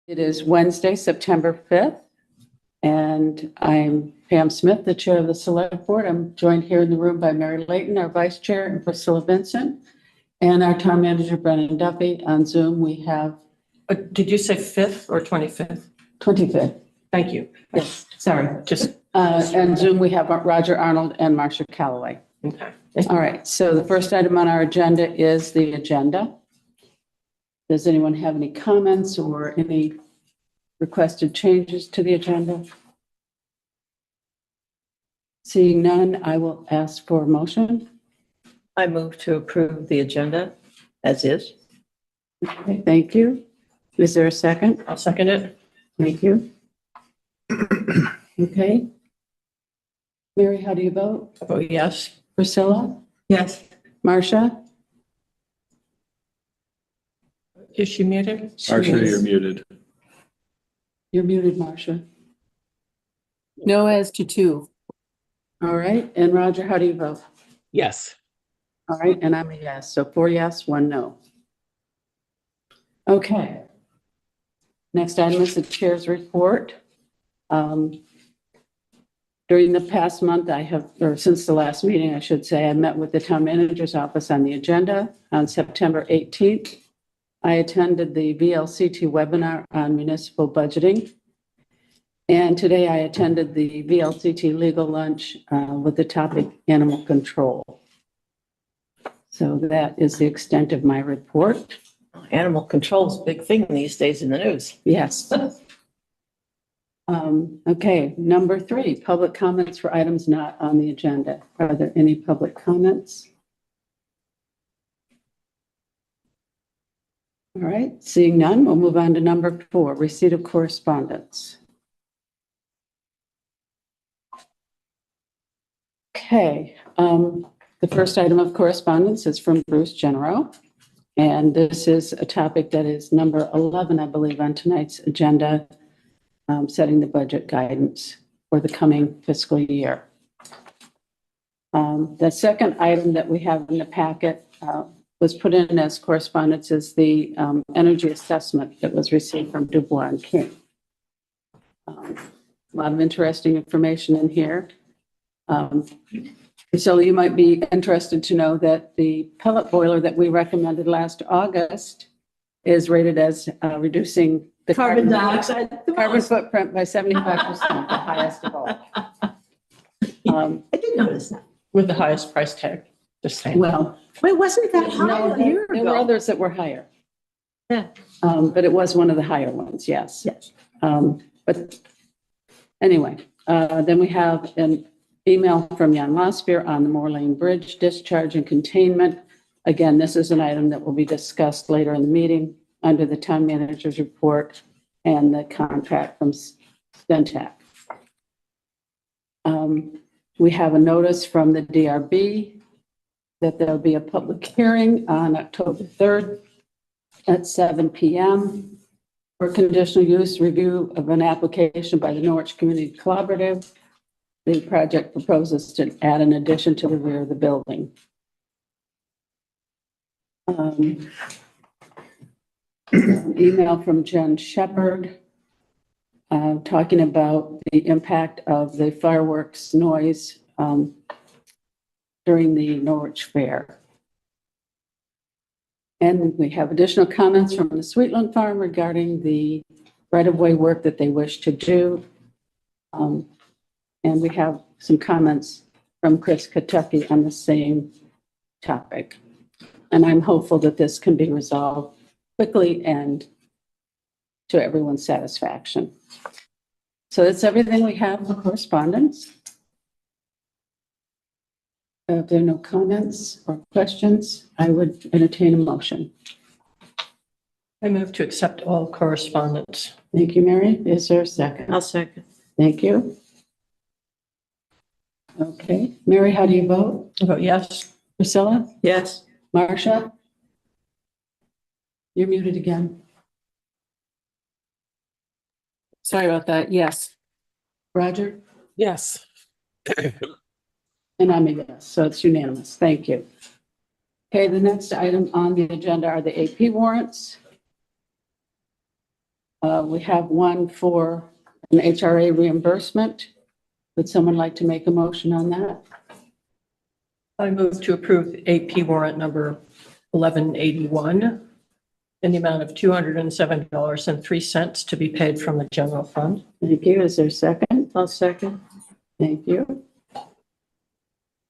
It is Wednesday, September 5th, and I'm Pam Smith, the Chair of the Select Board. I'm joined here in the room by Mary Layton, our Vice Chair, and Priscilla Vincent, and our Town Manager, Brennan Duffy. On Zoom, we have Did you say 5th or 25th? 25th. Thank you. Yes. Sorry, just, And Zoom, we have Roger Arnold and Marcia Calloway. okay. All right, so the first item on our agenda is the agenda. Does anyone have any comments or any requested changes to the agenda? Seeing none, I will ask for a motion. I move to approve the agenda as is. Okay, thank you. Is there a second? I'll second it. Thank you. Okay. Mary, how do you vote? I vote yes. Priscilla? Yes. Marcia? Is she muted? Marcia, you're muted. You're muted, Marcia. No as to two. All right, and Roger, how do you vote? Yes. All right, and I'm a yes, so 4 yes, 1 no. Okay. Next item is the chair's report. During the past month, or since the last meeting, I should say, I met with the town manager's office on the agenda. On September 18th, I attended the VLCT webinar on municipal budgeting. And today I attended the VLCT legal lunch with the topic animal control. So that is the extent of my report. Animal control is a big thing these days in the news. Yes. Okay, number 3, public comments for items not on the agenda. Are there any public comments? All right, seeing none, we'll move on to number 4, receipt of correspondence. Okay, the first item of correspondence is from Bruce Genero, and this is a topic that is number 11, I believe, on tonight's agenda, setting the budget guidance for the coming fiscal year. The second item that we have in the packet was put in as correspondence is the energy assessment that was received from Dubois and King. A lot of interesting information in here. So you might be interested to know that the pellet boiler that we recommended last August is rated as reducing the Carbon dioxide. carbon footprint by 75%, the highest of all. I did notice that. With the highest price tag, just saying. Well, Wait, wasn't that high no, a year there were ago? others that were higher. Yeah. But it was one of the higher ones, yes. Yes. But anyway, then we have an email from Jan Lospear on the Moore Lane Bridge discharge and containment. Again, this is an item that will be discussed later in the meeting under the town manager's report and the contract from Stentec. We have a notice from the DRB that there'll be a public hearing on October 3rd at 7 p.m. for conditional use review of an application by the Norwich Community Collaborative. The project proposes to add an addition to the rear of the building. Email from Jen Shepherd talking about the impact of the fireworks noise during the Norwich Fair. And we have additional comments from the Sweetland Farm regarding the right-of-way work that they wish to do. And we have some comments from Chris Kentucky on the same topic. And I'm hopeful that this can be resolved quickly and to everyone's satisfaction. So that's everything we have for correspondence. If there are no comments or questions, I would entertain a motion. I move to accept all correspondence. Thank you, Mary. Is there a second? I'll second. Thank you. Okay, Mary, how do you vote? I vote yes. Priscilla? Yes. Marcia? You're muted again. Sorry about that. Yes. Roger? Yes. And I'm a yes, so it's unanimous. Thank you. Okay, the next item on the agenda are the AP warrants. We have one for an HRA reimbursement. Would someone like to make a motion on that? I move to approve AP warrant number 1181 in the amount of $207.03 to be paid from the general fund. Thank you. Is there a second? I'll second. Thank you.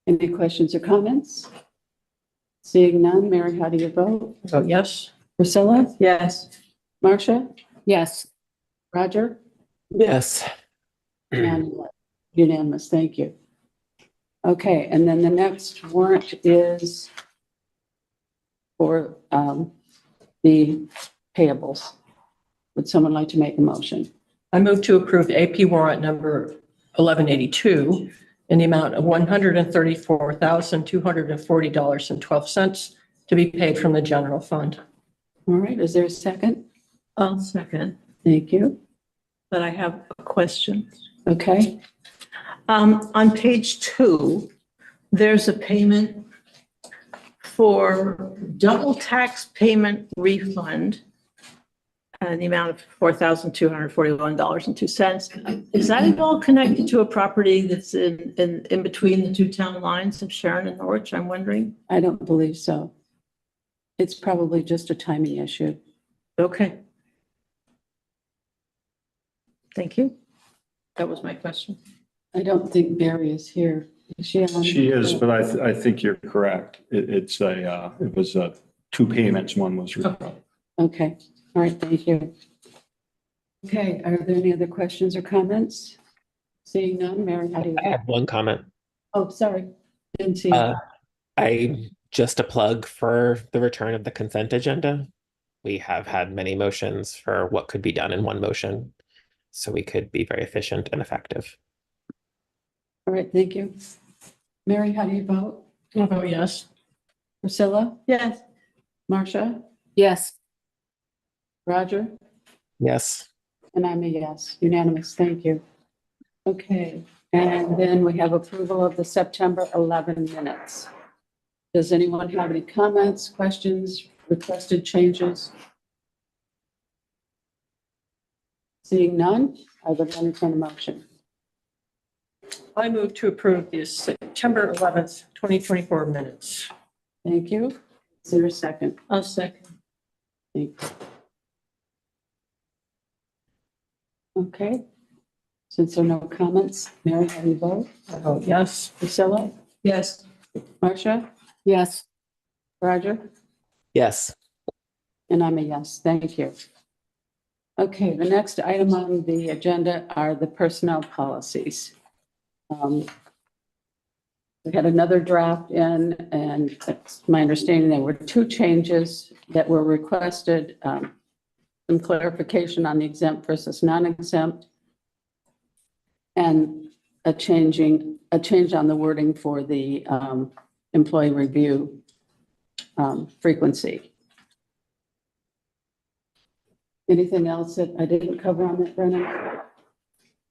Any questions or comments? Seeing none, Mary, how do you vote? Vote yes. Priscilla? Yes. Marcia? Yes. Roger? Yes. And unanimous, thank you. Okay, and then the next warrant is for the payables. Would someone like to make a motion? I move to approve AP warrant number 1182 in the amount of $134,240.12 to be paid from the general fund. All right, is there a second? I'll second. Thank you. But I have a question. Okay, On page 2, there's a payment for double tax payment refund in the amount of $4,241.02. Is that at all connected to a property that's in between the two town lines of Sharon and Norwich, I'm wondering? I don't believe so. It's probably just a timing issue. Okay. Thank you. That was my question. I don't think Barry is here. Is she on? She is, but I think you're correct. It was two payments. One was. Okay, all right, thank you. Okay, are there any other questions or comments? Seeing none, Mary, how do you I vote? have one comment. Oh, sorry, didn't see. Just a plug for the return of the consent agenda. We have had many motions for what could be done in one motion, so we could be very efficient and effective. All right, thank you. Mary, how do you vote? I vote yes. Priscilla? Yes. Marcia? Yes. Roger? Yes. And I'm a yes, unanimous, thank you. Okay, and then we have approval of the September 11 minutes. Does anyone have any comments, questions, requested changes? Seeing none, I would entertain a motion. I move to approve the September 11th, 2024 minutes. Thank you. Is there a second? I'll second. Thank you. Okay, since there are no comments, Mary, how do you vote? I vote yes. Priscilla? Yes. Marcia? Yes. Roger? Yes. And I'm a yes, thank you. Okay, the next item on the agenda are the personnel policies. We had another draft in, and it's my understanding there were two changes that were requested, some clarification on the exempt versus non-exempt, and a change on the wording for the employee review frequency. Anything else that I didn't cover on that, Brennan?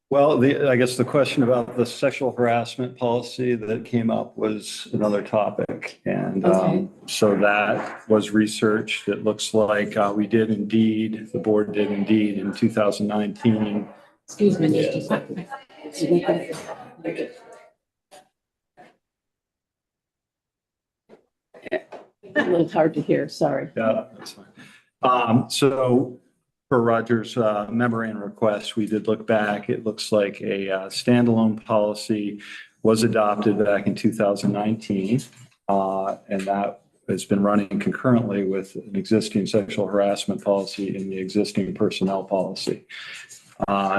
Well, I guess the question about the sexual harassment policy that came up was another topic. And Okay. so that was researched. It looks like the board did indeed in 2019. Excuse me just a second. A little hard to hear, sorry. Yeah, that's fine. So for Roger's memorandum request, we did look back. It looks like a standalone policy was adopted back in 2019. And that has been running concurrently with an existing sexual harassment policy and the existing personnel policy.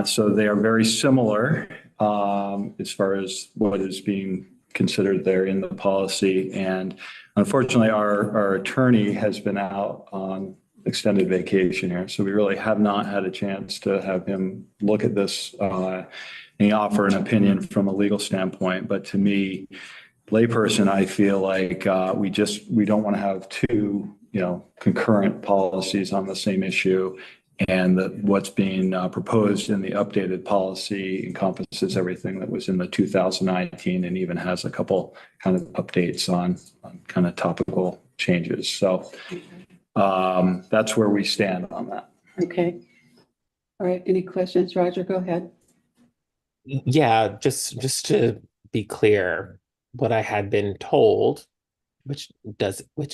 So they are very similar as far as what is being considered there in the policy. And unfortunately, our attorney has been out on extended vacation here. So we really have not had a chance to have him look at this and offer an opinion from a legal standpoint. But to me, layperson, I feel like we don't want to have two, concurrent policies on the same issue. And that what's being proposed in the updated policy encompasses everything that was in the 2019 and even has a couple kind of updates on kind of topical changes. So that's where we stand on that. Okay. All right, any questions? Roger, go ahead. Yeah, just to be clear, what I had been told, which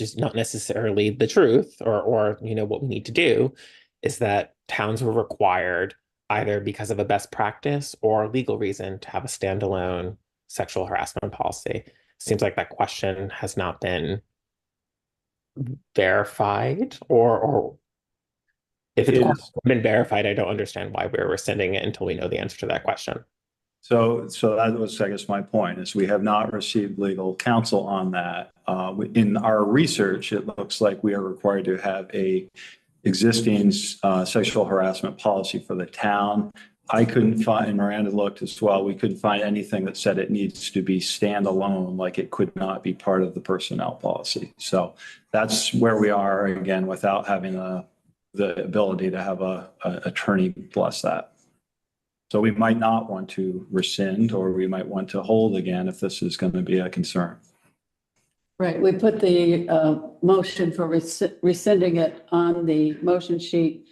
is not necessarily the truth or what we need to do, is that towns were required either because of a best practice or legal reason to have a standalone sexual harassment policy. Seems like that question has not been verified, or if it's It already is. been verified, I don't understand why we're rescinding it until we know the answer to that question. So that was, I guess, my point is we have not received legal counsel on that. In our research, it looks like we are required to have a existing sexual harassment policy for the town. I couldn't find, and Miranda looked as well, we couldn't find anything that said it needs to be standalone, like it could not be part of the personnel policy. So that's where we are, again, without having the ability to have a attorney bless that. So we might not want to rescind, or we might want to hold again if this is going to be a concern. Right, we put the motion for rescinding it on the motion sheet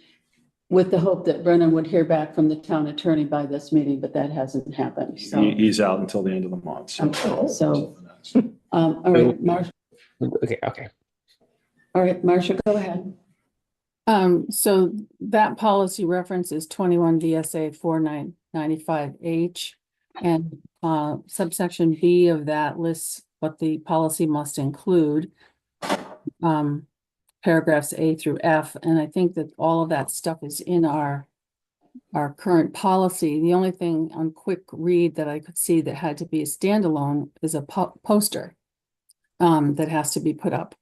with the hope that Brennan would hear back from the town attorney by this meeting, but that hasn't happened, so. He's out until the end of the month. Okay, so, all right, Marcia, Okay. all right, Marcia, go ahead. So that policy references 21 VSA 4995H, and subsection B of that lists what the policy must include. Paragraphs A through F, and I think that all of that stuff is in our current policy. The only thing on quick read that I could see that had to be a standalone is a poster that has to be put up.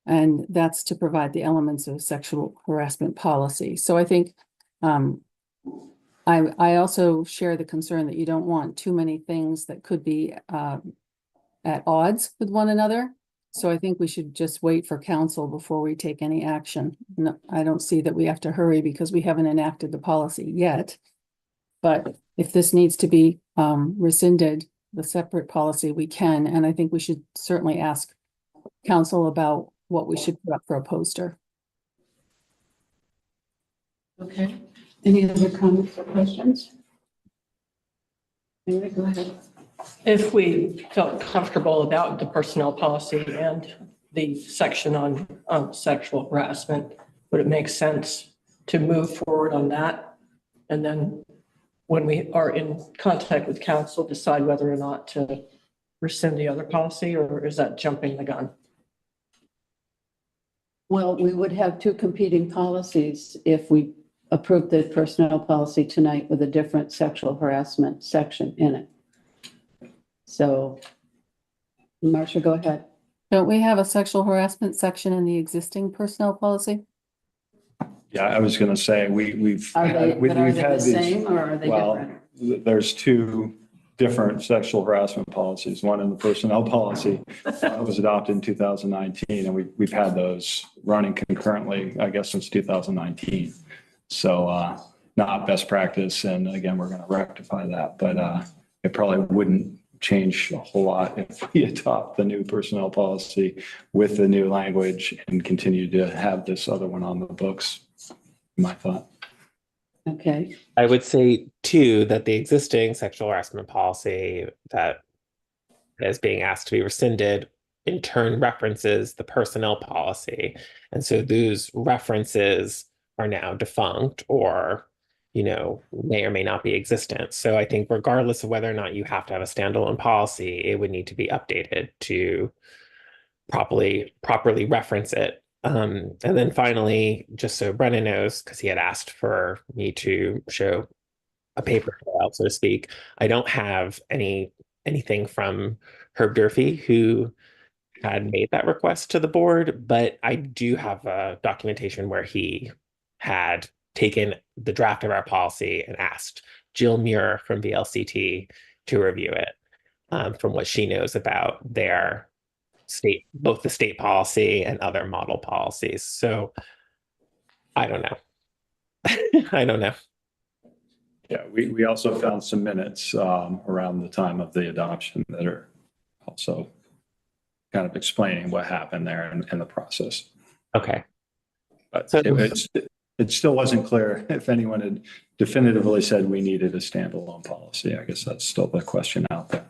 And that's to provide the elements of sexual harassment policy. So I think I also share the concern that you don't want too many things that could be at odds with one another. So I think we should just wait for counsel before we take any action. No, I don't see that we have to hurry because we haven't enacted the policy yet. But if this needs to be rescinded, the separate policy, we can. And I think we should certainly ask counsel about what we should put up for a poster. Okay, any other comments or questions? Anyway, go ahead. If we felt comfortable about the personnel policy and the section on sexual harassment, would it make sense to move forward on that? And then when we are in contact with counsel, decide whether or not to rescind the other policy, or is that jumping the gun? Well, we would have two competing policies if we approved the personnel policy tonight with a different sexual harassment section in it. So, Marcia, go ahead. Don't we have a sexual harassment section in the existing personnel policy? Yeah, I was going to say, we've Are they, had, we've but are they had the these, same or are they well, different? there's two different sexual harassment policies, one in the personnel policy that was adopted in 2019, and we've had those running concurrently, I guess, since 2019. So not best practice. And again, we're going to rectify that, but it probably wouldn't change a whole lot if we adopt the new personnel policy with the new language and continue to have this other one on the books, my thought. Okay, I would say too that the existing sexual harassment policy that is being asked to be rescinded in turn references the personnel policy. And so those references are now defunct or, may or may not be existent. So I think regardless of whether or not you have to have a standalone policy, it would need to be updated to properly reference it. And then finally, just so Brennan knows, because he had asked for me to show a paper trail, so to speak, I don't have anything from Herb Durfee, who had made that request to the board, but I do have a documentation where he had taken the draft of our policy and asked Jill Muir from VLCT to review it, from what she knows about their state, both the state policy and other model policies. So I don't know. I don't know. Yeah, we also found some minutes around the time of the adoption that are also kind of explaining what happened there and the process. Okay. But So- it's it still wasn't clear if anyone had definitively said we needed a standalone policy. I guess that's still the question out there.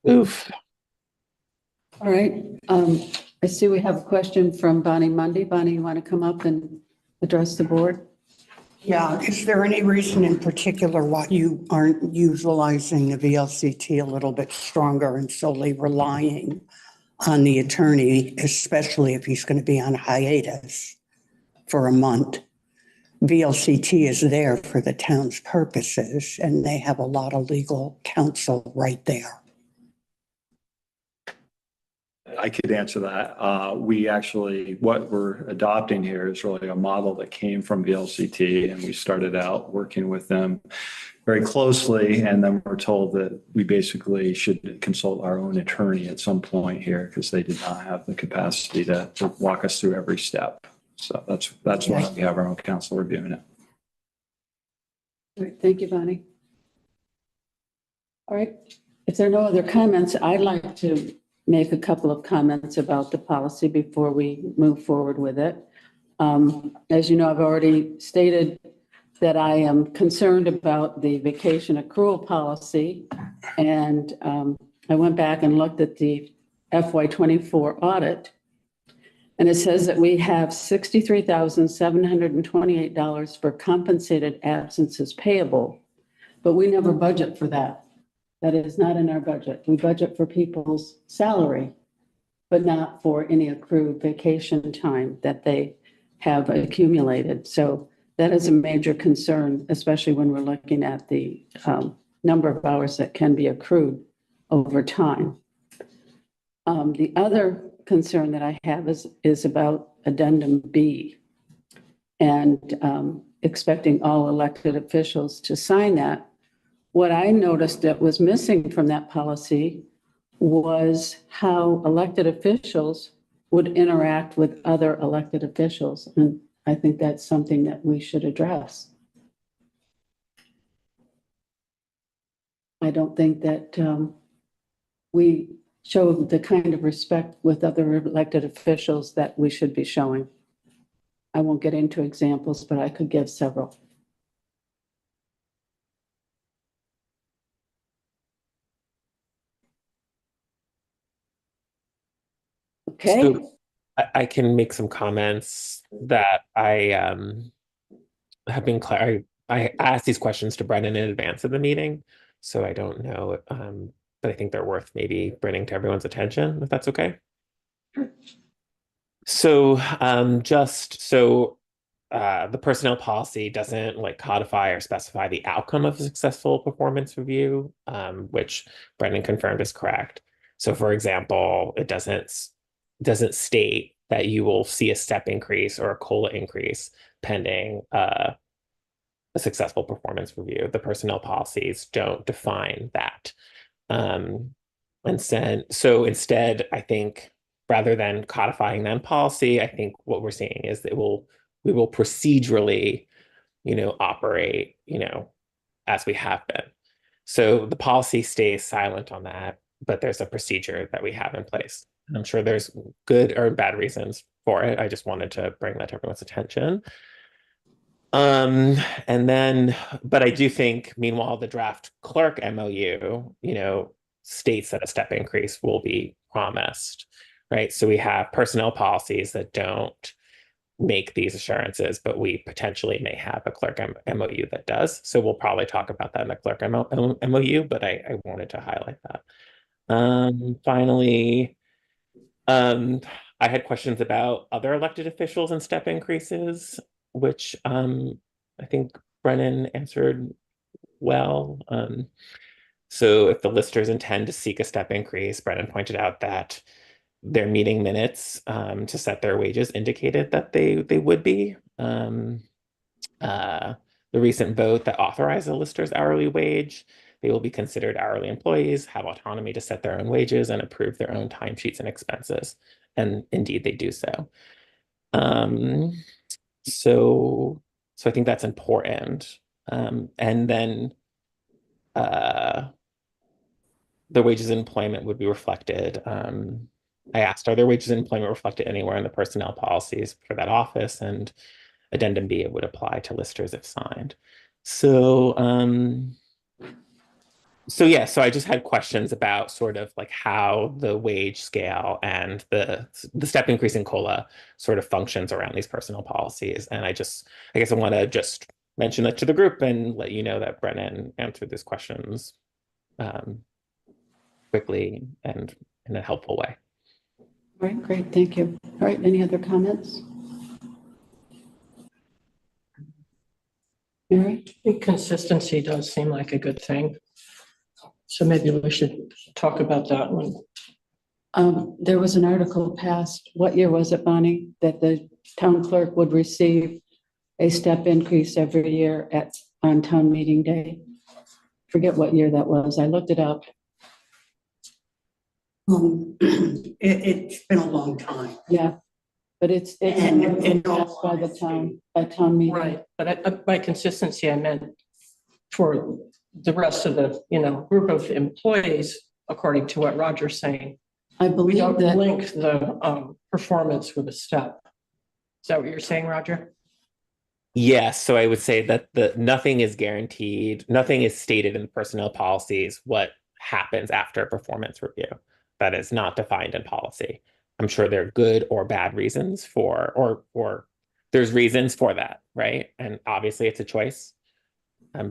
Oof. All right. I see we have a question from Bonnie Mundy. Bonnie, you want to come up and address the board? Yeah, is there any reason in particular why you aren't utilizing the VLCT a little bit stronger and solely relying on the attorney, especially if he's going to be on hiatus for a month? VLCT is there for the town's purposes, and they have a lot of legal counsel right there. I could answer that. We actually, what we're adopting here is really a model that came from VLCT, and we started out working with them very closely. And then we're told that we basically should consult our own attorney at some point here because they did not have the capacity to walk us through every step. So that's why we have our own counsel reviewing it. All right, thank you, Bonnie. All right, if there are no other comments, I'd like to make a couple of comments about the policy before we move forward with it. As you know, I've already stated that I am concerned about the vacation accrual policy. And I went back and looked at the FY24 audit. And it says that we have $63,728 for compensated absences payable, but we never budget for that. That is not in our budget. We budget for people's salary, but not for any accrued vacation time that they have accumulated. So that is a major concern, especially when we're looking at the number of hours that can be accrued over time. The other concern that I have is about Addendum B and expecting all elected officials to sign that. What I noticed that was missing from that policy was how elected officials would interact with other elected officials. And I think that's something that we should address. I don't think that we show the kind of respect with other elected officials that we should be showing. I won't get into examples, but I could give several. Okay. So I can make some comments that I have been clear. I asked these questions to Brendan in advance of the meeting, so I don't know, but I think they're worth maybe bringing to everyone's attention, if that's okay. So the personnel policy doesn't like codify or specify the outcome of a successful performance review, which Brendan confirmed is correct. So for example, it doesn't state that you will see a step increase or a COLA increase pending a successful performance review. The personnel policies don't define that. So instead, I think rather than codifying that in policy, I think what we're seeing is that we will procedurally, operate, as we have been. So the policy stays silent on that, but there's a procedure that we have in place. And I'm sure there's good or bad reasons for it. I just wanted to bring that to everyone's attention. But I do think, meanwhile, the draft clerk MOU, states that a step increase will be promised, right? So we have personnel policies that don't make these assurances, but we potentially may have a clerk MOU that does. So we'll probably talk about that in the clerk MOU, but I wanted to highlight that. Finally, I had questions about other elected officials and step increases, which I think Brennan answered well. So if the listers intend to seek a step increase, Brennan pointed out that their meeting minutes to set their wages indicated that they would be. The recent vote that authorized the lister's hourly wage, they will be considered hourly employees, have autonomy to set their own wages and approve their own timesheets and expenses. And indeed, they do so. So I think that's important. And then the wages in employment would be reflected. I asked, are their wages in employment reflected anywhere in the personnel policies for that office? And Addendum B, it would apply to listers if signed. So, so I just had questions about sort of like how the wage scale and the step increase in COLA sort of functions around these personnel policies. And I guess I want to just mention that to the group and let you know that Brennan answered these questions quickly and in a helpful way. All right, great, thank you. All right, any other comments? Mary? I think consistency does seem like a good thing. So maybe we should talk about that one. There was an article passed, what year was it, Bonnie, that the town clerk would receive a step increase every year on town meeting day? Forget what year that was. I looked it up. It's been a long time. Yeah, but it's And passed by the town meeting. Right, but by consistency, I meant for the rest of the, group of employees, according to what Roger's saying. I We believe don't that, link the performance with a step. Is that what you're saying, Roger? Yes, so I would say that nothing is guaranteed, nothing is stated in the personnel policies what happens after a performance review. That is not defined in policy. I'm sure there are good or bad reasons for, or there's reasons for that, right? And obviously it's a choice.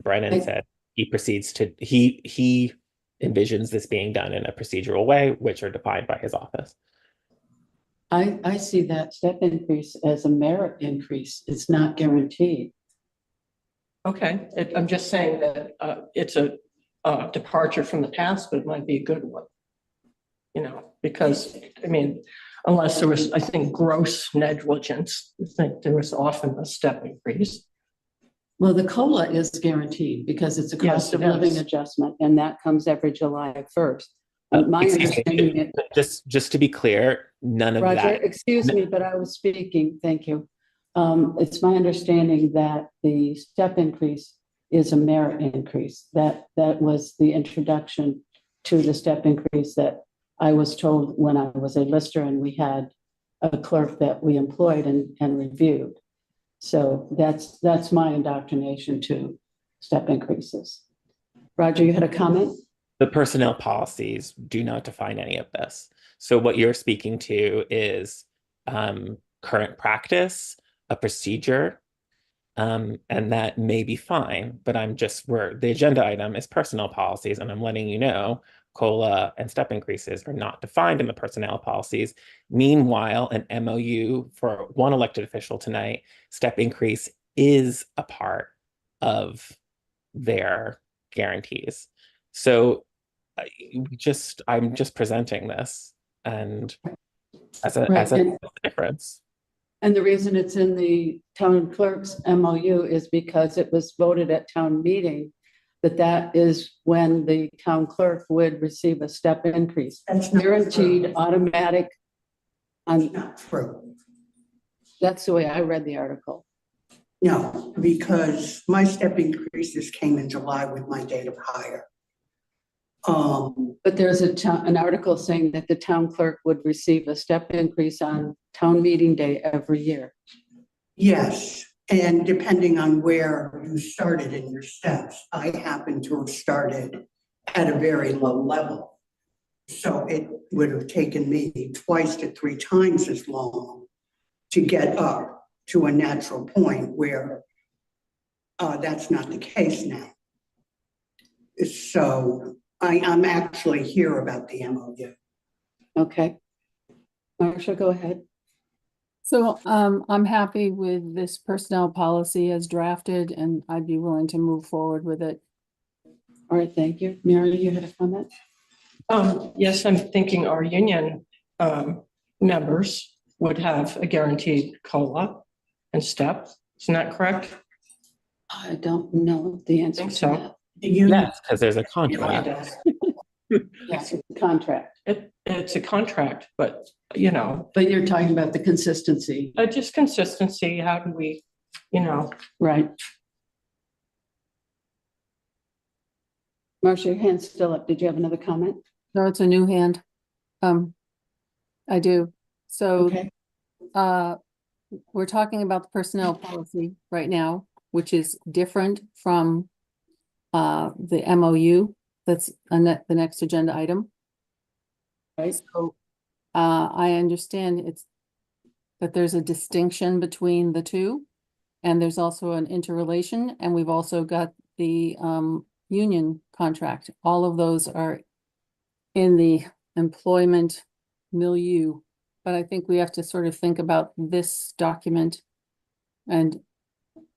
Brennan said he envisions this being done in a procedural way, which are defined by his office. I see that step increase as a merit increase. It's not guaranteed. Okay, I'm just saying that it's a departure from the past, but it might be a good one. Because, unless there was, I think, gross negligence, I think there was often a step increase. Well, the COLA is guaranteed because it's a cost Yes, of it living is. adjustment, and that comes every July 1st. My Excuse me, understanding, just to be clear, none of Roger, that. excuse me, but I was speaking, thank you. It's my understanding that the step increase is a merit increase. That was the introduction to the step increase that I was told when I was a lister and we had a clerk that we employed and reviewed. So that's my indoctrination to step increases. Roger, you had a comment? The personnel policies do not define any of this. So what you're speaking to is current practice, a procedure, and that may be fine, but the agenda item is personnel policies, and I'm letting you know COLA and step increases are not defined in the personnel policies. Meanwhile, an MOU for one elected official tonight, step increase is a part of their guarantees. So I'm just presenting this and as a difference. And the reason it's in the town clerk's MOU is because it was voted at town meeting that is when the town clerk would receive a step increase. That's not Guaranteed, true. automatic. Not true. That's the way I read the article. No, because my step increases came in July with my date of hire. But there's an article saying that the town clerk would receive a step increase on town meeting day every year. Yes, and depending on where you started in your steps, I happen to have started at a very low level. So it would have taken me twice to three times as long to get up to a natural point where that's not the case now. So I'm actually here about the MOU. Okay. Marcia, go ahead. So I'm happy with this personnel policy as drafted, and I'd be willing to move forward with it. All right, thank you. Mary, you had a comment? Yes, I'm thinking our union members would have a guaranteed COLA and step. Isn't that correct? I don't know the answer to so. that. Yes, because there's a contract. Yes, it's a contract. It's a contract, but But you're talking about the consistency. just consistency. How do we, Right. Marcia, your hand's still up. Did you have another comment? No, it's a new hand. I do. So Okay. we're talking about the personnel policy right now, which is different from the MOU. That's the next agenda item. Right. So I understand that there's a distinction between the two, and there's also an interrelation, and we've also got the union contract. All of those are in the employment milieu, but I think we have to sort of think about this document. And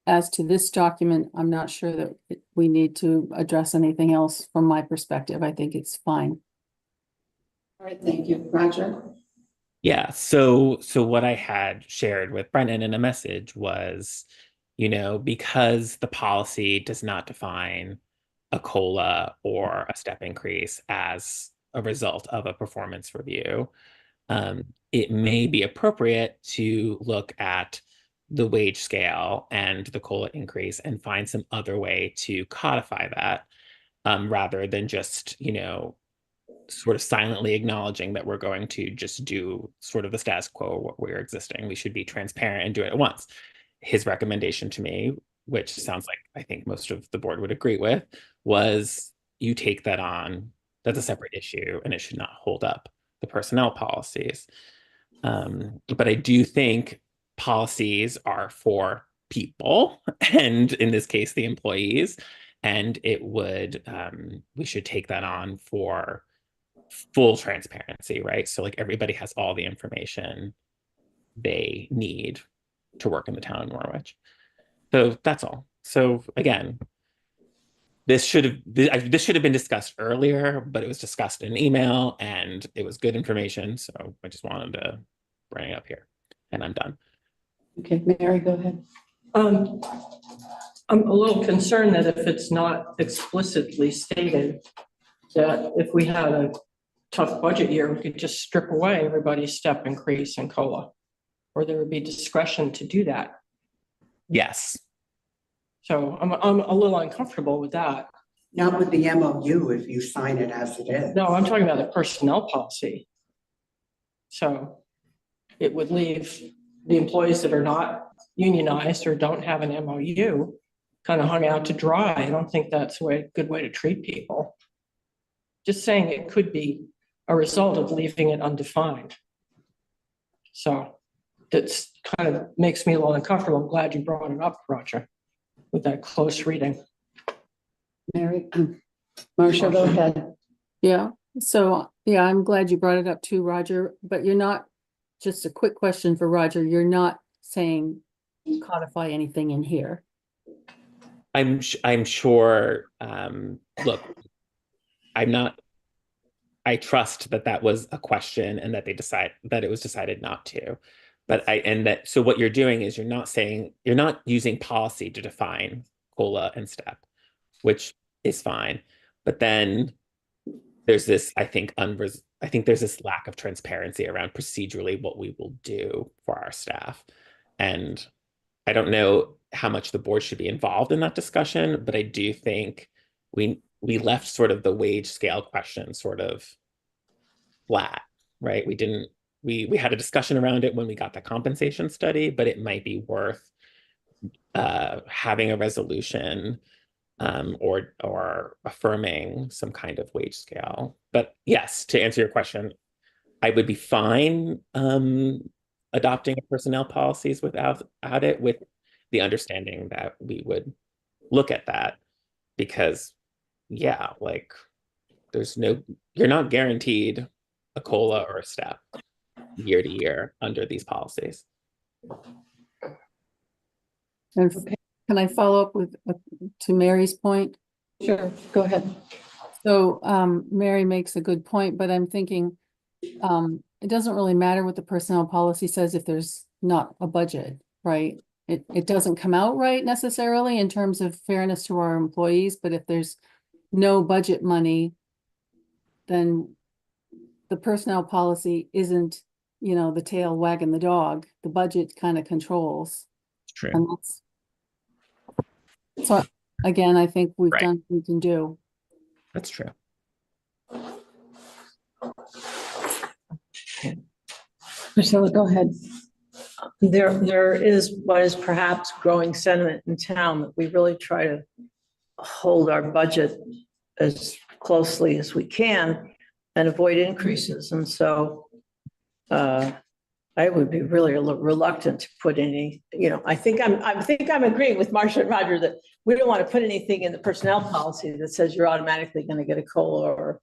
as to this document, I'm not sure that we need to address anything else from my perspective. I think it's fine. All right, thank you. Roger? Yeah, so what I had shared with Brennan in a message was, because the policy does not define a COLA or a step increase as a result of a performance review, it may be appropriate to look at the wage scale and the COLA increase and find some other way to codify that, rather than just, sort of silently acknowledging that we're going to just do sort of the status quo, what we're existing. We should be transparent and do it at once. His recommendation to me, which sounds like I think most of the board would agree with, was you take that on. That's a separate issue and it should not hold up the personnel policies. But I do think policies are for people, and in this case, the employees, and we should take that on for full transparency, right? So like everybody has all the information they need to work in the town of Norwich. So that's all. So again, this should have been discussed earlier, but it was discussed in an email and it was good information. So I just wanted to bring it up here, and I'm done. Okay, Mary, go ahead. I'm a little concerned that if it's not explicitly stated, that if we had a tough budget year, we could just strip away everybody's step increase and COLA, or there would be discretion to do that. Yes. So I'm a little uncomfortable with that. Not with the MOU if you sign it as it is. No, I'm talking about the personnel policy. So it would leave the employees that are not unionized or don't have an MOU kind of hung out to dry. I don't think that's a good way to treat people. Just saying it could be a result of leaving it undefined. So that's kind of makes me a little uncomfortable. I'm glad you brought it up, Roger, with that close reading. Mary, Marcia, go ahead. Yeah, so, yeah, I'm glad you brought it up too, Roger, but you're not, just a quick question for Roger, you're not saying codify anything in here. I'm sure, look, I trust that was a question and that it was decided not to. So what you're doing is you're not using policy to define COLA and step, which is fine. But then there's this, I think there's this lack of transparency around procedurally what we will do for our staff. And I don't know how much the board should be involved in that discussion, but I do think we left sort of the wage scale question sort of flat, right? We had a discussion around it when we got the compensation study, but it might be worth having a resolution or affirming some kind of wage scale. But yes, to answer your question, I would be fine adopting personnel policies without it, with the understanding that we would look at that, because yeah, like you're not guaranteed a COLA or a step year to year under these policies. And can I follow up to Mary's point? Sure, go ahead. So Mary makes a good point, but I'm thinking it doesn't really matter what the personnel policy says if there's not a budget, right? It doesn't come out right necessarily in terms of fairness to our employees, but if there's no budget money, then the personnel policy isn't, the tail wagging the dog. The budget kind of controls. True. And so again, I think we've Right. done what we can do. That's true. Priscilla, go ahead. there is what is perhaps growing sentiment in town that we really try to hold our budget as closely as we can and avoid increases. And so I would be really a little reluctant to put any, I think I'm agreeing with Marcia and Roger that we don't want to put anything in the personnel policy that says you're automatically going to get a COLA or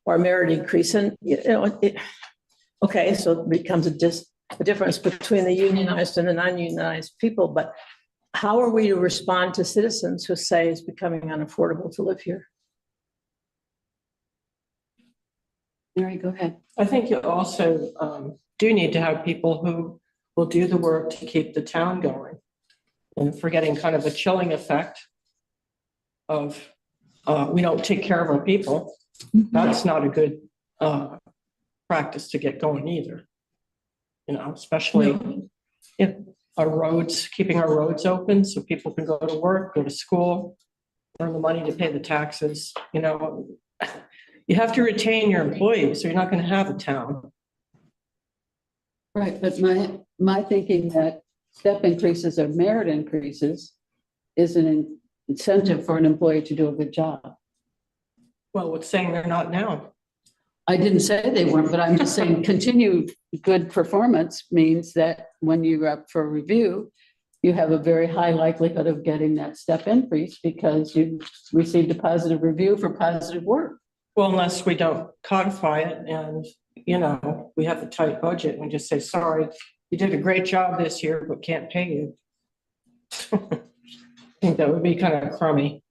a merit increase. And, okay, so it becomes a difference between the unionized and the non-unionized people. But how are we to respond to citizens who say it's becoming unaffordable to live here? Mary, go ahead. I think you also do need to have people who will do the work to keep the town going. And if we're getting kind of a chilling effect of we don't take care of our people, that's not a good practice to get going either. Especially if our roads, keeping our roads open so people can go to work, go to school, earn the money to pay the taxes. You have to retain your employees, so you're not going to have a town. Right, but my thinking that step increases or merit increases is an incentive for an employee to do a good job. Well, it's saying they're not now. I didn't say they weren't, but I'm just saying continued good performance means that when you're up for review, you have a very high likelihood of getting that step increase because you received a positive review for positive work. Well, unless we don't codify it and, we have a tight budget and we just say, sorry, you did a great job this year, but can't pay you. I think that would be kind of crummy.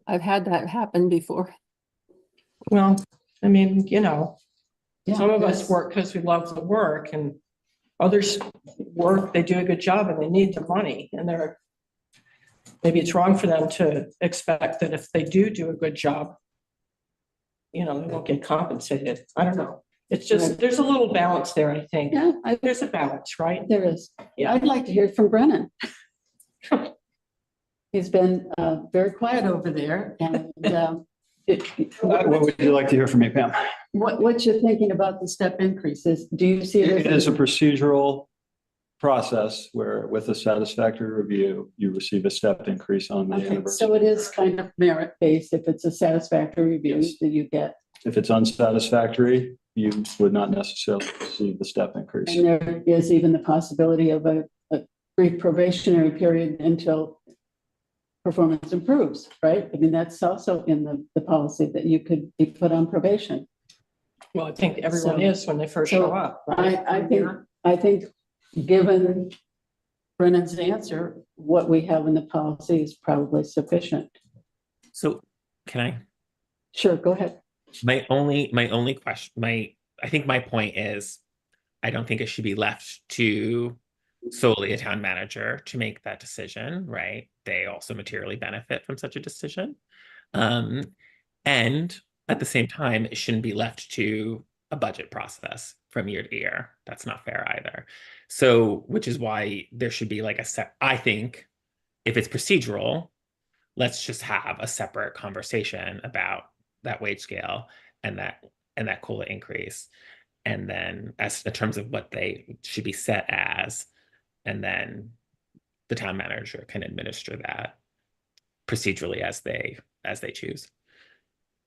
I've had that happen before. Well, I mean, Yeah, some of us that's- work because we love the work and others work, they do a good job and they need the money and maybe it's wrong for them to expect that if they do a good job, they won't get compensated. I don't know. It's just, Right. there's a little balance there, I think. Yeah, There's a balance, right? there is. Yeah. I'd like to hear from Brennan. He's been very quiet over there and What would you like to hear from me, Pam? what's your thinking about the step increases? Do you see It it is as? a procedural process where with a satisfactory review, you receive a stepped increase on the Okay, anniversary. so it is kind of merit-based. If it's a satisfactory review, Yes. that you get. If it's unsatisfactory, you would not necessarily receive the step increase. And there is even the possibility of a brief probationary period until performance improves, right? I mean, that's also in the policy that you could be put on probation. Well, I think everyone So- is when they first show up. right? I think, given Brennan's answer, what we have in the policy is probably sufficient. So can I? Sure, go ahead. My only question, I think my point is, I don't think it should be left to solely a town manager to make that decision, right? They also materially benefit from such a decision. And at the same time, it shouldn't be left to a budget process from year to year. That's not fair either. So, which is why there should be like I think if it's procedural, let's just have a separate conversation about that wage scale and that COLA increase. And then as in terms of what they should be set as, and then the town manager can administer that procedurally as they choose.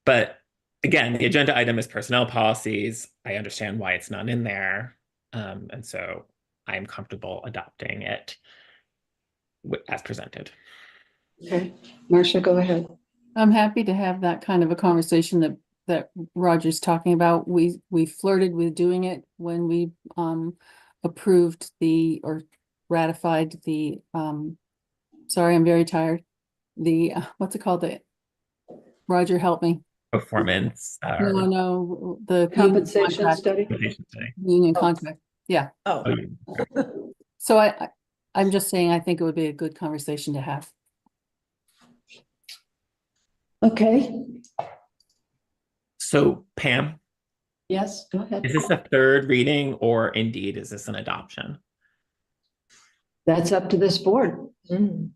But again, the agenda item is personnel policies. I understand why it's not in there. And so I am comfortable adopting it as presented. Okay, Marcia, go ahead. I'm happy to have that kind of a conversation that Roger's talking about. We flirted with doing it when we approved or ratified the sorry, I'm very tired. The what's it called? Roger, help me. Performance. No, the Compensation study? union contract. Yeah. Oh, So I'm just saying, I think it would be a good conversation to have. Okay, So Pam, yes, go ahead. is this a third reading or indeed is this an adoption? That's up to this board. mm.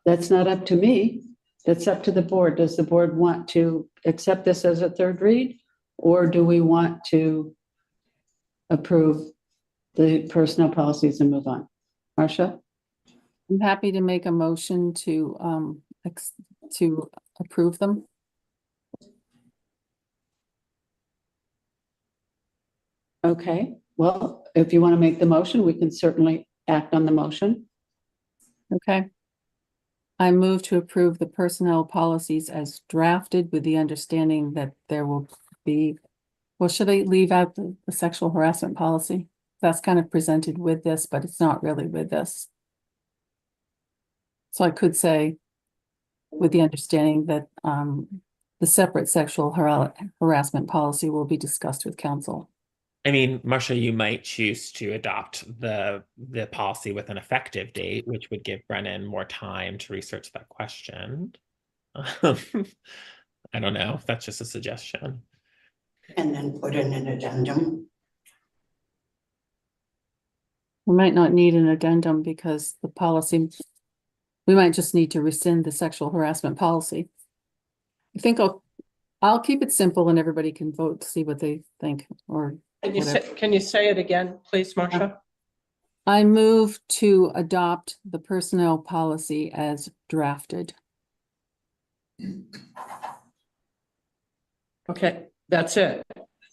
That's not up to me. That's up to the board. Does the board want to accept this as a third read? Or do we want to approve the personnel policies and move on. Marcia? I'm happy to make a motion to approve them. Okay, well, if you want to make the motion, we can certainly act on the motion. Okay. I move to approve the personnel policies as drafted with the understanding that there will be, well, should I leave out the sexual harassment policy? That's kind of presented with this, but it's not really with this. So I could say with the understanding that the separate sexual harassment policy will be discussed with council. I mean, Marcia, you might choose to adopt the policy with an effective date, which would give Brennan more time to research that question. I don't know. That's just a suggestion. And then put in an addendum. We might not need an addendum because the policy, we might just need to rescind the sexual harassment policy. I think I'll keep it simple and everybody can vote to see what they think or. Can you say it again, please, Marcia? I move to adopt the personnel policy as drafted. Okay, that's it.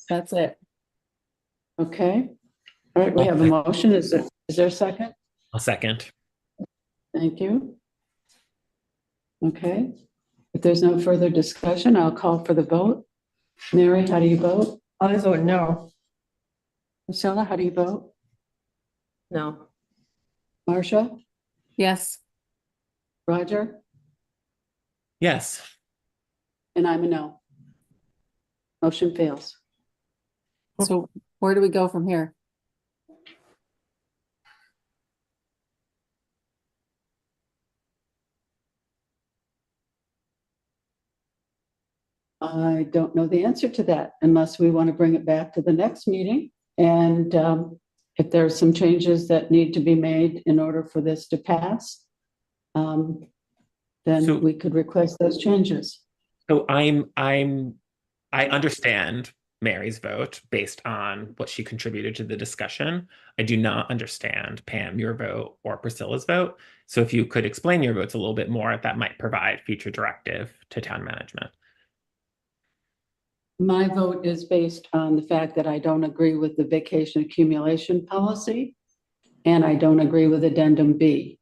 That's it. Okay. All right, we have a motion. Is there a second? A second. Thank you. Okay. If there's no further discussion, I'll call for the vote. Mary, how do you vote? I vote no. Priscilla, how do you vote? No. Marcia? Yes. Roger? Yes. And I'm a no. Motion fails. So where do we go from here? I don't know the answer to that unless we want to bring it back to the next meeting. And if there are some changes that need to be made in order for this to pass, then we could request those changes. So I understand Mary's vote based on what she contributed to the discussion. I do not understand, Pam, your vote or Priscilla's vote. So if you could explain your votes a little bit more, that might provide future directive to town management. My vote is based on the fact that I don't agree with the vacation accumulation policy, and I don't agree with addendum B.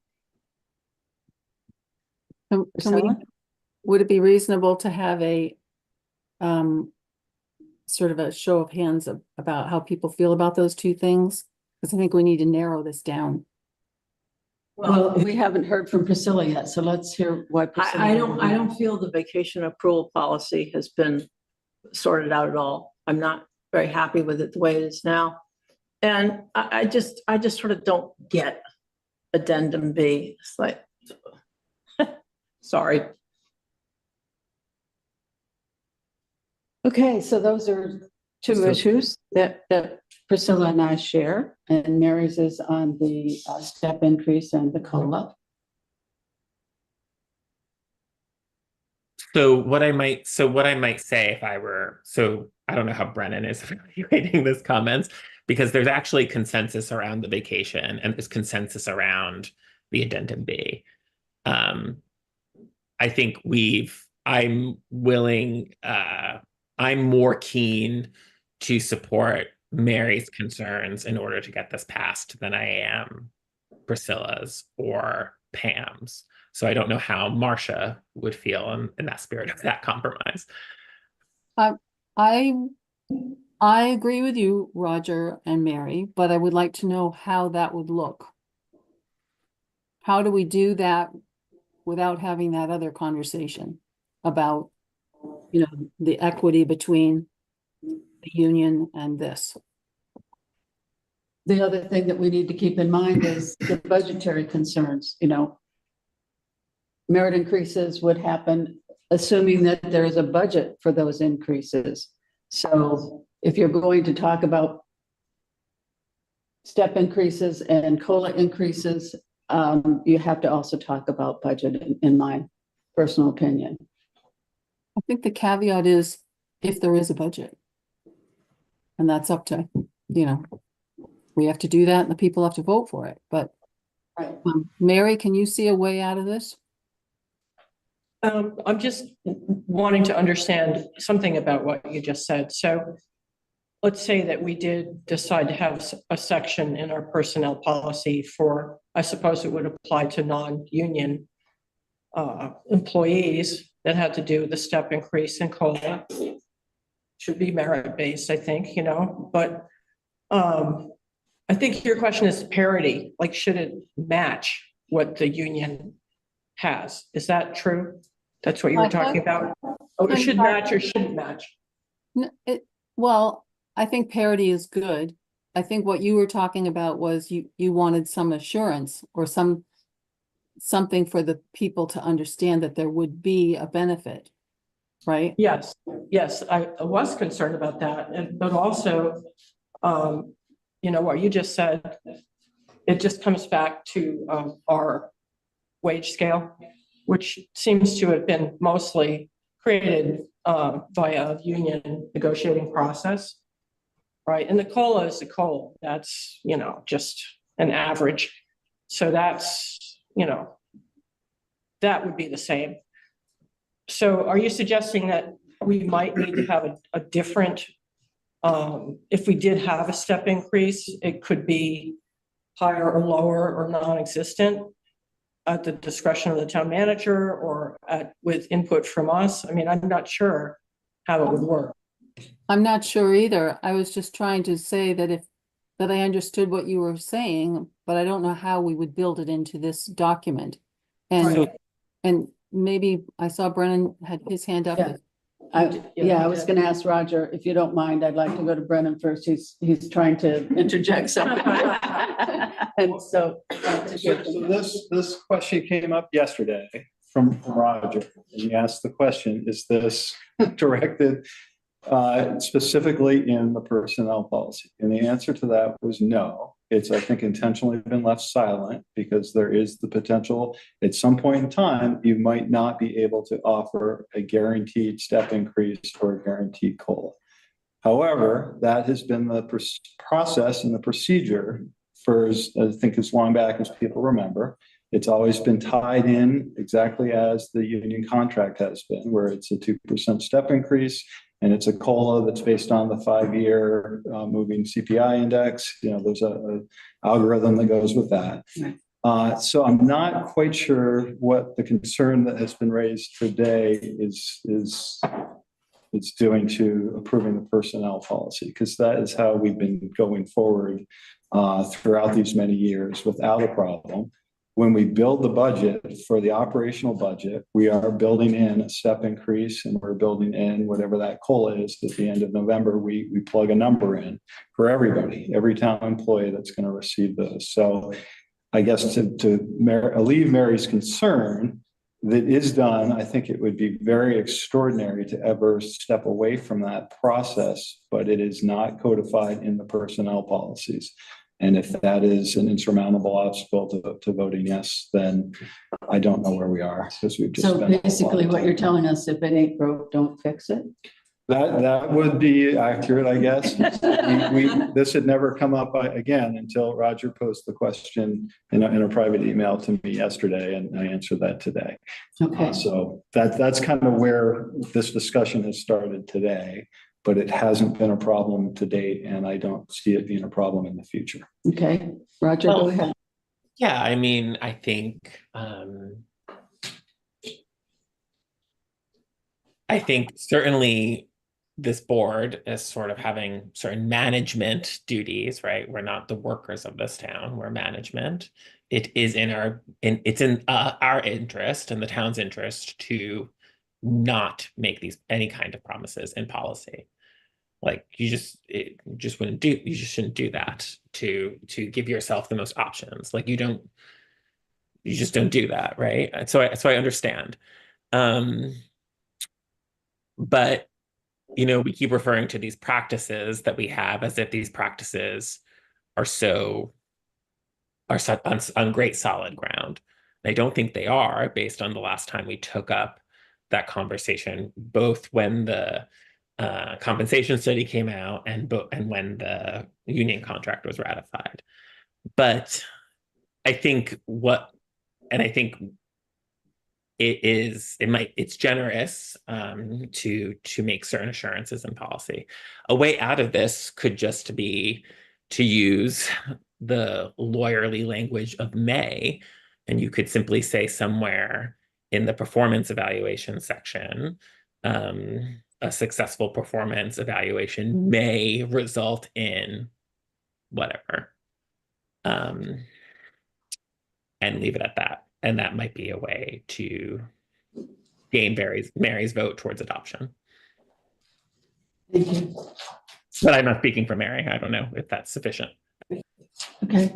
Would it be reasonable to have a sort of a show of hands about how people feel about those two things? Because I think we need to narrow this down. Well, we haven't heard from Priscilla yet, so let's hear why Priscilla. I don't feel the vacation accrual policy has been sorted out at all. I'm not very happy with it the way it is now. And I just sort of don't get addendum B. It's like, sorry. Okay, so those are two issues that Priscilla and I share, and Mary's is on the step increase and the COLA. So what I might say if I were, so I don't know how Brennan is evaluating this comments, because there's actually consensus around the vacation and there's consensus around the addendum B. I think I'm more keen to support Mary's concerns in order to get this passed than I am Priscilla's or Pam's. So I don't know how Marcia would feel in that spirit of that compromise. I agree with you, Roger and Mary, but I would like to know how that would look. How do we do that without having that other conversation about, you know, the equity between the union and this? The other thing that we need to keep in mind is the budgetary concerns, you know. Merit increases would happen assuming that there is a budget for those increases. So if you're going to talk about step increases and COLA increases, you have to also talk about budget, in my personal opinion. I think the caveat is if there is a budget. And that's up to, you know, we have to do that and the people have to vote for it. But Right. Mary, can you see a way out of this? I'm just wanting to understand something about what you just said. So let's say that we did decide to have a section in our personnel policy for, I suppose it would apply to non-union employees that had to do with the step increase in COLA. Should be merit-based, I think, you know, but I think your question is parity, like should it match what the union has? Is that true? That's what you were talking about? Oh, it should match or shouldn't match? Well, I think parity is good. I think what you were talking about was you wanted some assurance or something for the people to understand that there would be a benefit, right? Yes, I was concerned about that, but also, you know, what you just said, it just comes back to our wage scale, which seems to have been mostly created via union negotiating process, right? And the COLA is the COLA. That's, you know, just an average. So that's, you know, that would be the same. So are you suggesting that we might need to have a different, if we did have a step increase, it could be higher or lower or non-existent at the discretion of the town manager or with input from us? I mean, I'm not sure how it would work. I'm not sure either. I was just trying to say that that I understood what you were saying, but I don't know how we would build it into this document. And maybe I saw Brennan had his hand up. Yeah. I was going to ask Roger, if you don't mind, I'd like to go to Brennan first. He's trying to interject something. And so. This question came up yesterday from Roger, and he asked the question, is this directed specifically in the personnel policy? And the answer to that was no. It's, I think, intentionally been left silent because there is the potential at some point in time, you might not be able to offer a guaranteed step increase or a guaranteed COLA. However, that has been the process and the procedure for, I think, as long back as people remember. It's always been tied in exactly as the union contract has been, where it's a 2% step increase. And it's a COLA that's based on the 5-year moving CPI index. You know, there's a algorithm that goes with that. Right. So I'm not quite sure what the concern that has been raised today is doing to approving the personnel policy, because that is how we've been going forward throughout these many years without a problem. When we build the budget for the operational budget, we are building in a step increase and we're building in whatever that COLA is. At the end of November, we plug a number in for everybody, every town employee that's going to receive those. So I guess to alleviate Mary's concern, that is done, I think it would be very extraordinary to ever step away from that process, but it is not codified in the personnel policies. And if that is an insurmountable obstacle to voting yes, then I don't know where we are, because we've just. So basically what you're telling us, if it ain't broke, don't fix it. That would be accurate, I guess. This had never come up again until Roger posed the question in a private email to me yesterday, and I answered that today. Okay. So that's kind of where this discussion has started today, but it hasn't been a problem to date, and I don't see it being a problem in the future. Okay, Roger, go ahead. Yeah, I mean, I think certainly this board is sort of having certain management duties, right? We're not the workers of this town, we're management. It is it's in our interest and the town's interest to not make any kind of promises in policy. Like you just shouldn't do that to give yourself the most options. Like you just don't do that, right? And so I understand. But you know, we keep referring to these practices that we have as if these practices are on great solid ground. And I don't think they are, based on the last time we took up that conversation, both when the compensation study came out and when the union contract was ratified. But I think it's generous to make certain assurances in policy. A way out of this could just be to use the lawyerly language of may, and you could simply say somewhere in the performance evaluation section, a successful performance evaluation may result in whatever, and leave it at that. And that might be a way to gain Mary's vote towards adoption. Thank you. But I'm not speaking for Mary. I don't know if that's sufficient. Okay.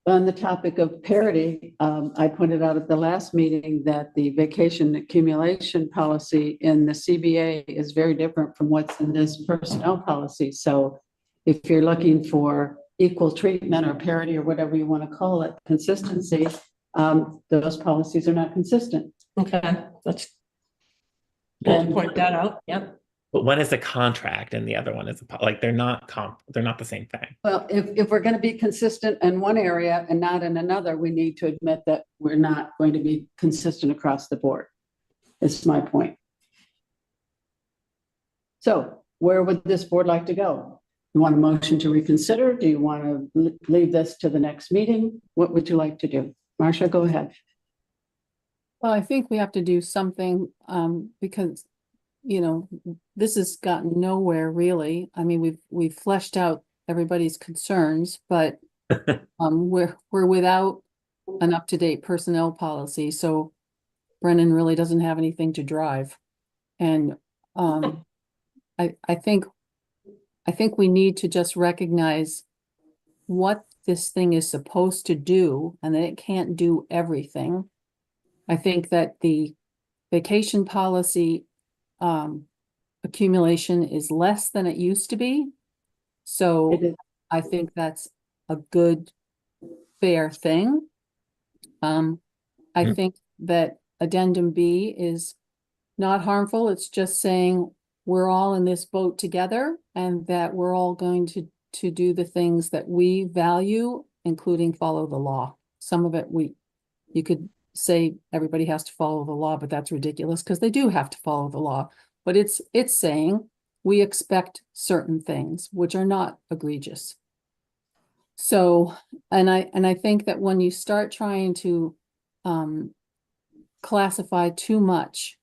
On the topic of parity, I pointed out at the last meeting that the vacation accumulation policy in the CBA is very different from what's in this personnel policy. So if you're looking for equal treatment or parity or whatever you want to call it, consistency, those policies are not consistent. Okay, let's point that out. Yep. But one is a contract and the other one is they're not the same thing. Well, if we're going to be consistent in one area and not in another, we need to admit that we're not going to be consistent across the board. It's my point. So where would this board like to go? You want a motion to reconsider? Do you want to leave this to the next meeting? What would you like to do? Marcia, go ahead. Well, I think we have to do something because, you know, this has gotten nowhere really. I mean, we've fleshed out everybody's concerns, but we're without an up-to-date personnel policy. So Brennan really doesn't have anything to drive. And I think we need to just recognize what this thing is supposed to do and that it can't do everything. I think that the vacation policy accumulation is less than it used to be. So I think that's a good, fair thing. I think that addendum B is not harmful. It's just saying we're all in this boat together and that we're all going to do the things that we value, including follow the law. Some of it you could say everybody has to follow the law, but that's ridiculous because they do have to follow the law. But it's saying we expect certain things which are not egregious. So, and I think that when you start trying to classify too much,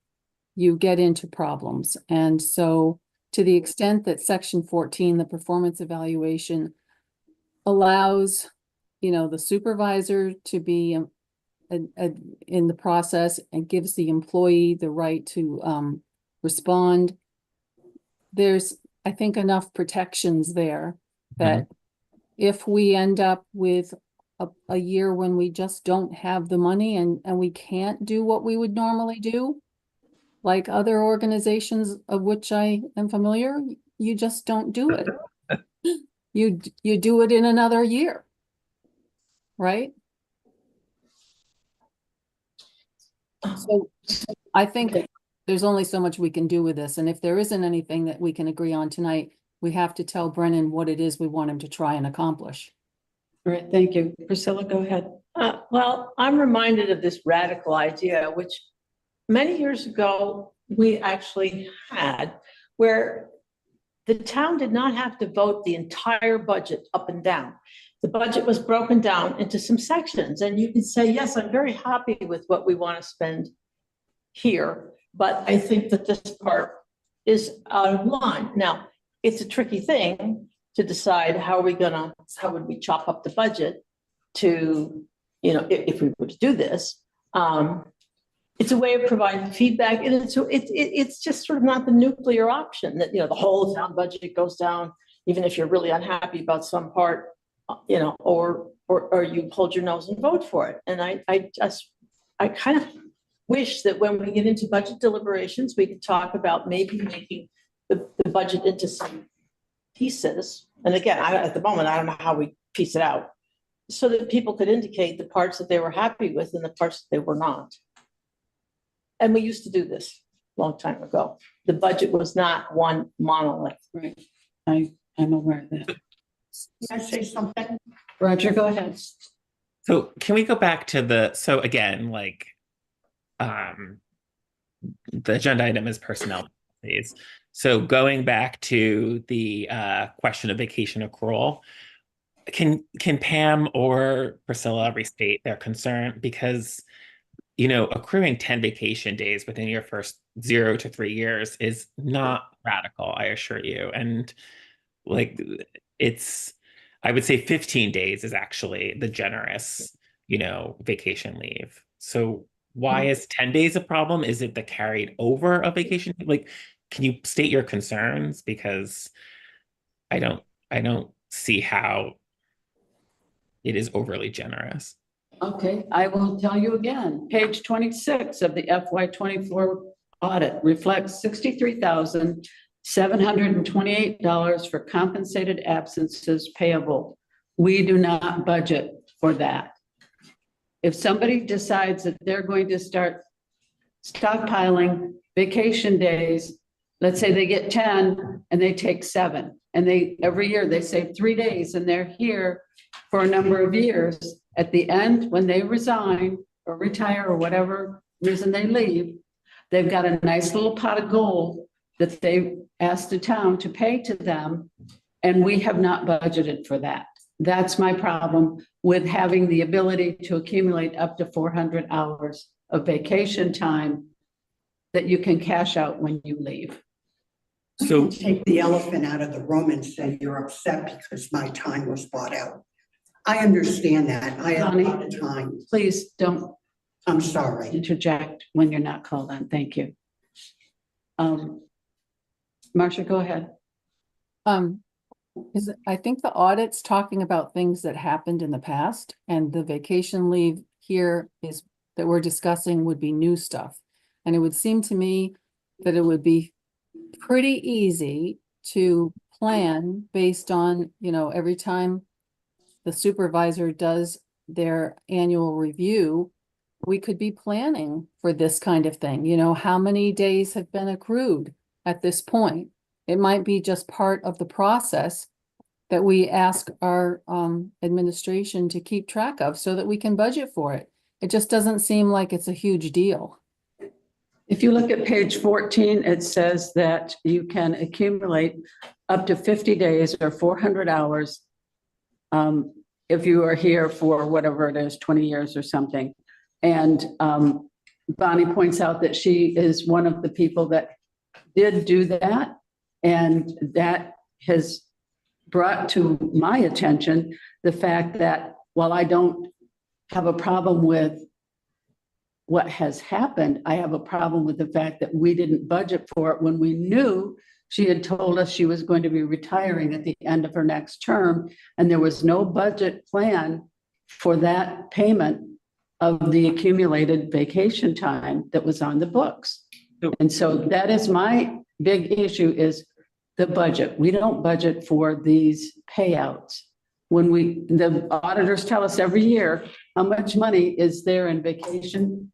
you get into problems. And so to the extent that section 14, the performance evaluation, allows, you know, the supervisor to be in the process and gives the employee the right to respond, there's, I think, enough protections there that if we end up with a year when we just don't have the money and we can't do what we would normally do, like other organizations of which I am familiar, you just don't do it. You do it in another year, right? So I think that there's only so much we can do with this. And if there isn't anything that we can agree on tonight, we have to tell Brennan what it is we want him to try and accomplish. All right, thank you. Priscilla, go ahead. Well, I'm reminded of this radical idea, which many years ago we actually had, where the town did not have to vote the entire budget up and down. The budget was broken down into some sections, and you can say, yes, I'm very happy with what we want to spend here, but I think that this part is out of line. Now, it's a tricky thing to decide how would we chop up the budget to, you know, if we were to do this. It's a way of providing feedback, and it's just sort of not the nuclear option that, you know, the whole town budget goes down, even if you're really unhappy about some part, you know, or you hold your nose and vote for it. And I kind of wish that when we get into budget deliberations, we could talk about maybe making the budget into some pieces. And again, at the moment, I don't know how we piece it out, so that people could indicate the parts that they were happy with and the parts that they were not. And we used to do this. long time ago. The budget was not one monolith. Right. I'm aware of that. Can I say something? Roger, go ahead. So can we go back to so again, like, the agenda item is personnel policies. So going back to the question of vacation accrual, can Pam or Priscilla restate their concern? Because, accruing 10 vacation days within your first 0 to 3 years is not radical, I assure you. And like, I would say 15 days is actually the generous, vacation leave. So why is 10 days a problem? Is it the carried over of vacation? Like, can you state your concerns? Because I don't see how it is overly generous. Okay, I will tell you again. Page 26 of the FY24 audit reflects $63,728 for compensated absences payable. We do not budget for that. If somebody decides that they're going to start stockpiling vacation days, let's say they get 10 and they take 7, and every year they save 3 days and they're here for a number of years. At the end, when they resign or retire or whatever reason they leave, they've got a nice little pot of gold that they asked the town to pay to them, and we have not budgeted for that. That's my problem with having the ability to accumulate up to 400 hours of vacation time that you can cash out when you leave. So Take the elephant out of the room and say you're upset because my time was bought out. I understand that. I have a lot of time. Please don't I'm sorry. interject when you're not called on. Thank you. Marcia, go ahead. I think the audit's talking about things that happened in the past, and the vacation leave here is that we're discussing would be new stuff. And it would seem to me that it would be pretty easy to plan based on, every time the supervisor does their annual review, we could be planning for this kind of thing. How many days have been accrued at this point? It might be just part of the process that we ask our administration to keep track of so that we can budget for it. It just doesn't seem like it's a huge deal. If you look at page 14, it says that you can accumulate up to 50 days or 400 hours if you are here for whatever it is, 20 years or something. And Bonnie points out that she is one of the people that did do that. And that has brought to my attention the fact that while I don't have a problem with what has happened, I have a problem with the fact that we didn't budget for it when we knew she had told us she was going to be retiring at the end of her next term, and there was no budget plan for that payment of the accumulated vacation time that was on the books. And so that is my big issue, is the budget. We don't budget for these payouts. When the auditors tell us every year how much money is there in vacation,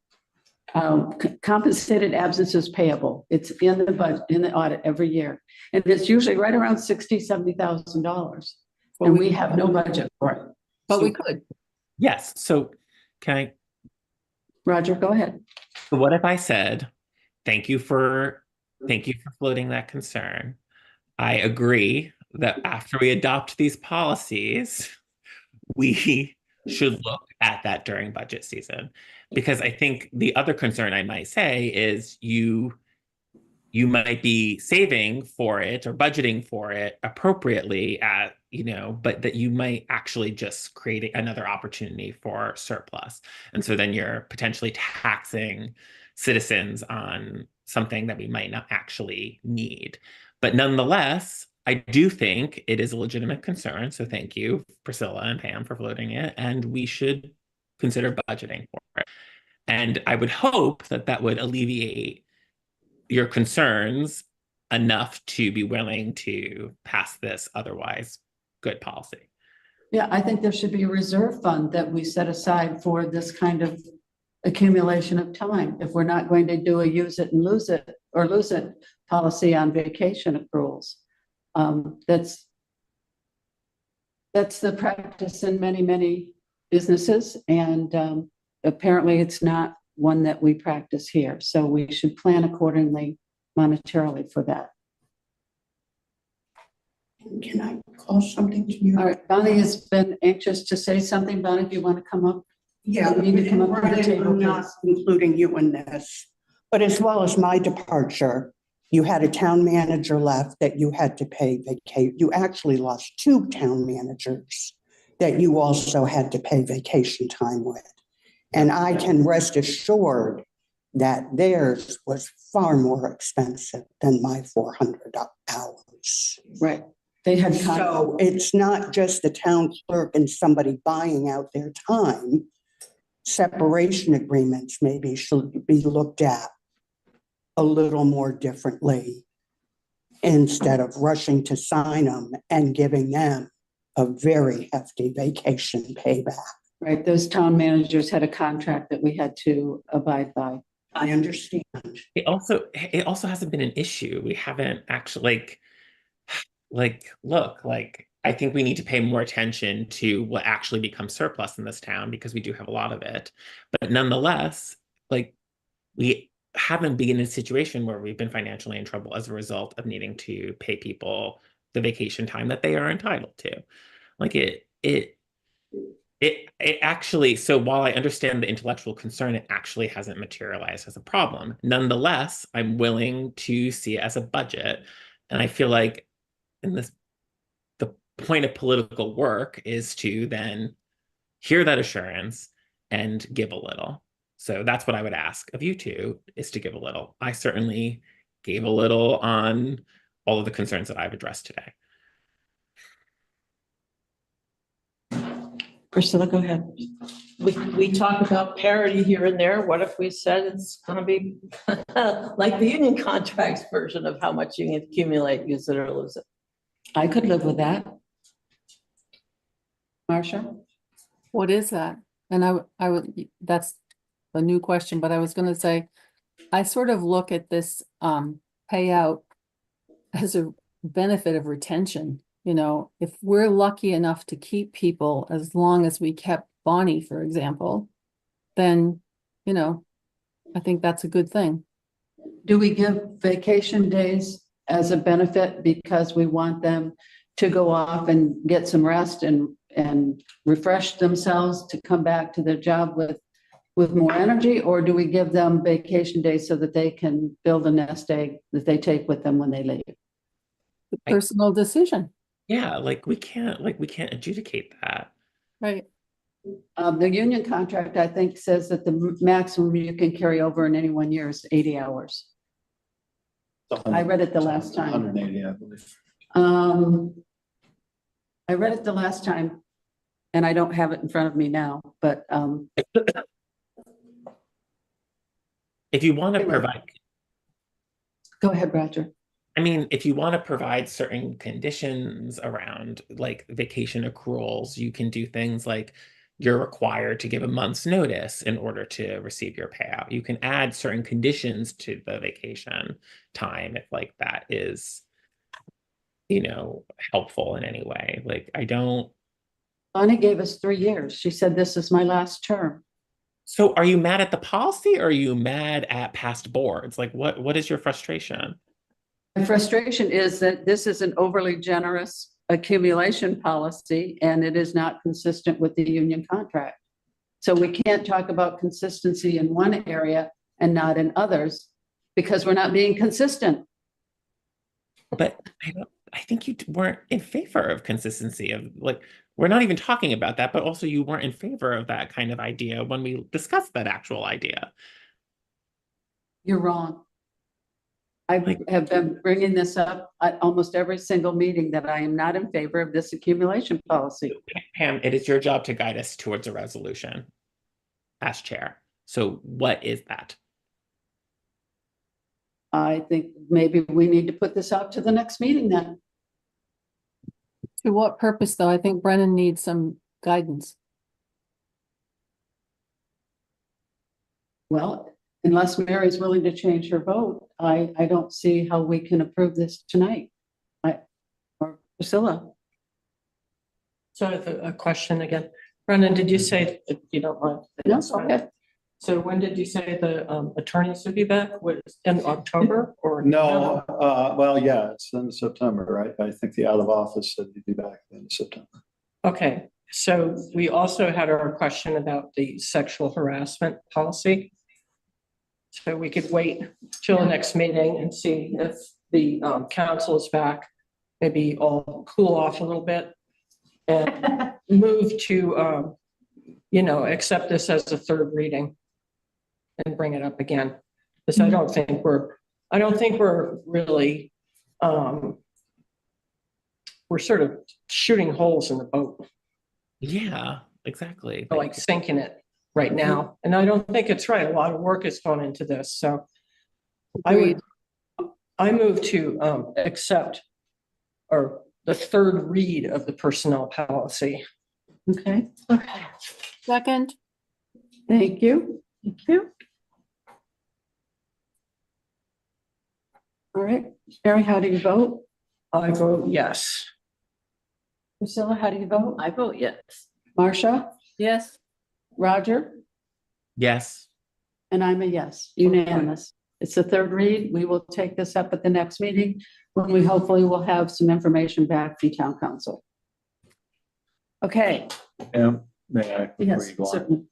compensated absences payable. It's in the budget, in the audit every year. And it's usually right around $60,000, $70,000. And we have no budget for it. But we could. yes. So can I? Roger, go ahead. So what if I said, thank you for floating that concern. I agree that after we adopt these policies, we should look at that during budget season. Because I think the other concern I might say is you might be saving for it or budgeting for it appropriately but that you might actually just create another opportunity for surplus. And so then you're potentially taxing citizens on something that we might not actually need. But nonetheless, I do think it is a legitimate concern. So thank you, Priscilla and Pam, for floating it. And we should consider budgeting for it. And I would hope that that would alleviate your concerns enough to be willing to pass this otherwise good policy. Yeah, I think there should be a reserve fund that we set aside for this kind of accumulation of time. If we're not going to do a use it and lose it or lose it policy on vacation accruals. That's the practice in many, many businesses, and apparently it's not one that we practice here. So we should plan accordingly monetarily for that. Can I call something to you? All right, Bonnie has been anxious to say something. Bonnie, do you want to come up? Yeah, You need to come up to the table, I'm not please. including you in this, but as well as my departure, you had a town manager left that you had to pay vacate. You actually lost 2 town managers that you also had to pay vacation time with. And I can rest assured that theirs was far more expensive than my 400 hours. Right. They had. So it's not just the town clerk and somebody buying out their time. Separation agreements maybe should be looked at a little more differently instead of rushing to sign them and giving them a very hefty vacation payback. Right, those town managers had a contract that we had to abide by. I understand. It also hasn't been an issue. We haven't actually look, I think we need to pay more attention to what actually becomes surplus in this town because we do have a lot of it. But nonetheless, we haven't been in a situation where we've been financially in trouble as a result of needing to pay people the vacation time that they are entitled to. It actually, so while I understand the intellectual concern, it actually hasn't materialized as a problem. Nonetheless, I'm willing to see it as a budget. And I feel like the point of political work is to then hear that assurance and give a little. So that's what I would ask of you two, is to give a little. I certainly gave a little on all of the concerns that I've addressed today. Priscilla, go ahead. We talk about parity here and there. What if we said it's gonna be like the union contracts version of how much you can accumulate, use it or lose it? I could live with that. Marcia? What is that? And I would, that's a new question, but I was gonna say, I sort of look at this payout as a benefit of retention. You know, if we're lucky enough to keep people as long as we kept Bonnie, for example, then, you know, I think that's a good thing. Do we give vacation days as a benefit because we want them to go off and get some rest and refresh themselves to come back to their job with more energy? Or do we give them vacation days so that they can build a nest egg that they take with them when they leave? The personal decision. Yeah, we can't adjudicate that. Right. The union contract, I think, says that the maximum you can carry over in any 1 year is 80 hours. I read it the last time. 180, I believe. I read it the last time, and I don't have it in front of me now, but If you want to Anyway. provide, go ahead, Roger. I mean, if you want to provide certain conditions around vacation accruals, you can do things like you're required to give a month's notice in order to receive your payout. You can add certain conditions to the vacation time if that is, helpful in any way. Bonnie gave us 3 years. She said, this is my last term. So are you mad at the policy or are you mad at past boards? What is your frustration? My frustration is that this is an overly generous accumulation policy and it is not consistent with the union contract. So we can't talk about consistency in one area and not in others because we're not being consistent. But I think you weren't in favor of consistency of we're not even talking about that, but also you weren't in favor of that kind of idea when we discussed that actual idea. You're wrong. I have been bringing this up at almost every single meeting that I am not in favor of this accumulation policy. Pam, it is your job to guide us towards a resolution as chair. So what is that? I think maybe we need to put this out to the next meeting then. To what purpose, though? I think Brennan needs some guidance. Well, unless Mary's willing to change her vote, I don't see how we can approve this tonight. Or Priscilla? So I have a question again. Brendan, did you say, if you don't mind? No, okay. So when did you say the attorneys would be back? Was in October or? No, well, yeah, it's in September, right? I think the out of office said he'd be back in September. Okay, so we also had our question about the sexual harassment policy. So we could wait till the next meeting and see if the council is back, maybe all cool off a little bit and move to, accept this as a third reading and bring it up again. Because I don't think we're really, we're sort of shooting holes in the boat, Yeah, exactly. like sinking it right now. And I don't think it's right. A lot of work has gone into this. So I move to accept or the third read of the personnel policy. Okay, Second, thank you. Thank you. All right, Mary, how do you vote? I vote yes. Priscilla, how do you vote? I vote yes. Marcia? yes, Roger? Yes. And I'm a yes, unanimous. It's the third read. We will take this up at the next meeting when we hopefully will have some information back from town council. Okay. Yeah, may I? before Yes, you go on? certainly.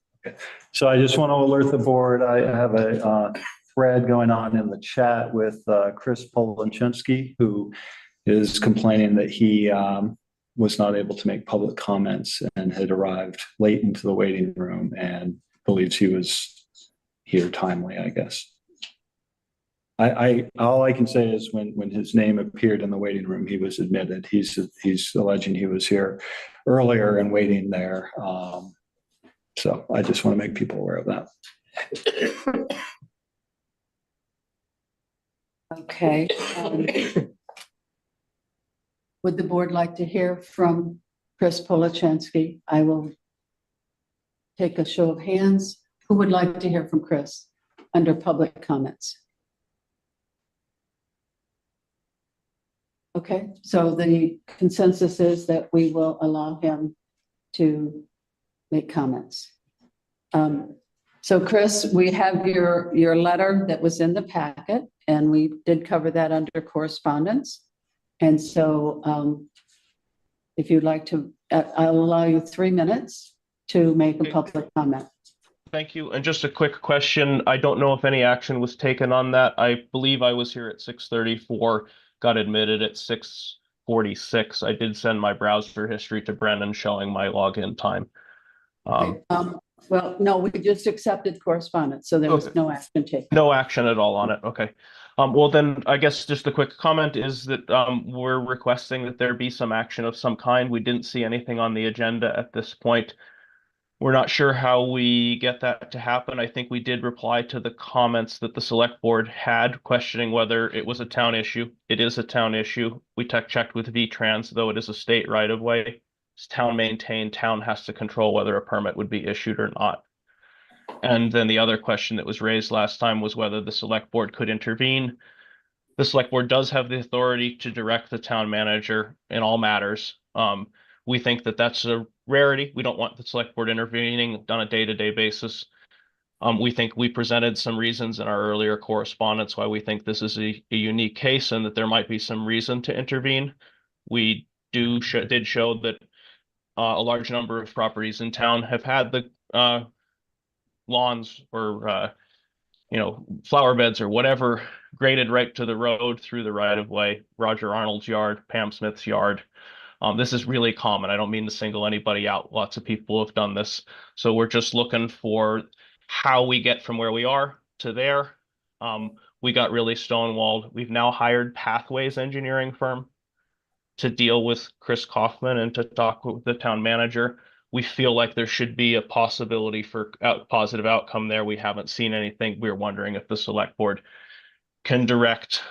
So I just want to alert the board. I have a thread going on in the chat with Chris Polanczynski, who is complaining that he was not able to make public comments and had arrived late into the waiting room and believes he was here timely, I guess. All I can say is when his name appeared in the waiting room, he was admitted. He's alleging he was here earlier and waiting there. So I just want to make people aware of that. Okay. Would the board like to hear from Chris Polanczynski? I will take a show of hands. Who would like to hear from Chris under public comments? Okay, so the consensus is that we will allow him to make comments. So Chris, we have your letter that was in the packet, and we did cover that under correspondence. And so if you'd like to, I'll allow you 3 minutes to make a public comment. Thank you. And just a quick question. I don't know if any action was taken on that. I believe I was here at 6:34, got admitted at 6:46. I did send my browser history to Brendan showing my login time. Well, no, we just accepted correspondence, so there was Okay. no action taken. No action at all on it. Okay. Well, then I guess just a quick comment is that we're requesting that there be some action of some kind. We didn't see anything on the agenda at this point. We're not sure how we get that to happen. I think we did reply to the comments that the select board had questioning whether it was a town issue. It is a town issue. We checked with VTrans, though it is a state right of way. It's town maintained. Town has to control whether a permit would be issued or not. And then the other question that was raised last time was whether the select board could intervene. The select board does have the authority to direct the town manager in all matters. We think that that's a rarity. We don't want the select board intervening on a day-to-day basis. We think we presented some reasons in our earlier correspondence why we think this is a unique case and that there might be some reason to intervene. We did show that a large number of properties in town have had the lawns or flower beds or whatever graded right to the road through the right of way. Roger Arnold's yard, Pam Smith's yard. This is really common. I don't mean to single anybody out. Lots of people have done this. So we're just looking for how we get from where we are to there. We got really stonewalled. We've now hired Pathways engineering firm to deal with Chris Kaufman and to talk with the town manager. We feel like there should be a possibility for positive outcome there. We haven't seen anything. We're wondering if the select board can direct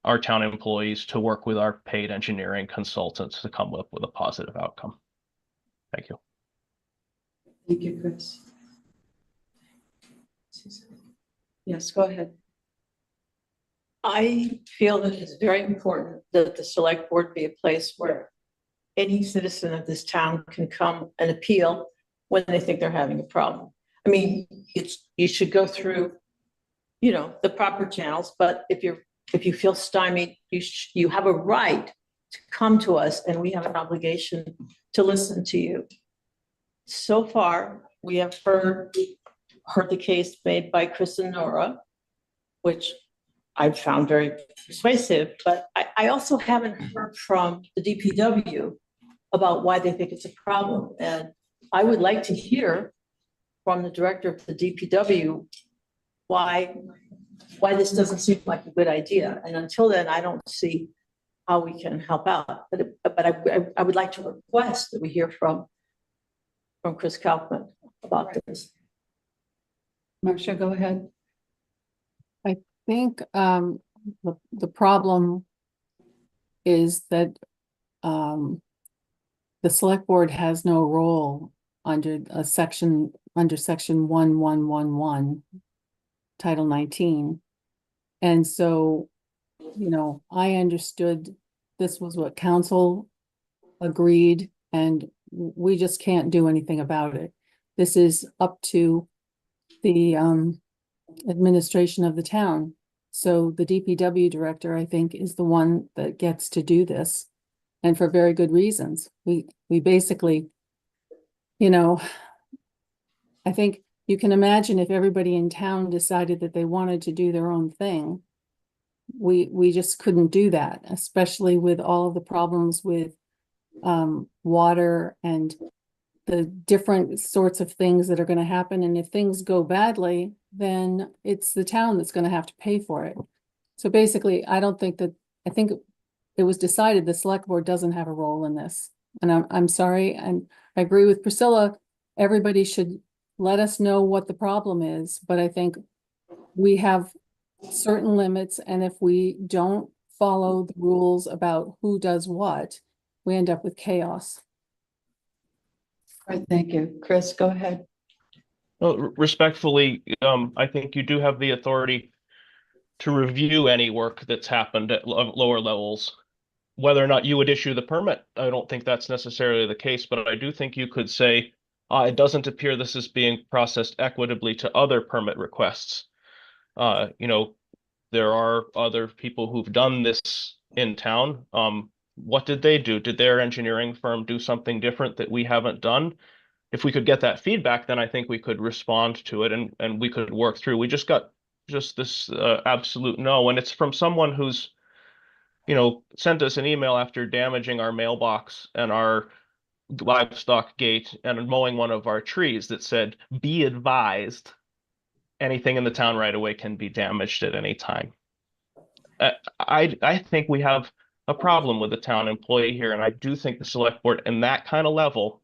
our town employees to work with our paid engineering consultants to come up with a positive outcome. Thank you. Thank you, Chris. Yes, go ahead. I feel that it's very important that the select board be a place where any citizen of this town can come and appeal when they think they're having a problem. I mean, you should go through, the proper channels, but if you feel stymied, you have a right to come to us, and we have an obligation to listen to you. So far, we have heard the case made by Chris and Nora, which I've found very persuasive, but I also haven't heard from the DPW about why they think it's a problem. And I would like to hear from the director of the DPW why this doesn't seem like a good idea. And until then, I don't see how we can help out. But I would like to request that we hear from Chris Kaufman about this. Marcia, go ahead. I think the problem is that the select board has no role under section 1111, Title 19. And so, I understood this was what council agreed, and we just can't do anything about it. This is up to the administration of the town. So the DPW director, I think, is the one that gets to do this, and for very good reasons. We basically, I think you can imagine if everybody in town decided that they wanted to do their own thing, we just couldn't do that, especially with all of the problems with water and the different sorts of things that are going to happen. And if things go badly, then it's the town that's going to have to pay for it. So basically, I think it was decided the select board doesn't have a role in this. And I'm sorry, and I agree with Priscilla, everybody should let us know what the problem is, but I think we have certain limits, and if we don't follow the rules about who does what, we end up with chaos. All right, thank you. Chris, go ahead. Well, respectfully, I think you do have the authority to review any work that's happened at lower levels. Whether or not you would issue the permit, I don't think that's necessarily the case, but I do think you could say, it doesn't appear this is being processed equitably to other permit requests. There are other people who've done this in town. What did they do? Did their engineering firm do something different that we haven't done? If we could get that feedback, then I think we could respond to it and we could work through. We just got this absolute no, and it's from someone who's, sent us an email after damaging our mailbox and our livestock gate and mowing one of our trees that said, "Be advised, anything in the town right away can be damaged at any time." I think we have a problem with the town employee here, and I do think the select board in that kind of level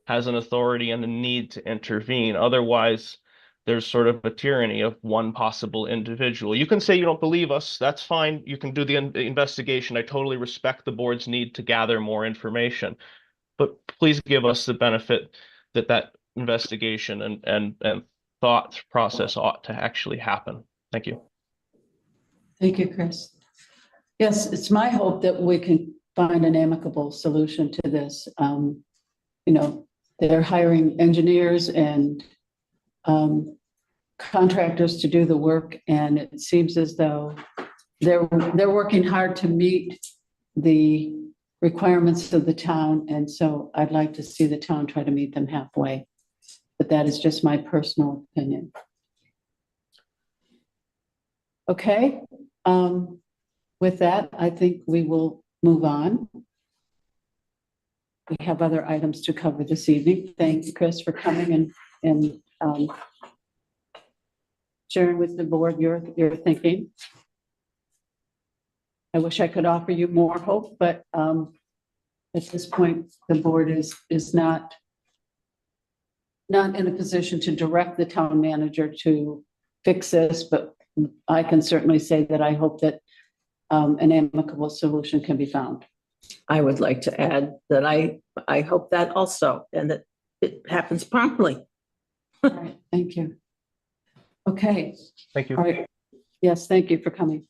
has an authority and a need to intervene. Otherwise, there's sort of a tyranny of one possible individual. You can say you don't believe us. That's fine. You can do the investigation. I totally respect the board's need to gather more information. But please give us the benefit that investigation and thought process ought to actually happen. Thank you. Thank you, Chris. Yes, it's my hope that we can find an amicable solution to this. They're hiring engineers and contractors to do the work, and it seems as though they're working hard to meet the requirements of the town, and so I'd like to see the town try to meet them halfway. But that is just my personal opinion. Okay, with that, I think we will move on. We have other items to cover this evening. Thank you, Chris, for coming and sharing with the board your thinking. I wish I could offer you more hope, but at this point, the board is not in a position to direct the town manager to fix this, but I can certainly say that I hope that an amicable solution can be found. I would like to add that I hope that also, and that it happens promptly. All right, thank you. Okay, Thank you. all right. Yes, thank you for coming.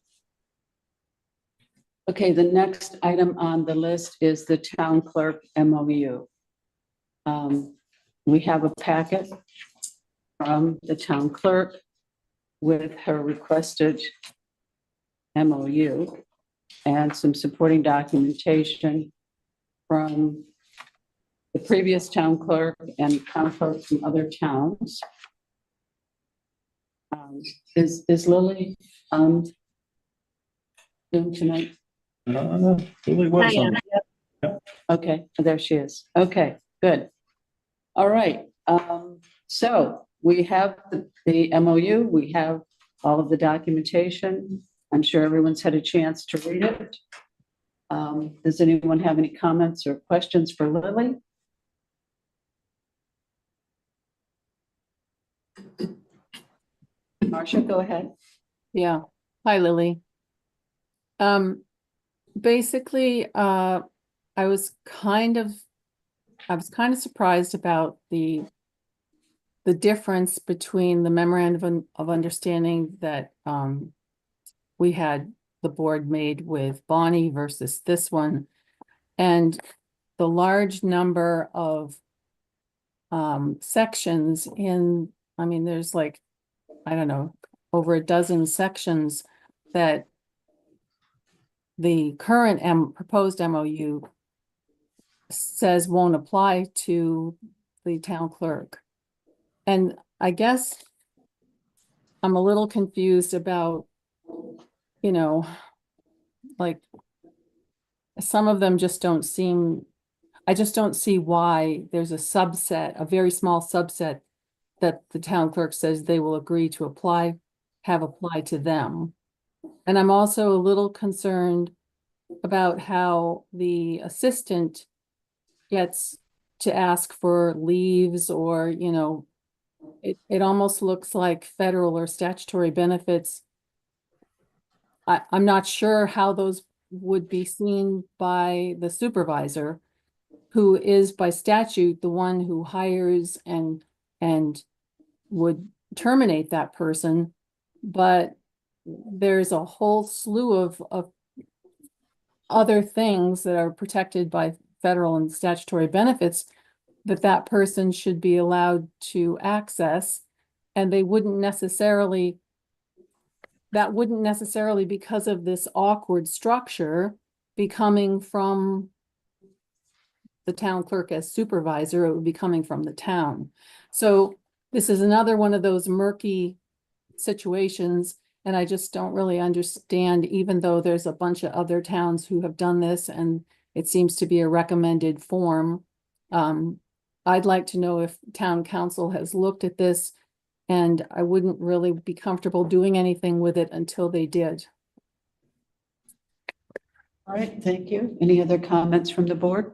Okay, the next item on the list is the town clerk MOU. We have a packet from the town clerk with her requested MOU and some supporting documentation from the previous town clerk and town clerks from other towns. Is Lily doing tonight? Really was on. Okay, there she is. Okay, good. All right, so we have the MOU, we have all of the documentation. I'm sure everyone's had a chance to read it. Does anyone have any comments or questions for Lily? Marcia, go ahead. Yeah. Hi, Lily. Basically, I was kind of surprised about the difference between the memorandum of understanding that we had the board made with Bonnie versus this one, and the large number of sections in, I mean, there's like, I don't know, over a dozen sections that the current proposed MOU says won't apply to the town clerk. And I guess I'm a little confused about, you know, like some of them just don't seem, I just don't see why there's a subset, a very small subset that the town clerk says they will agree to have applied to them. And I'm also a little concerned about how the assistant gets to ask for leaves or, you know, it almost looks like federal or statutory benefits. I'm not sure how those would be seen by the supervisor, who is by statute the one who hires and would terminate that person. But there's a whole slew of other things that are protected by federal and statutory benefits that person should be allowed to access. And they wouldn't necessarily, that wouldn't necessarily, because of this awkward structure, be coming from the town clerk as supervisor. It would be coming from the town. So this is another one of those murky situations. And I just don't really understand, even though there's a bunch of other towns who have done this and it seems to be a recommended form. I'd like to know if town council has looked at this, and I wouldn't really be comfortable doing anything with it until they did. All right, thank you. Any other comments from the board?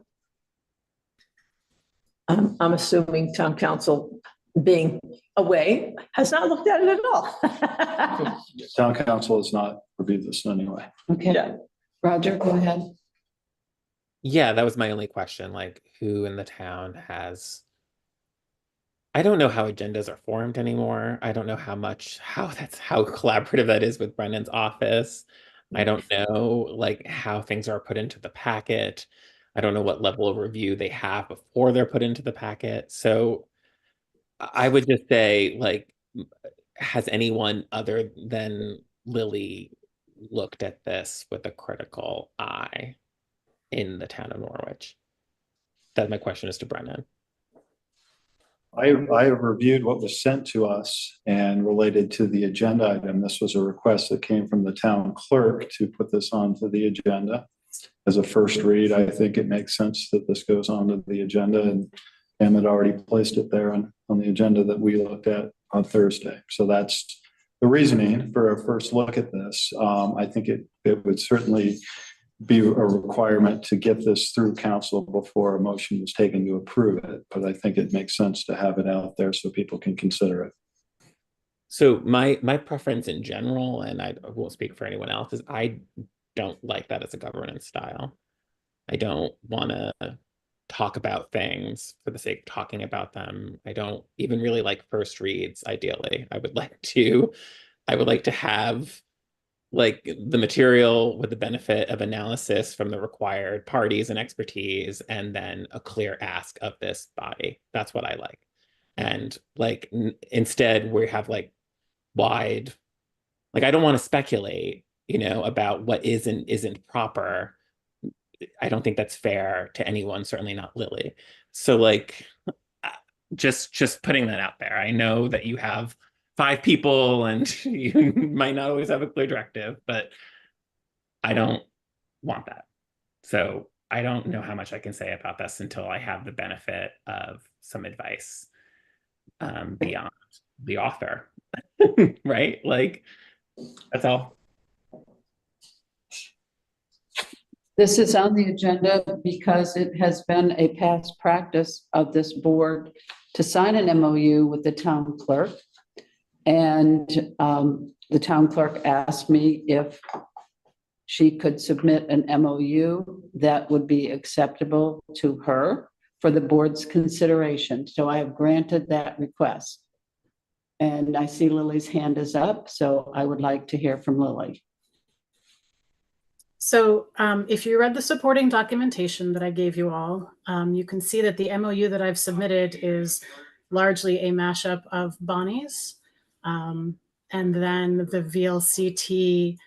I'm assuming town council, being away, has not looked at it at all. Town council has not reviewed this anyway. Okay, Yeah. Roger, go ahead. Yeah, that was my only question, like who in the town has, I don't know how agendas are formed anymore. I don't know how collaborative that is with Brendan's office. I don't know like how things are put into the packet. I don't know what level of review they have before they're put into the packet. So I would just say, like, has anyone other than Lily looked at this with a critical eye in the town of Norwich? That my question is to Brendan. I have reviewed what was sent to us and related to the agenda item. This was a request that came from the town clerk to put this onto the agenda. As a first read, I think it makes sense that this goes onto the agenda, and Pam had already placed it there on the agenda that we looked at on Thursday. So that's the reasoning for a first look at this. I think it would certainly be a requirement to get this through council before a motion was taken to approve it. But I think it makes sense to have it out there so people can consider it. So my preference in general, and I won't speak for anyone else, is I don't like that as a governance style. I don't want to talk about things for the sake of talking about them. I don't even really like first reads, ideally. I would like to have like the material with the benefit of analysis from the required parties and expertise, and then a clear ask of this body. That's what I like. And like instead we have like wide, like I don't want to speculate, about what isn't proper. I don't think that's fair to anyone, certainly not Lily. So like just putting that out there. I know that you have 5 people and you might not always have a clear directive, but I don't want that. So I don't know how much I can say about this until I have the benefit of some advice beyond the author, right? Like, that's all. This is on the agenda because it has been a past practice of this board to sign an MOU with the town clerk. And the town clerk asked me if she could submit an MOU that would be acceptable to her for the board's consideration. So I have granted that request. And I see Lily's hand is up, so I would like to hear from Lily. So if you read the supporting documentation that I gave you all, you can see that the MOU that I've submitted is largely a mashup of Bonnie's and then the VLCT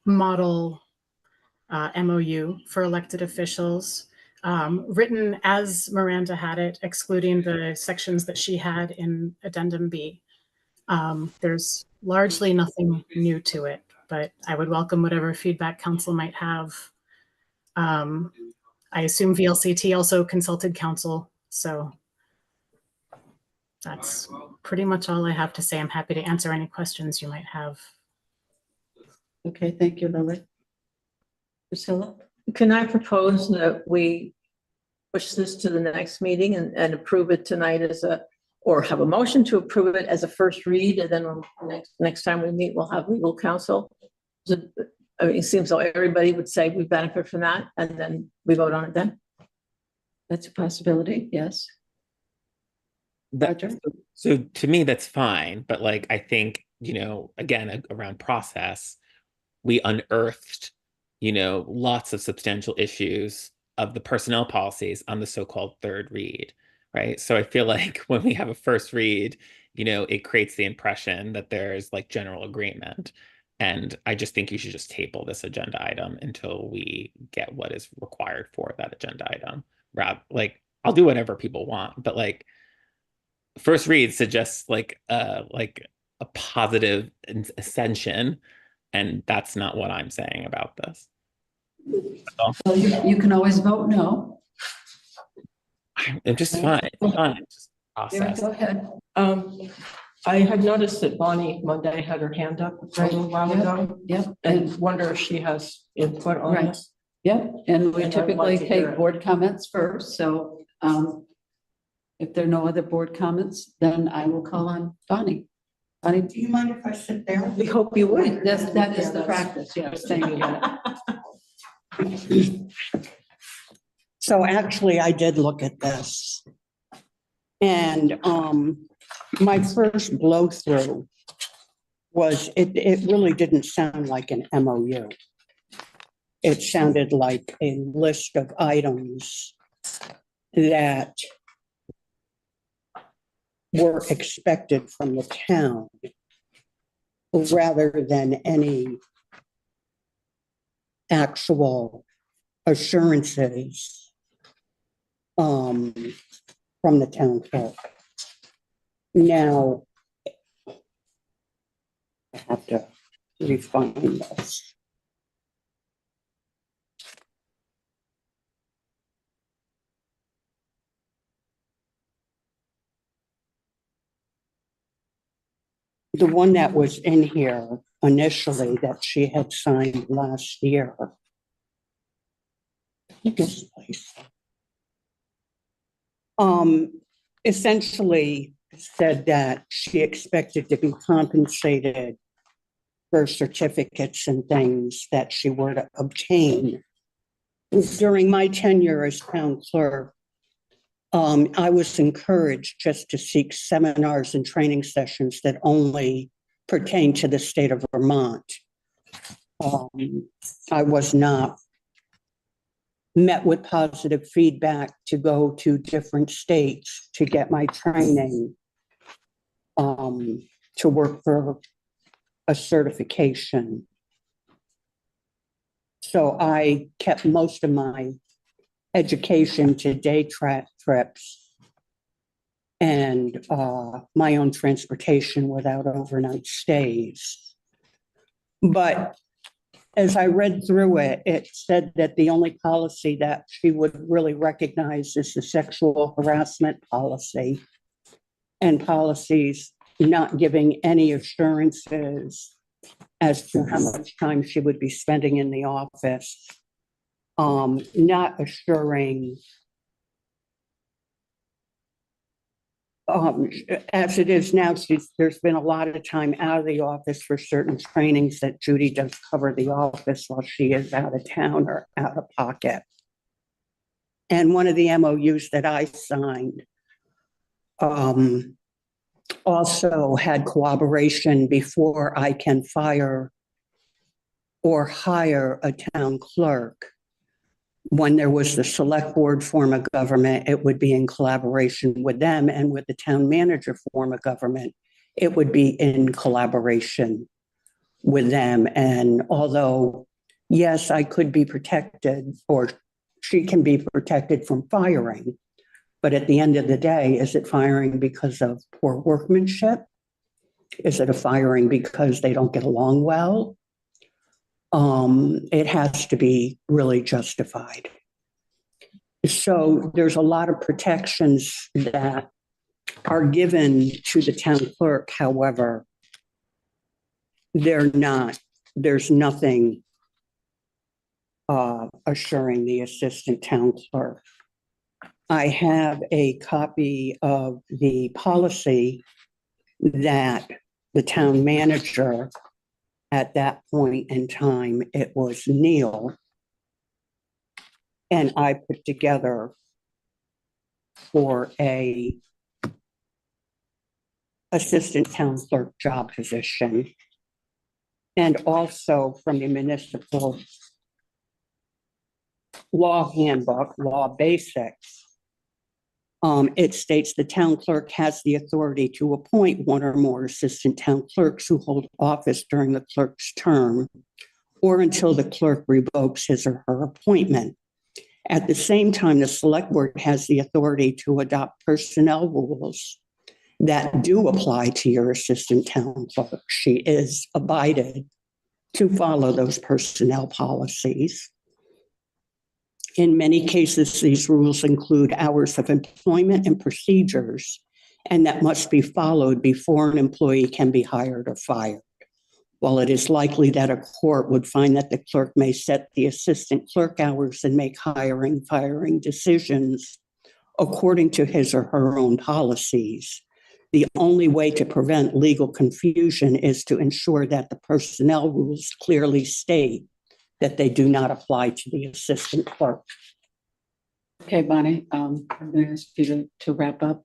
model MOU for elected officials, written as Miranda had it, excluding the sections that she had in Addendum B. There's largely nothing new to it, but I would welcome whatever feedback council might have. I assume VLCT also consulted council, so that's pretty much all I have to say. I'm happy to answer any questions you might have. Okay, thank you, Lily. Priscilla? Can I propose that we push this to the next meeting and approve it tonight or have a motion to approve it as a first read, and then next time we meet, we'll have legal counsel? I mean, it seems like everybody would say we benefit from that, and then we vote on it then. That's a possibility, yes. Roger? So to me, that's fine. But like, I think, again, around process, we unearthed, lots of substantial issues of the personnel policies on the so-called third read, right? So I feel like when we have a first read, it creates the impression that there's like general agreement. And I just think you should just table this agenda item until we get what is required for that agenda item. Like, I'll do whatever people want, but like, first read suggests like a positive ascension, and that's not what I'm saying about this. So you can always vote no. I'm just fine. Just process. Go ahead. I had noticed that Bonnie Monday had her hand up a little while ago. Yep. And wonder if she has input on Right. this. Yep, and we And I'd typically like to hear take it. board comments first, so if there are no other board comments, then I will call on Bonnie. Bonnie, Do you mind if I sit there? We hope you would. that is the practice, yes, thank you. So actually, I did look at this. And my first blow through was, it really didn't sound like an MOU. It sounded like a list of items that were expected from the town rather than any actual assurances from the town clerk. Now, I have to refine this. The one that was in here initially that she had signed last year. This place. Essentially said that she expected to be compensated for certificates and things that she were to obtain during my tenure as town clerk, I was encouraged just to seek seminars and training sessions that only pertain to the state of Vermont. I was not met with positive feedback to go to different states to get my training, to work for a certification. So I kept most of my education to day trips and my own transportation without overnight stays. But as I read through it, it said that the only policy that she would really recognize is the sexual harassment policy, and policies not giving any assurances as to how much time she would be spending in the office, not assuring, as it is now, there's been a lot of time out of the office for certain trainings that Judy does cover the office while she is out of town or out of pocket. And one of the MOUs that I signed also had cooperation before I can fire or hire a town clerk. When there was the select board form of government, it would be in collaboration with them, and with the town manager form of government, it would be in collaboration with them. And although, yes, I could be protected, or she can be protected from firing, but at the end of the day, is it firing because of poor workmanship? Is it a firing because they don't get along well? It has to be really justified. So there's a lot of protections that are given to the town clerk. However, there's nothing assuring the assistant town clerk. I have a copy of the policy that the town manager, at that point in time, it was Neil, and I put together for a assistant town clerk job position, and also from the municipal law handbook, law basics. It states the town clerk has the authority to appoint one or more assistant town clerks who hold office during the clerk's term or until the clerk revokes his or her appointment. At the same time, the select board has the authority to adopt personnel rules that do apply to your assistant town clerk. She is abided to follow those personnel policies. In many cases, these rules include hours of employment and procedures, and that must be followed before an employee can be hired or fired. While it is likely that a court would find that the clerk may set the assistant clerk hours and make hiring, firing decisions according to his or her own policies, the only way to prevent legal confusion is to ensure that the personnel rules clearly state that they do not apply to the assistant clerk. Okay, Bonnie, I'm going to ask you to wrap up.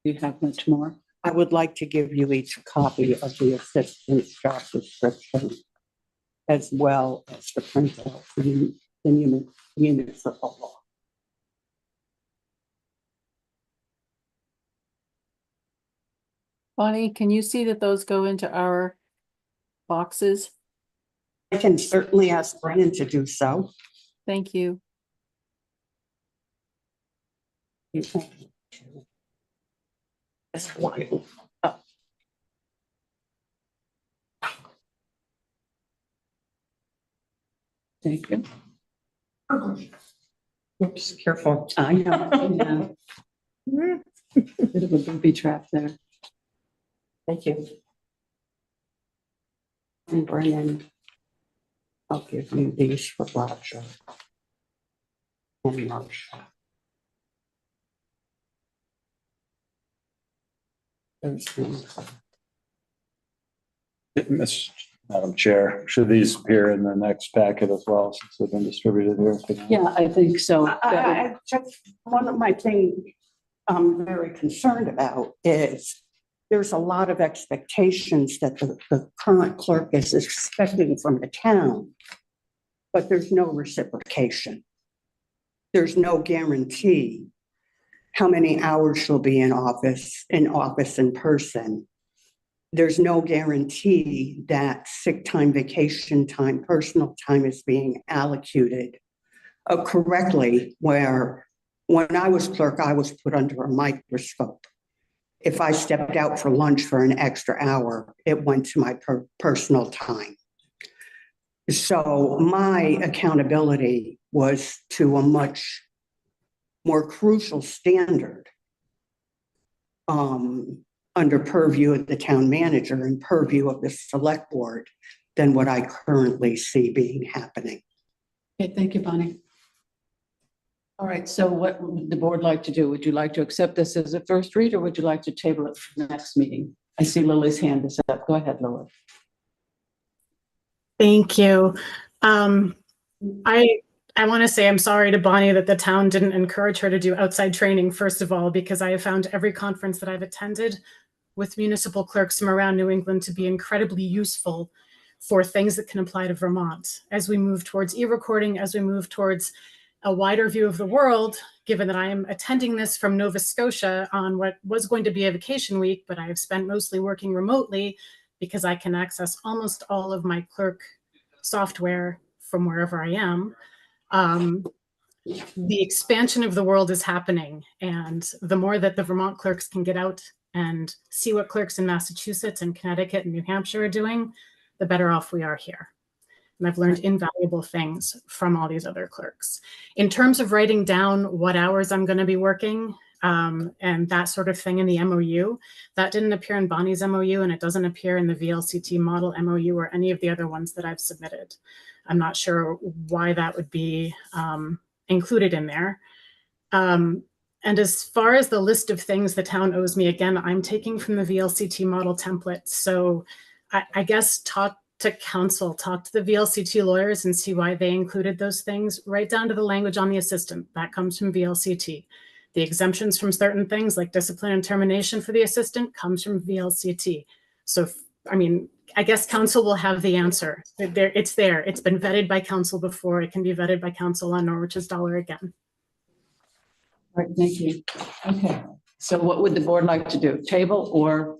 Do you have much more? I would like to give you each a copy of the assistant's job description, as well as the printout for the municipal law. Bonnie, can you see that those go into our boxes? I can certainly ask Brennan to do so. Thank you. This one. Oh. Thank you. Oops, careful. I know. Yeah. Bit of a booby trap there. Thank you. And Brennan, I'll give you these for Roger and Marsha. There's one. Miss Madam Chair, should these appear in the next packet as well, since they've been distributed here? Yeah, I think so. I just, one of my things I'm very concerned about is there's a lot of expectations that the current clerk is expecting from the town, but there's no reciprocation. There's no guarantee how many hours she'll be in office in person. There's no guarantee that sick time, vacation time, personal time is being allocated correctly, where when I was clerk, I was put under a microscope. If I stepped out for lunch for an extra hour, it went to my personal time. So my accountability was to a much more crucial standard under purview of the town manager and purview of the select board than what I currently see being happening. Okay, thank you, Bonnie. All right, so what would the board like to do? Would you like to accept this as a first read, or would you like to table it for the next meeting? I see Lily's hand is up. Go ahead, Lily. Thank you. I want to say I'm sorry to Bonnie that the town didn't encourage her to do outside training, first of all, because I have found every conference that I've attended with municipal clerks from around New England to be incredibly useful for things that can apply to Vermont. As we move towards e-recording, as we move towards a wider view of the world, given that I am attending this from Nova Scotia on what was going to be a vacation week, but I have spent mostly working remotely because I can access almost all of my clerk software from wherever I am. The expansion of the world is happening, and the more that the Vermont clerks can get out and see what clerks in Massachusetts and Connecticut and New Hampshire are doing, the better off we are here. And I've learned invaluable things from all these other clerks. In terms of writing down what hours I'm going to be working and that sort of thing in the MOU, that didn't appear in Bonnie's MOU, and it doesn't appear in the VLCT model MOU or any of the other ones that I've submitted. I'm not sure why that would be included in there. And as far as the list of things the town owes me, again, I'm taking from the VLCT model template. So I guess talk to council, talk to the VLCT lawyers and see why they included those things, right down to the language on the assistant. That comes from VLCT. The exemptions from certain things like discipline and termination for the assistant comes from VLCT. So, I mean, I guess council will have the answer. It's there. It's been vetted by council before. It can be vetted by council on Norwich's dollar again. All right, thank you. Okay, so what would the board like to do? Table or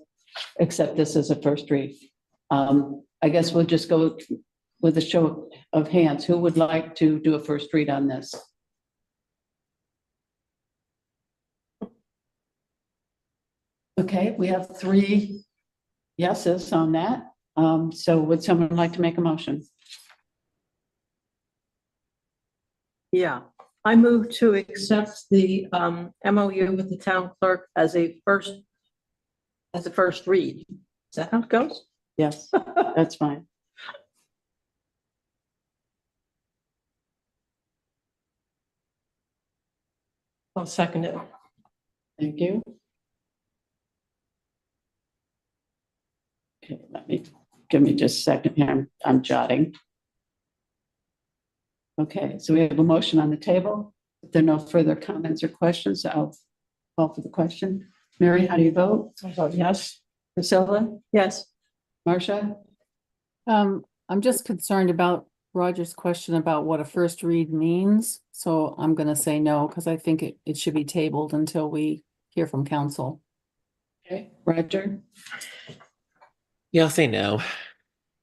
accept this as a first read? I guess we'll just go with a show of hands. Who would like to do a first read on this? Okay, we have 3 yeses on that. So would someone like to make a motion? Yeah, I move to accept the MOU with the town clerk as a first read. Is that how it goes? Yes, that's fine. I'll second it. Thank you. Okay, give me just a second here. I'm jotting. Okay, so we have a motion on the table. If there are no further comments or questions, I'll call for the question. Mary, how do you vote? I vote yes. Priscilla? Yes. Marcia? I'm just concerned about Roger's question about what a first read means. So I'm going to say no, because I think it should be tabled until we hear from council. Okay, Roger? Yeah, I'll say no.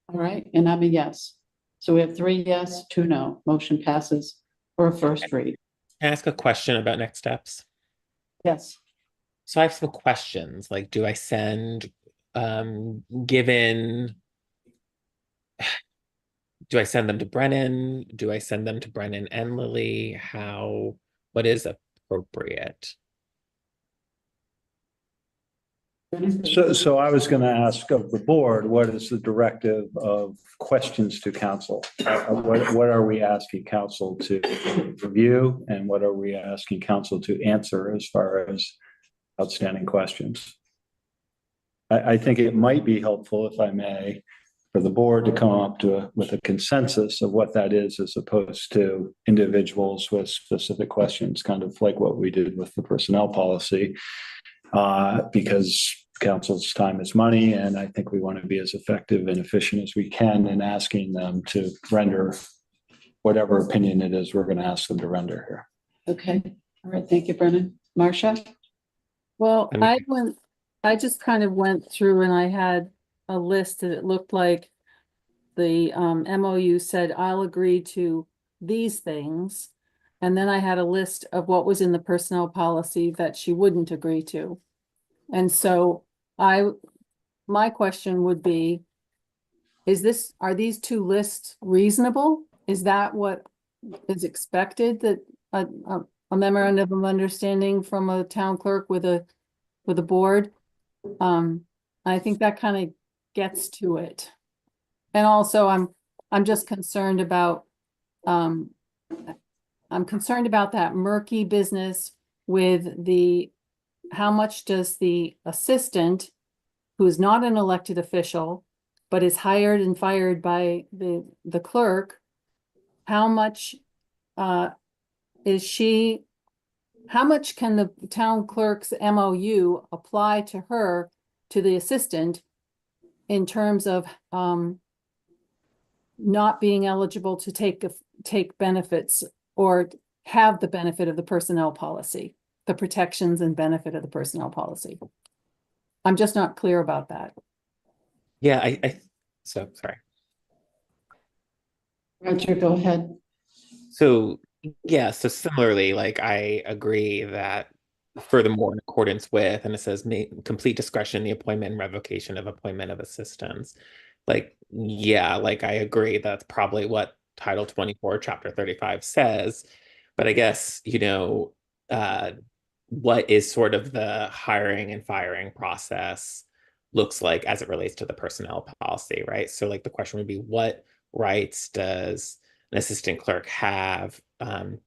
All right, and I'm a yes. So we have 3 yes, 2 no. Motion passes for a first read. Can I ask a question about next steps? Yes. So I have some questions, like, do I send, given, do I send them to Brennan? Do I send them to Brennan and Lily? What is appropriate? So I was going to ask of the board, what is the directive of questions to council? What are we asking council to review, and what are we asking council to answer as far as outstanding questions? I think it might be helpful, if I may, for the board to come up with a consensus of what that is, as opposed to individuals with specific questions, kind of like what we did with the personnel policy. Because council's time is money, and I think we want to be as effective and efficient as we can in asking them to render whatever opinion it is we're going to ask them to render here. Okay, all right, thank you, Brennan. Marcia? Well, I I just kind of went through and I had a list that it looked like the MOU said, I'll agree to these things. And then I had a list of what was in the personnel policy that she wouldn't agree to. And so my question would be, are these two lists reasonable? Is that what is expected, that a memorandum of understanding from a town clerk with a board? I think that kind of gets to it. And also I'm just concerned about that murky business with how much does the assistant, who is not an elected official, but is hired and fired by the clerk, how much how much can the town clerk's MOU apply to her, to the assistant, in terms of not being eligible to take benefits or have the benefit of the personnel policy, the protections and benefit of the personnel policy? I'm just not clear about that. Yeah, so sorry. Roger, go ahead. So yeah, so similarly, like I agree that furthermore, in accordance with, and it says complete discretion in the appointment and revocation of appointment of assistants. Like, yeah, like I agree that's probably what Title 24, Chapter 35 says. But I guess, what is sort of the hiring and firing process looks like as it relates to the personnel policy, right? So like the question would be, what rights does an assistant clerk have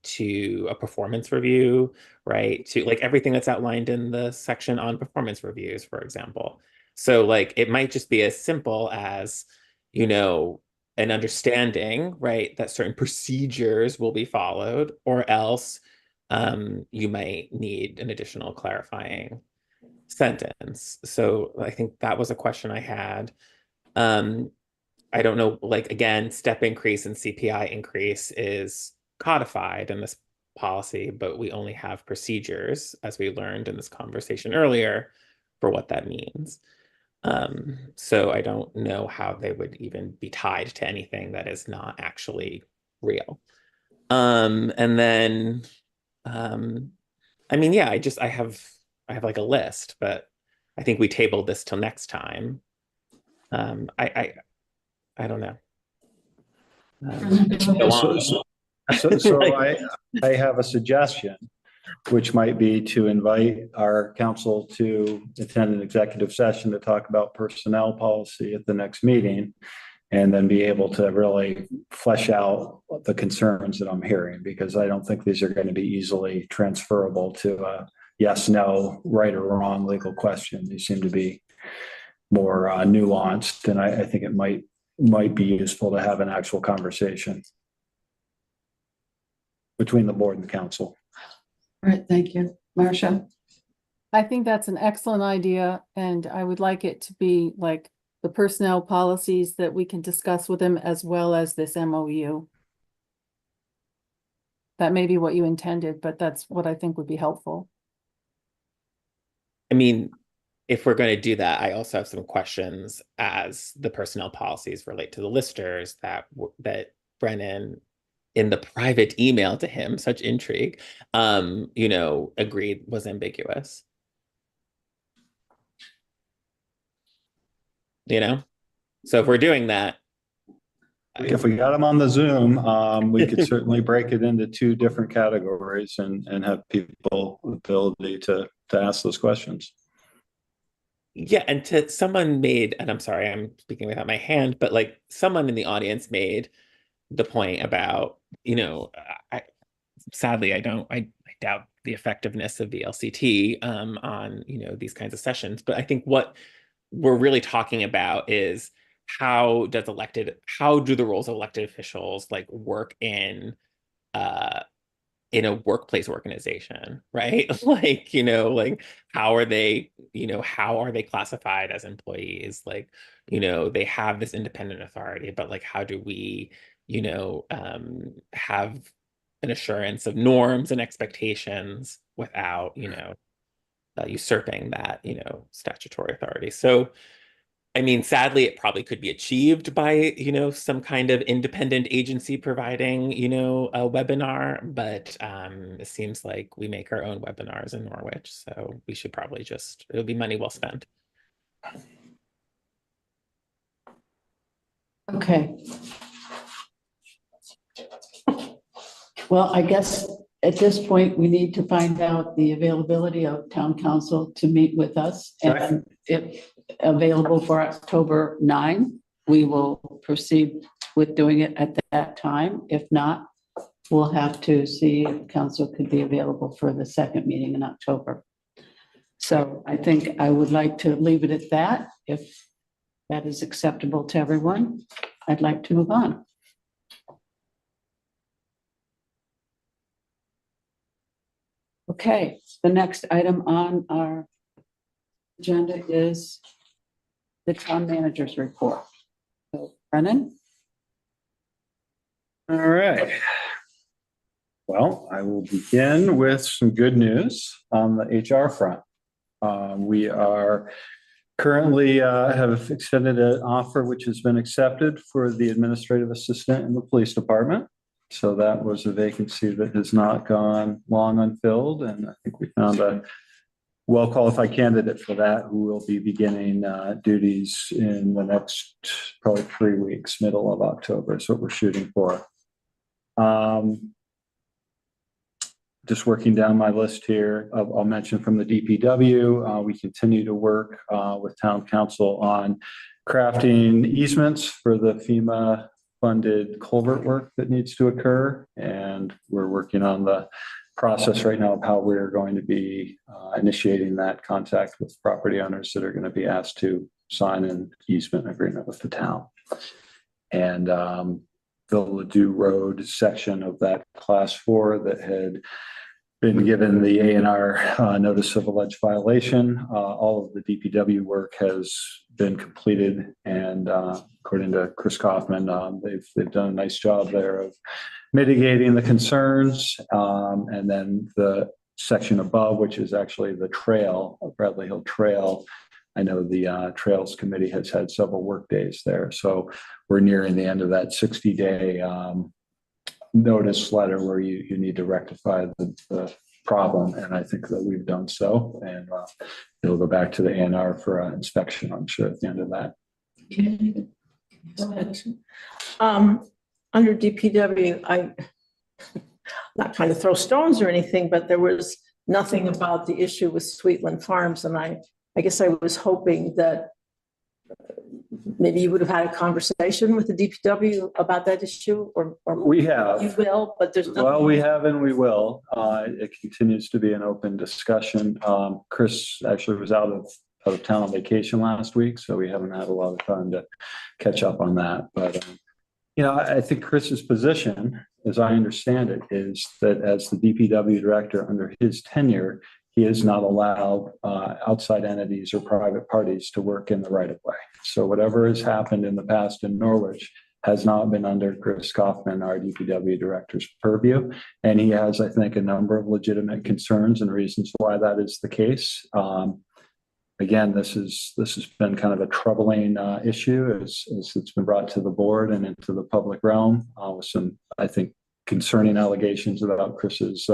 to a performance review, right? To like everything that's outlined in the section on performance reviews, for example. So like it might just be as simple as, an understanding, right, that certain procedures will be followed, or else you might need an additional clarifying sentence. So I think that was a question I had. I don't know, like, again, step increase and CPI increase is codified in this policy, but we only have procedures, as we learned in this conversation earlier, for what that means. So I don't know how they would even be tied to anything that is not actually real. And then, I mean, yeah, I have like a list, but I think we tabled this till next time. I don't know. So I have a suggestion, which might be to invite our council to attend an executive session to talk about personnel policy at the next meeting, and then be able to really flesh out the concerns that I'm hearing, because I don't think these are going to be easily transferable to a yes, no, right or wrong legal question. These seem to be more nuanced, and I think it might be useful to have an actual conversation between the board and the council. All right, thank you. Marcia? I think that's an excellent idea, and I would like it to be like the personnel policies that we can discuss with them, as well as this MOU. That may be what you intended, but that's what I think would be helpful. I mean, if we're going to do that, I also have some questions as the personnel policies relate to the listers that Brennan, in the private email to him, such intrigue, agreed was ambiguous. So if we're doing that, if we got them on the Zoom, we could certainly break it into two different categories and have people ability to ask those questions. Yeah, and someone made, and I'm sorry, I'm speaking without my hand, but like someone in the audience made the point about, sadly, I doubt the effectiveness of the LCT on, these kinds of sessions. But I think what we're really talking about is how do the roles of elected officials like work in a workplace organization, right? Like, like how are they classified as employees? Like, they have this independent authority, but like, how do we, have an assurance of norms and expectations without, usurping that, statutory authority. So, I mean, sadly, it probably could be achieved by, some kind of independent agency providing, a webinar, but it seems like we make our own webinars in Norwich, so we should probably it'll be money well spent. Okay. Well, I guess at this point, we need to find out the availability of town council to meet with us. And if available for October 9, we will proceed with doing it at that time. If not, we'll have to see if council could be available for the second meeting in October. So I think I would like to leave it at that. If that is acceptable to everyone, I'd like to move on. Okay, the next item on our agenda is the town manager's report. So, Brennan? All right. Well, I will begin with some good news on the HR front. We are currently have extended an offer which has been accepted for the administrative assistant in the police department. So that was a vacancy that has not gone long unfilled, and I think we found a well-qualified candidate for that who will be beginning duties in the next probably 3 weeks, middle of October is what we're shooting for. Just working down my list here, I'll mention from the DPW, we continue to work with town council on crafting easements for the FEMA funded culvert work that needs to occur. And we're working on the process right now of how we're going to be initiating that contact with property owners that are going to be asked to sign an easement agreement with the town. And the Ladue Road section of that class 4 that had been given the A&R notice of alleged violation. All of the DPW work has been completed, and according to Chris Kaufman, they've done a nice job there of mitigating the concerns. And then the section above, which is actually the trail, Bradley Hill Trail, I know the Trails Committee has had several work days there. So we're nearing the end of that 60-day notice letter where you need to rectify the problem. And I think that we've done so. And it'll go back to the A&R for inspection, I'm sure, at the end of that. Under DPW, I'm not trying to throw stones or anything, but there was nothing about the issue with Sweetland Farms. And I guess I was hoping that maybe you would have had a conversation with the DPW about that issue, or We have. you will, but there's nothing. Well, we have and we will. It continues to be an open discussion. Chris actually was out of town on vacation last week, so we haven't had a lot of time to catch up on that. But I think Chris's position, as I understand it, is that as the DPW director under his tenure, he is not allowed outside entities or private parties to work in the right of way. So whatever has happened in the past in Norwich has not been under Chris Kaufman, our DPW director's purview. And he has, I think, a number of legitimate concerns and reasons why that is the case. Again, this has been kind of a troubling issue as it's been brought to the board and into the public realm with some, I think, concerning allegations about Chris's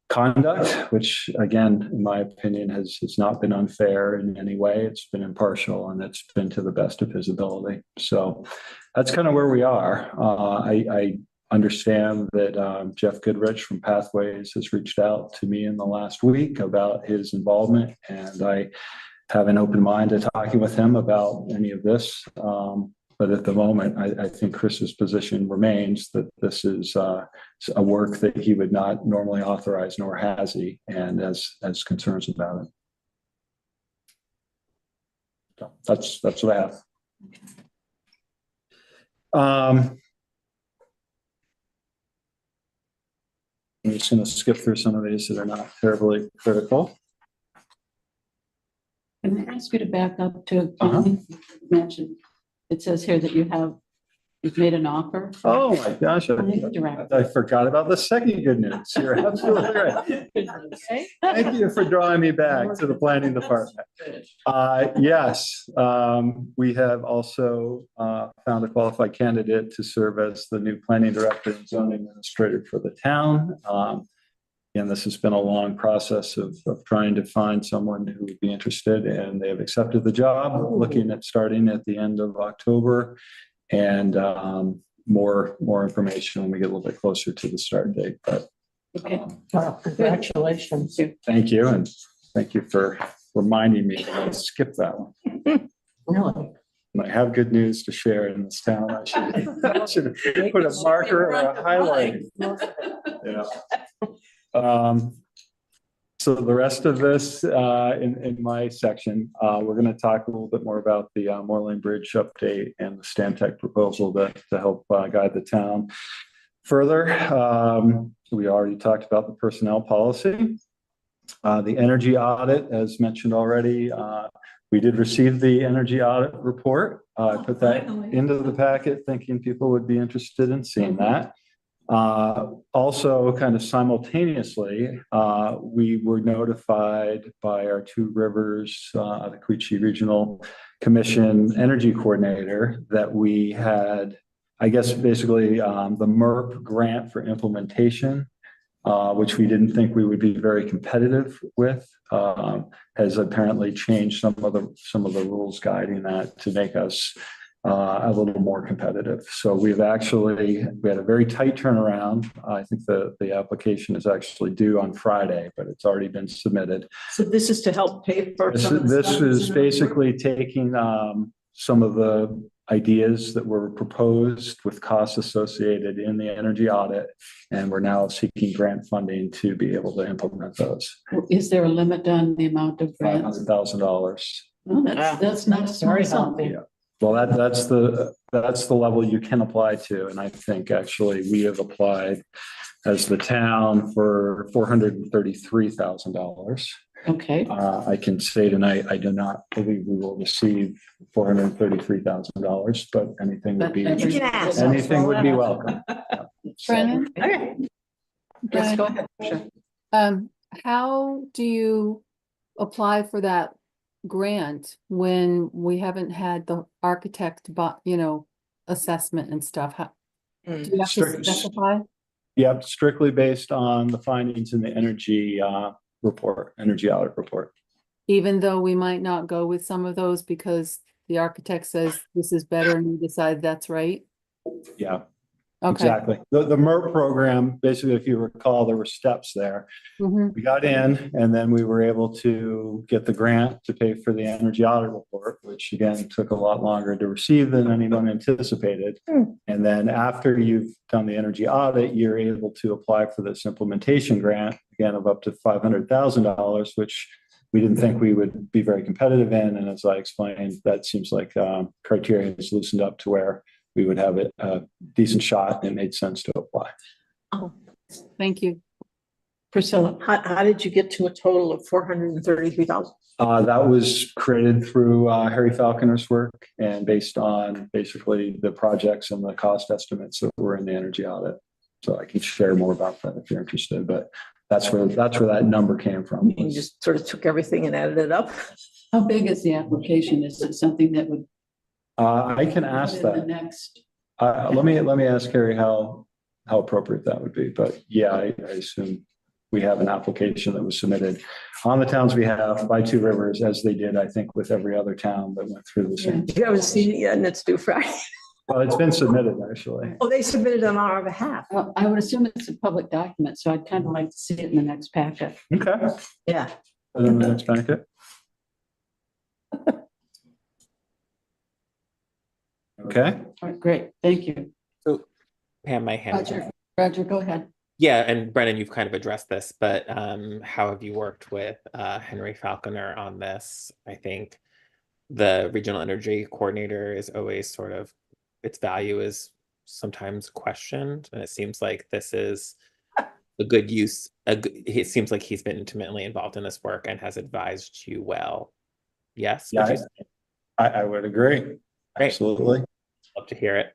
conduct, which again, in my opinion, has not been unfair in any way. It's been impartial and it's been to the best of his ability. So that's kind of where we are. I understand that Jeff Goodrich from Pathways has reached out to me in the last week about his involvement, and I have an open mind to talking with him about any of this. But at the moment, I think Chris's position remains that this is a work that he would not normally authorize, nor has he, and has concerns about it. So that's what I have. I'm just going to skip through some of these that are not terribly critical. Can I ask you to back up to, Uh-huh. mention, it says here that you've made an offer. Oh my gosh, Director. I forgot about the second good news. You're absolutely right. Okay. Thank you for drawing me back to the planning department. Yes, we have also found a qualified candidate to serve as the new planning director and zoning administrator for the town. And this has been a long process of trying to find someone who would be interested, and they have accepted the job, looking at starting at the end of October. And more information when we get a little bit closer to the start date. But Okay. Well, congratulations. thank you, and thank you for reminding me to skip that one. Really? When I have good news to share in this town, I should put a marker or a highlight. Yeah. So the rest of this in my section, we're going to talk a little bit more about the Moreland Bridge update and the Stantec proposal to help guide the town further. We already talked about the personnel policy. The energy audit, as mentioned already, we did receive the energy audit report. I put that into the packet thinking people would be interested in seeing that. Also, kind of simultaneously, we were notified by our Two Rivers, the Quechee Regional Commission Energy Coordinator that we had, I guess, basically the MERP grant for implementation, which we didn't think we would be very competitive with, has apparently changed some of the rules guiding that to make us a little more competitive. So we had a very tight turnaround. I think the application is actually due on Friday, but it's already been submitted. So this is to help pay for some of the This stuff is that's in the basically taking some of the ideas that were proposed with costs associated in the energy audit, and we're now seeking grant funding to be able to implement those. Is there a limit on the amount of grants? $500,000. Oh, that's not a small Very sum. healthy. Well, that's the level you can apply to, and I think actually we have applied as the town for $433,000. Okay. I can say tonight, I do not believe we will receive $433,000, but anything would be You can ask. anything would be welcome. Brennan? Okay. Let's go ahead. Sure. How do you apply for that grant when we haven't had the architect, assessment and stuff? How, do you have to specify? Yep, strictly based on the findings in the energy audit report. Even though we might not go with some of those because the architect says this is better and we decide that's right? Yeah, Okay. exactly. The MERP program, basically, if you recall, there were steps there. Mhm. We got in, and then we were able to get the grant to pay for the energy audit report, which again took a lot longer to receive than anyone anticipated. And then after you've done the energy audit, you're able to apply for this implementation grant, again, of up to $500,000, which we didn't think we would be very competitive in. And as I explained, that seems like criteria is loosened up to where we would have a decent shot, and it made sense to apply. Oh, thank you. Priscilla. How did you get to a total of 433,000? That was created through Harry Falconer's work and based on basically the projects and the cost estimates that were in the energy audit. So I can share more about that if you're interested, but that's where that number came from. You just sort of took everything and added it up? How big is the application? Is it something that would? I can ask in the that. next. Let me ask Harry how appropriate that would be. But yeah, I assume we have an application that was submitted on the town's behalf by Two Rivers, as they did, I think, with every other town that went through the same. You haven't seen it yet, and it's due Friday. Well, it's been submitted, actually. Oh, they submitted on our behalf. Well, I would assume it's a public document, so I'd kind of like to see it in the next packet. Okay. Yeah. And then the next packet. Okay. All right, great. Thank you. So Pam, my hand. Roger, go ahead. Yeah, and Brennan, you've kind of addressed this, but how have you worked with Henry Falconer on this? I think the regional energy coordinator is always sort of its value is sometimes questioned, and it seems like this is a good use. It seems like he's been intimately involved in this work and has advised you well. Yes? Would Yeah, you say? I would agree. Great. Absolutely. Love to hear it.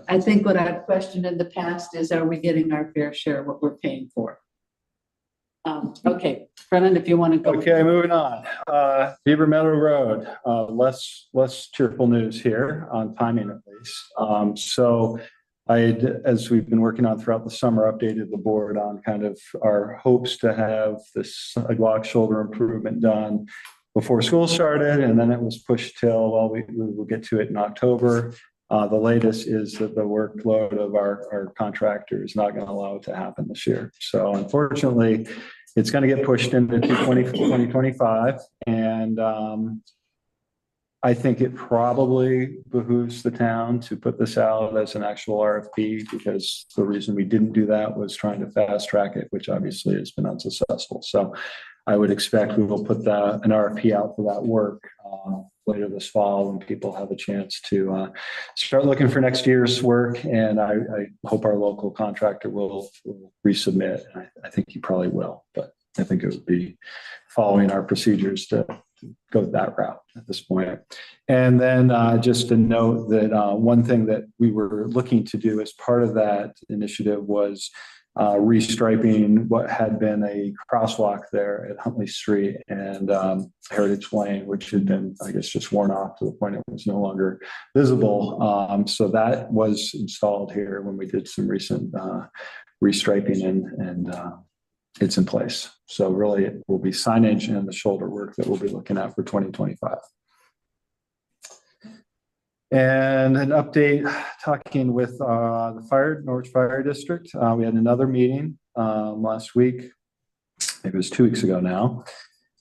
I think what I've questioned in the past is, are we getting our fair share of what we're paying for? Okay, Brennan, if you want to go. Okay, moving on. Beaver Meadow Road, less cheerful news here on timing at least. So as we've been working on throughout the summer, updated the board on kind of our hopes to have this sidewalk shoulder improvement done before school started, and then it was pushed till, well, we will get to it in October. The latest is that the workload of our contractor is not going to allow it to happen this year. So unfortunately, it's going to get pushed into 2025. And I think it probably behooves the town to put this out as an actual RFP, because the reason we didn't do that was trying to fast track it, which obviously has been unsuccessful. So I would expect we will put an RFP out for that work later this fall, when people have a chance to start looking for next year's work. And I hope our local contractor will resubmit. I think he probably will, but I think it would be following our procedures to go that route at this point. And then just to note that one thing that we were looking to do as part of that initiative was restriping what had been a crosswalk there at Huntley Street and Heritage Lane, which had been, I guess, just worn off to the point it was no longer visible. So that was installed here when we did some recent restriping, and it's in place. So really it will be signage and the shoulder work that we'll be looking at for 2025. And an update, talking with the Norwich Fire District. We had another meeting last week. It was 2 weeks ago now.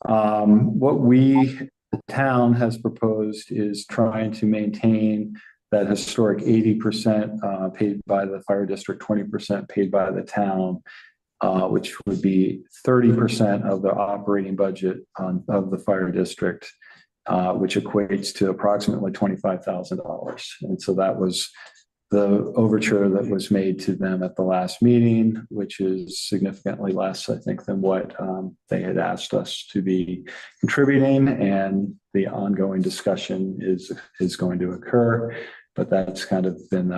What the town has proposed is trying to maintain that historic 80% paid by the fire district, 20% paid by the town, which would be 30% of the operating budget of the fire district, which equates to approximately $25,000. And so that was the overture that was made to them at the last meeting, which is significantly less, I think, than what they had asked us to be contributing. And the ongoing discussion is going to occur, but that's kind of been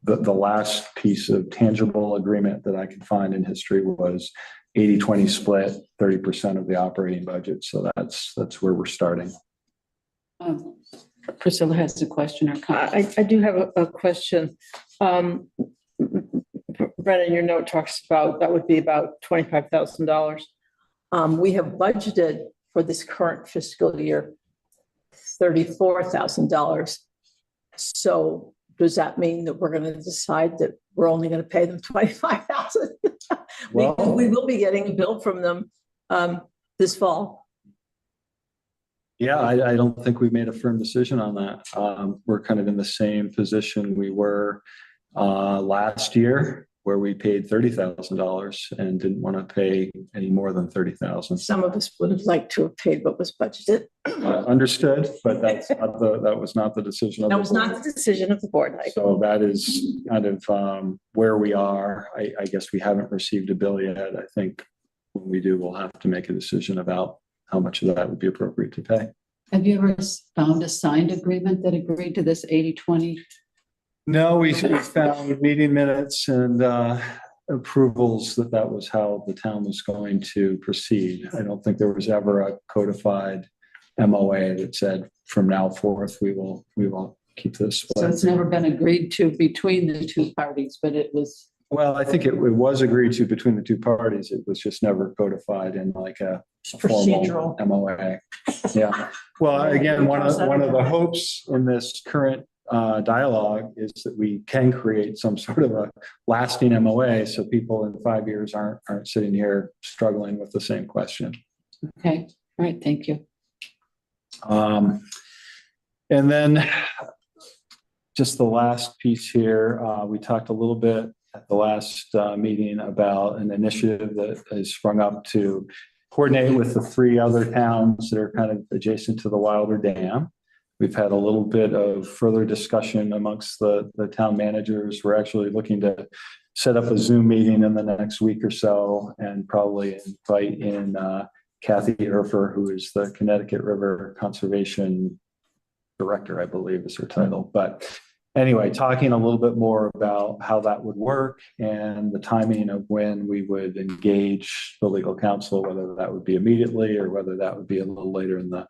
the last piece of tangible agreement that I could find in history was 80-20 split, 30% of the operating budget. So that's where we're starting. Priscilla has a question or comment. I do have a question. Brennan, your note talks about, that would be about $25,000. We have budgeted for this current fiscal year $34,000. So does that mean that we're going to decide that we're only going to pay them $25,000? Well, we will be getting a bill from them this fall. Yeah, I don't think we've made a firm decision on that. We're kind of in the same position we were last year, where we paid $30,000 and didn't want to pay any more than $30,000. Some of us would have liked to have paid what was budgeted. Understood, but that was not the decision. That was not the decision of the board. So that is kind of where we are. I guess we haven't received a bill yet. I think when we do, we'll have to make a decision about how much of that would be appropriate to pay. Have you ever found a signed agreement that agreed to this 80-20? No, we found meeting minutes and approvals that was how the town was going to proceed. I don't think there was ever a codified MOA that said from now forth we will keep this. So it's never been agreed to between the two parties, but it was. Well, I think it was agreed to between the two parties. It was just never codified in like a formal MOA. Yeah. Well, again, one of the hopes in this current dialogue is that we can create some sort of a lasting MOA, so people in 5 years aren't sitting here struggling with the same question. Okay. All right. Thank you. And then just the last piece here, we talked a little bit at the last meeting about an initiative that has sprung up to coordinate with the 3 other towns that are kind of adjacent to the Wilder Dam. We've had a little bit of further discussion amongst the town managers. We're actually looking to set up a Zoom meeting in the next week or so and probably invite in Kathy Erfer, who is the Connecticut River Conservation Director, I believe is her title. But anyway, talking a little bit more about how that would work and the timing of when we would engage the legal counsel, whether that would be immediately or whether that would be a little later in the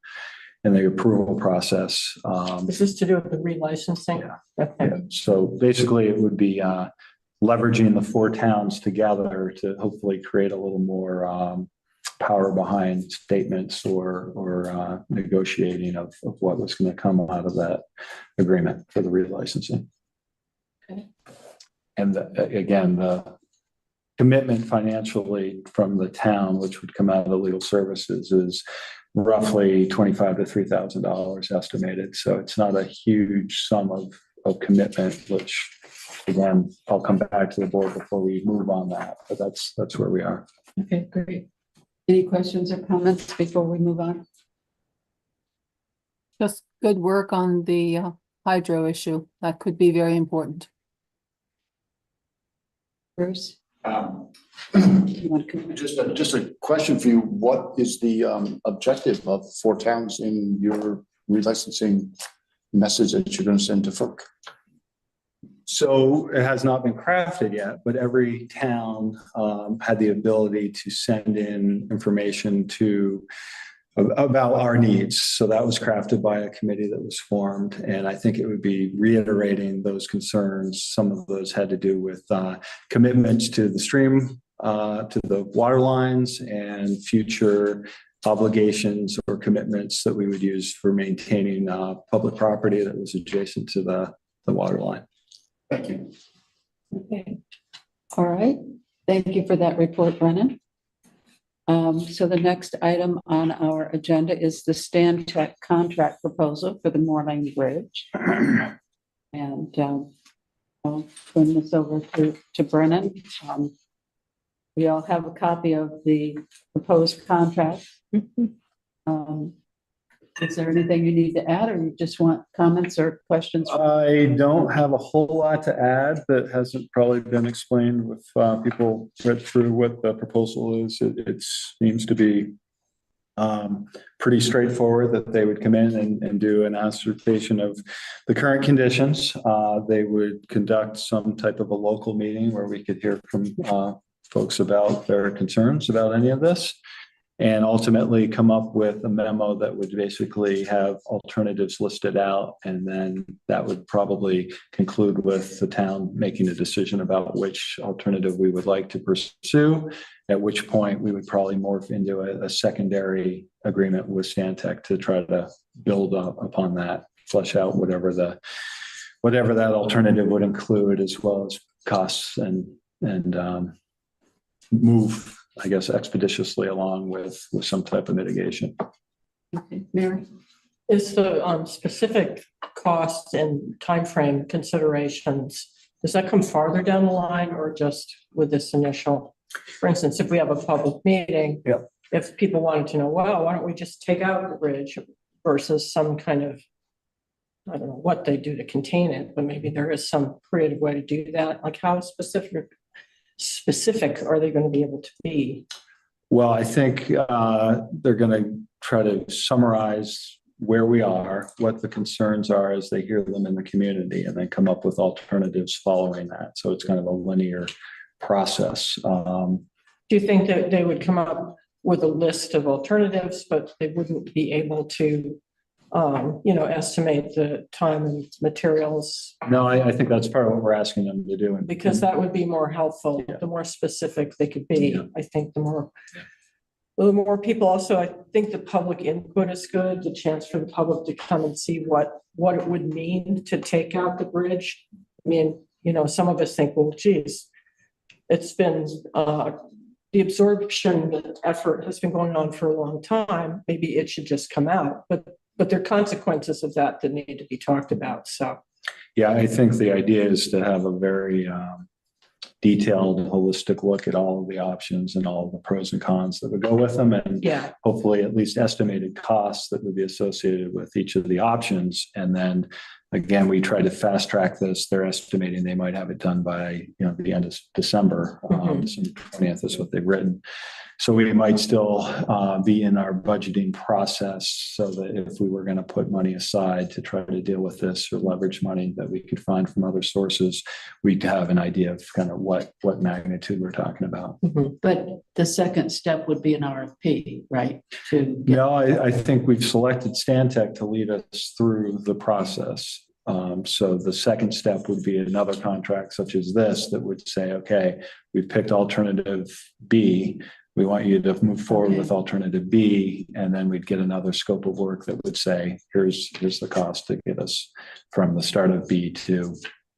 approval process. Is this to do with the relicensing? Yeah. Okay. Yeah. So basically it would be leveraging the 4 towns together to hopefully create a little more power behind statements or negotiating of what was going to come out of that agreement for the relicensing. Okay. And again, the commitment financially from the town, which would come out of the legal services, is roughly $2,500 to $3,000 estimated. So it's not a huge sum of commitment, which again, I'll come back to the board before we move on that, but that's where we are. Okay, great. Any questions or comments before we move on? Just good work on the hydro issue. That could be very important. Bruce? Um, You want to comment? Just a question for you. What is the objective of 4 towns in your relicensing message that you're going to send to FERC? So it has not been crafted yet, but every town had the ability to send in information about our needs. So that was crafted by a committee that was formed. And I think it would be reiterating those concerns. Some of those had to do with commitments to the stream, to the water lines, and future obligations or commitments that we would use for maintaining public property that was adjacent to the water line. Thank you. Okay. All right. Thank you for that report, Brennan. So the next item on our agenda is the Stantec contract proposal for the Moor Lane Bridge. And I'll turn this over to Brennan. We all have a copy of the proposed contract. Is there anything you need to add, or you just want comments or questions? I don't have a whole lot to add that hasn't probably been explained with people read through what the proposal is. It seems to be pretty straightforward that they would come in and do an assertion of the current conditions. They would conduct some type of a local meeting where we could hear from folks about their concerns about any of this, and ultimately come up with a memo that would basically have alternatives listed out. And then that would probably conclude with the town making a decision about which alternative we would like to pursue, at which point we would probably morph into a secondary agreement with Stantec to try to build up upon that, flesh out whatever that alternative would include, as well as costs and move, I guess, expeditiously along with some type of mitigation. Okay, Mary? Is the specific costs and timeframe considerations, does that come farther down the line or just with this initial? For instance, if we have a public meeting, Yeah. if people wanted to know, well, why don't we just take out the bridge versus some kind of, I don't know what they do to contain it, but maybe there is some creative way to do that. Like how specific are they going to be able to be? Well, I think they're going to try to summarize where we are, what the concerns are as they hear them in the community, and then come up with alternatives following that. So it's kind of a linear process. Do you think that they would come up with a list of alternatives, but they wouldn't be able to estimate the time and materials? No, I think that's part of what we're asking them to do. Because that would be more helpful. Yeah. The more specific they could be, Yeah. I think the more people also, I think the public input is good, the chance for the public to come and see what it would mean to take out the bridge. I mean, some of us think, well, geez, it's been, the absorption effort has been going on for a long time. Maybe it should just come out, but there are consequences of that need to be talked about. So, yeah, I think the idea is to have a very detailed, holistic look at all of the options and all of the pros and cons that would go with them, and Yeah. hopefully at least estimated costs that would be associated with each of the options. And then again, we try to fast track this. They're estimating they might have it done by, the end of December. December 20th is what they've written. So we might still be in our budgeting process, so that if we were going to put money aside to try to deal with this or leverage money that we could find from other sources, we'd have an idea of kind of what magnitude we're talking about. But the second step would be an RFP, right? No, I think we've selected Stantec to lead us through the process. So the second step would be another contract such as this that would say, okay, we've picked alternative B. We want you to move forward with alternative B, and then we'd get another scope of work that would say, here's the cost to get us from the start of B to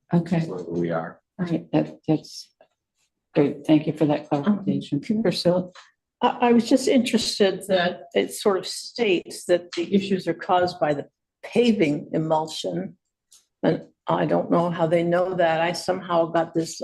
where we are. All right, that's great. Thank you for that clarification. Priscilla? I was just interested that it sort of states that the issues are caused by the paving emulsion. And I don't know how they know that. I somehow got this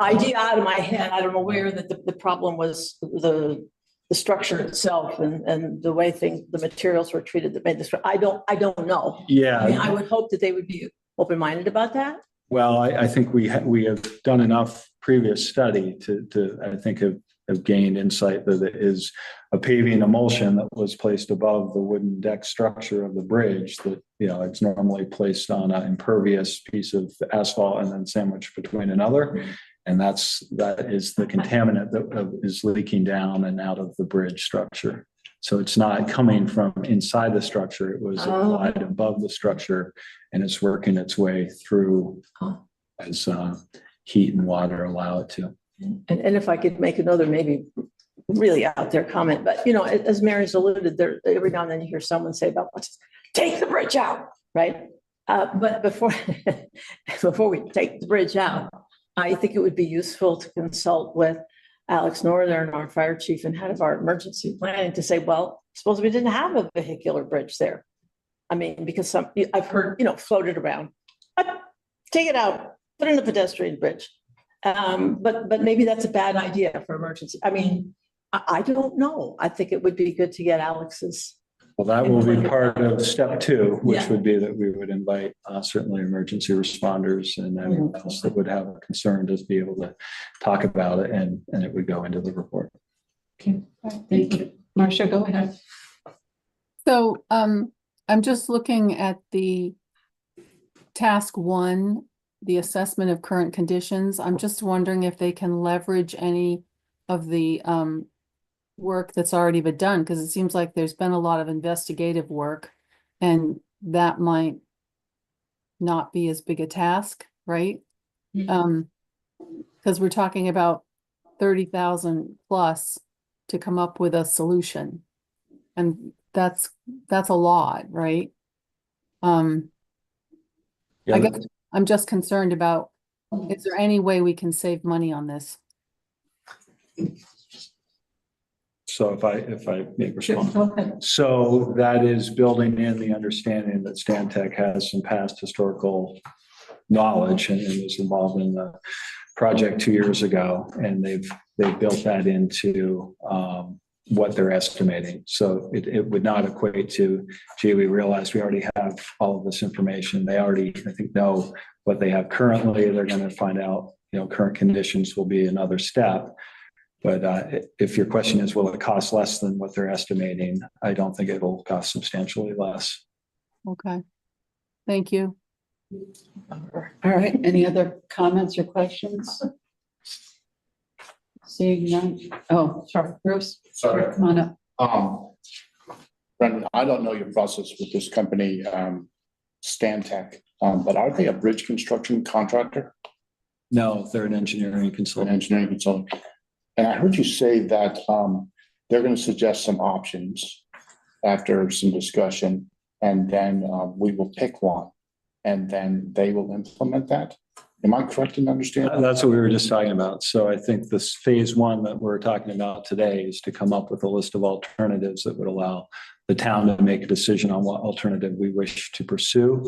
idea out of my head. I don't know where that the problem was the structure itself and the way the materials were treated that made this. I don't know. Yeah. I mean, I would hope that they would be open-minded about that. Well, I think we have done enough previous study to I think have gained insight that it is a paving emulsion that was placed above the wooden deck structure of the bridge that, it's normally placed on an impervious piece of asphalt and then sandwiched between another. And that is the contaminant that is leaking down and out of the bridge structure. So it's not coming from inside the structure. It was applied above the structure, and it's working its way through as heat and water allow it to. And if I could make another maybe really out there comment, but as Mary's alluded, there every now and then you hear someone say about let's take the bridge out, right? But before we take the bridge out, I think it would be useful to consult with Alex Northern, our fire chief and head of our emergency planning, to say, well, suppose we didn't have a vehicular bridge there. I mean, because I've heard, floated around, take it out, put in a pedestrian bridge. But maybe that's a bad idea for emergency. I mean, I don't know. I think it would be good to get Alex's. Well, that will be part of step 2, which would be that we would invite certainly emergency responders and anyone else that would have a concern to be able to talk about it, and it would go into the report. Okay, thank you. Marcia, go ahead. So I'm just looking at the task 1, the assessment of current conditions. I'm just wondering if they can leverage any of the work that's already been done, because it seems like there's been a lot of investigative work, and that might not be as big a task, right? Because we're talking about 30,000 plus to come up with a solution, and that's a lot, right? I guess I'm just concerned about, is there any way we can save money on this? So if I may respond. Go ahead. So that is building in the understanding that Stantec has some past historical knowledge and was involved in the project 2 years ago, and they've built that into what they're estimating. So it would not equate to, gee, we realize we already have all of this information. They already, I think, know what they have currently. They're going to find out, current conditions will be another step. But if your question is, will it cost less than what they're estimating? I don't think it will cost substantially less. Okay, thank you. All right, any other comments or questions? Seeing none. Oh, sorry, Bruce. Sorry. Come on up. Brendan, I don't know your process with this company, Stantec, but are they a bridge construction contractor? No, they're an engineering An consultant. engineering consultant. And I heard you say that they're going to suggest some options after some discussion, and then we will pick one, and then they will implement that. Am I correct in understanding? That's what we were just talking about. So I think this phase 1 that we're talking about today is to come up with a list of alternatives that would allow the town to make a decision on what alternative we wish to pursue.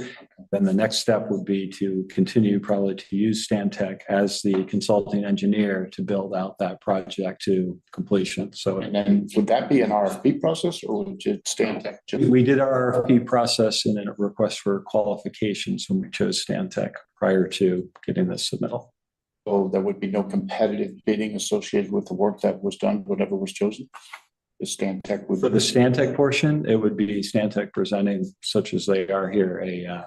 Then the next step would be to continue probably to use Stantec as the consulting engineer to build out that project to completion. So And then would that be an RFP process or would you Stantec? we did our RFP process and a request for qualifications when we chose Stantec prior to getting this submittal. So there would be no competitive bidding associated with the work that was done, whatever was chosen? The Stantec would. For the Stantec portion, it would be Stantec presenting, such as they are here, a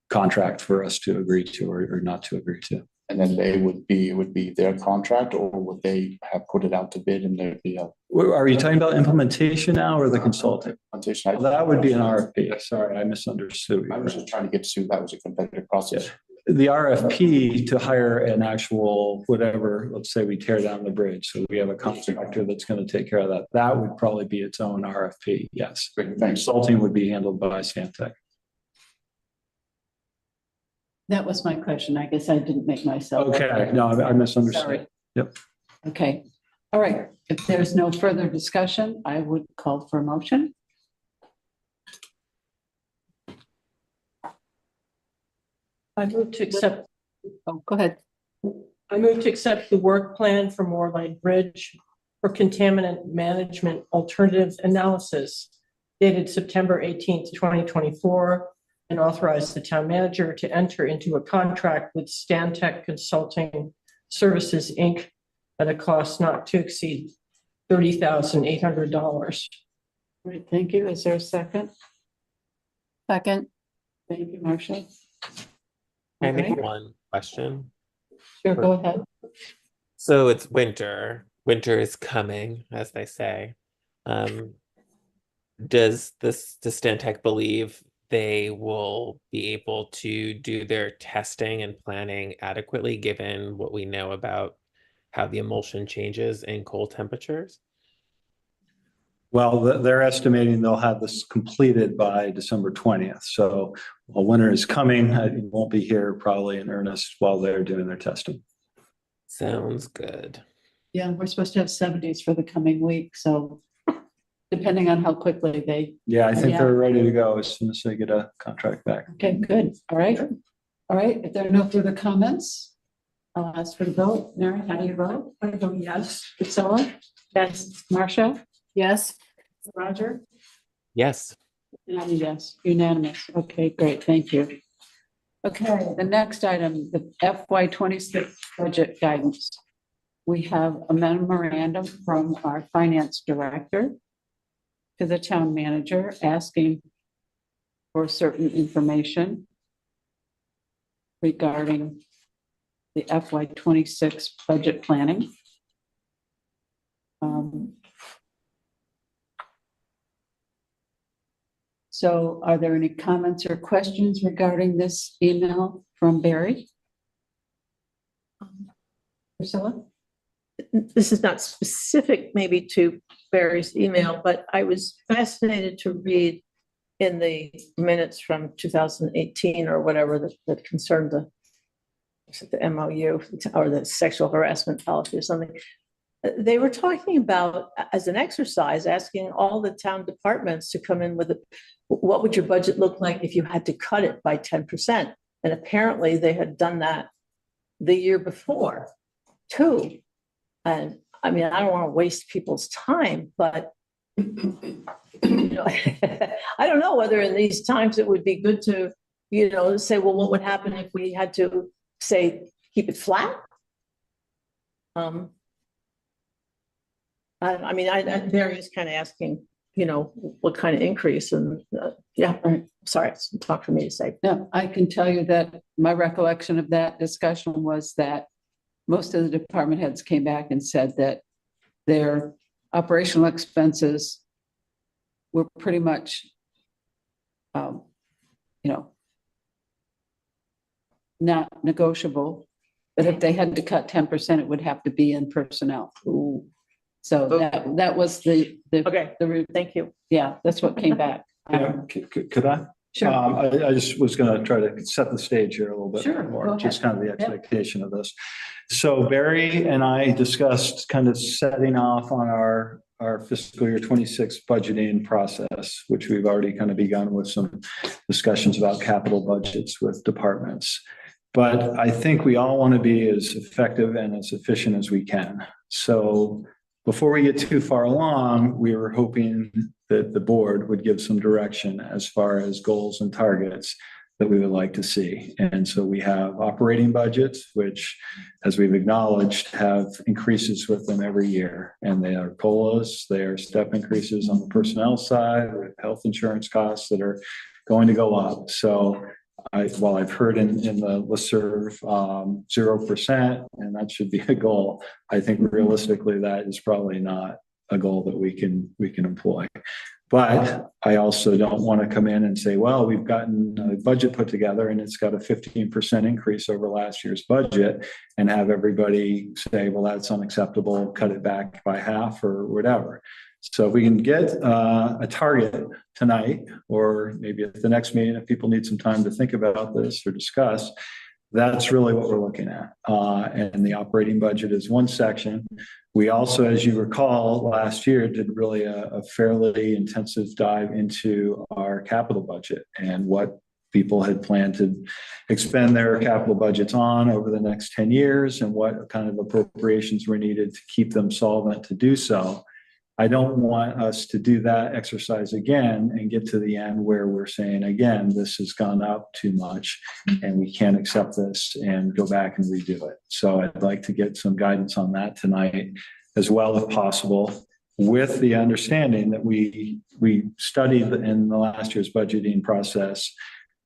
contract for us to agree to or not to agree to. And then it would be their contract, or would they have put it out to bid and there'd be a Are you talking about implementation now or the consulting? implementation? Well, that would be an RFP. Sorry, I misunderstood. I was just trying to get to that was a competitive process. The RFP to hire an actual whatever, let's say we tear down the bridge, so we have a contractor that's going to take care of that. That would probably be its own RFP. Yes. Great, thanks. Consulting would be handled by Stantec. That was my question. I guess I didn't make myself. Okay, no, I misunderstood. Sorry. Yep. Okay, all right. If there's no further discussion, I would call for a motion. I move to accept, Oh, go ahead. I move to accept the work plan for Moorline Bridge for contaminant management alternative analysis dated September 18th, 2024, and authorize the town manager to enter into a contract with Stantec Consulting Services, Inc. at a cost not to exceed $30,800. Great, thank you. Is there a second? Second. Thank you, Marcia. I think Okay. one question. Sure, go ahead. So it's winter. Winter is coming, as they say. Does Stantec believe they will be able to do their testing and planning adequately, given what we know about how the emulsion changes in cold temperatures? Well, they're estimating they'll have this completed by December 20th. So while winter is coming, it won't be here probably in earnest while they're doing their testing. Sounds good. Yeah, we're supposed to have 70s for the coming week, so depending on how quickly they, Yeah, I think Yeah. they're ready to go as soon as they get a contract back. okay, good, all right. All right, if there are no further comments, I'll ask for the vote. Mary, how do you vote? I vote yes. Priscilla? Yes. Marcia? Yes. Roger? Yes. And I'm a yes, unanimous. Okay, great, thank you. Okay, the next item, the FY 26 budget guidance. We have a memorandum from our finance director to the town manager asking for certain information regarding the FY 26 budget planning. So are there any comments or questions regarding this email from Barry? Priscilla? This is not specific maybe to Barry's email, but I was fascinated to read in the minutes from 2018 or whatever that concerned the MOU or the sexual harassment policy or something. They were talking about, as an exercise, asking all the town departments to come in with what would your budget look like if you had to cut it by 10%? And apparently they had done that the year before too. And I mean, I don't want to waste people's time, but you know, I don't know whether in these times it would be good to, you know, say, well, what would happen if we had to say, keep it flat? I mean, Barry is kind of asking, you know, what kind of increase and yeah, sorry, it's talk for me to say. No, I can tell you that my recollection of that discussion was that most of the department heads came back and said that their operational expenses were pretty much, you know, not negotiable. But if they had to cut 10%, it would have to be in personnel. So that was the Okay, the thank you. yeah, that's what came back. Could I? Sure. I just was going to try to set the stage here a little bit Sure, go more, ahead. just kind of the expectation of this. So Barry and I discussed kind of setting off on our our fiscal year 26 budgeting process, which we've already kind of begun with some discussions about capital budgets with departments. But I think we all want to be as effective and as efficient as we can. So before we get too far along, we were hoping that the board would give some direction as far as goals and targets that we would like to see. And so we have operating budgets, which, as we've acknowledged, have increases with them every year. And they are COLAs, they are step increases on the personnel side, with health insurance costs that are going to go up. So while I've heard in the listserv 0%, and that should be a goal, I think realistically that is probably not a goal that we can employ. But I also don't want to come in and say, well, we've gotten a budget put together and it's got a 15% increase over last year's budget, and have everybody say, well, that's unacceptable, cut it back by half or whatever. So if we can get a target tonight, or maybe at the next meeting, if people need some time to think about this or discuss, that's really what we're looking at. And the operating budget is one section. We also, as you recall, last year did really a fairly intensive dive into our capital budget and what people had planned to expend their capital budgets on over the next 10 years and what kind of appropriations were needed to keep them solvent to do so. I don't want us to do that exercise again and get to the end where we're saying, again, this has gone up too much and we can't accept this, and go back and redo it. So I'd like to get some guidance on that tonight as well, if possible, with the understanding that we studied in the last year's budgeting process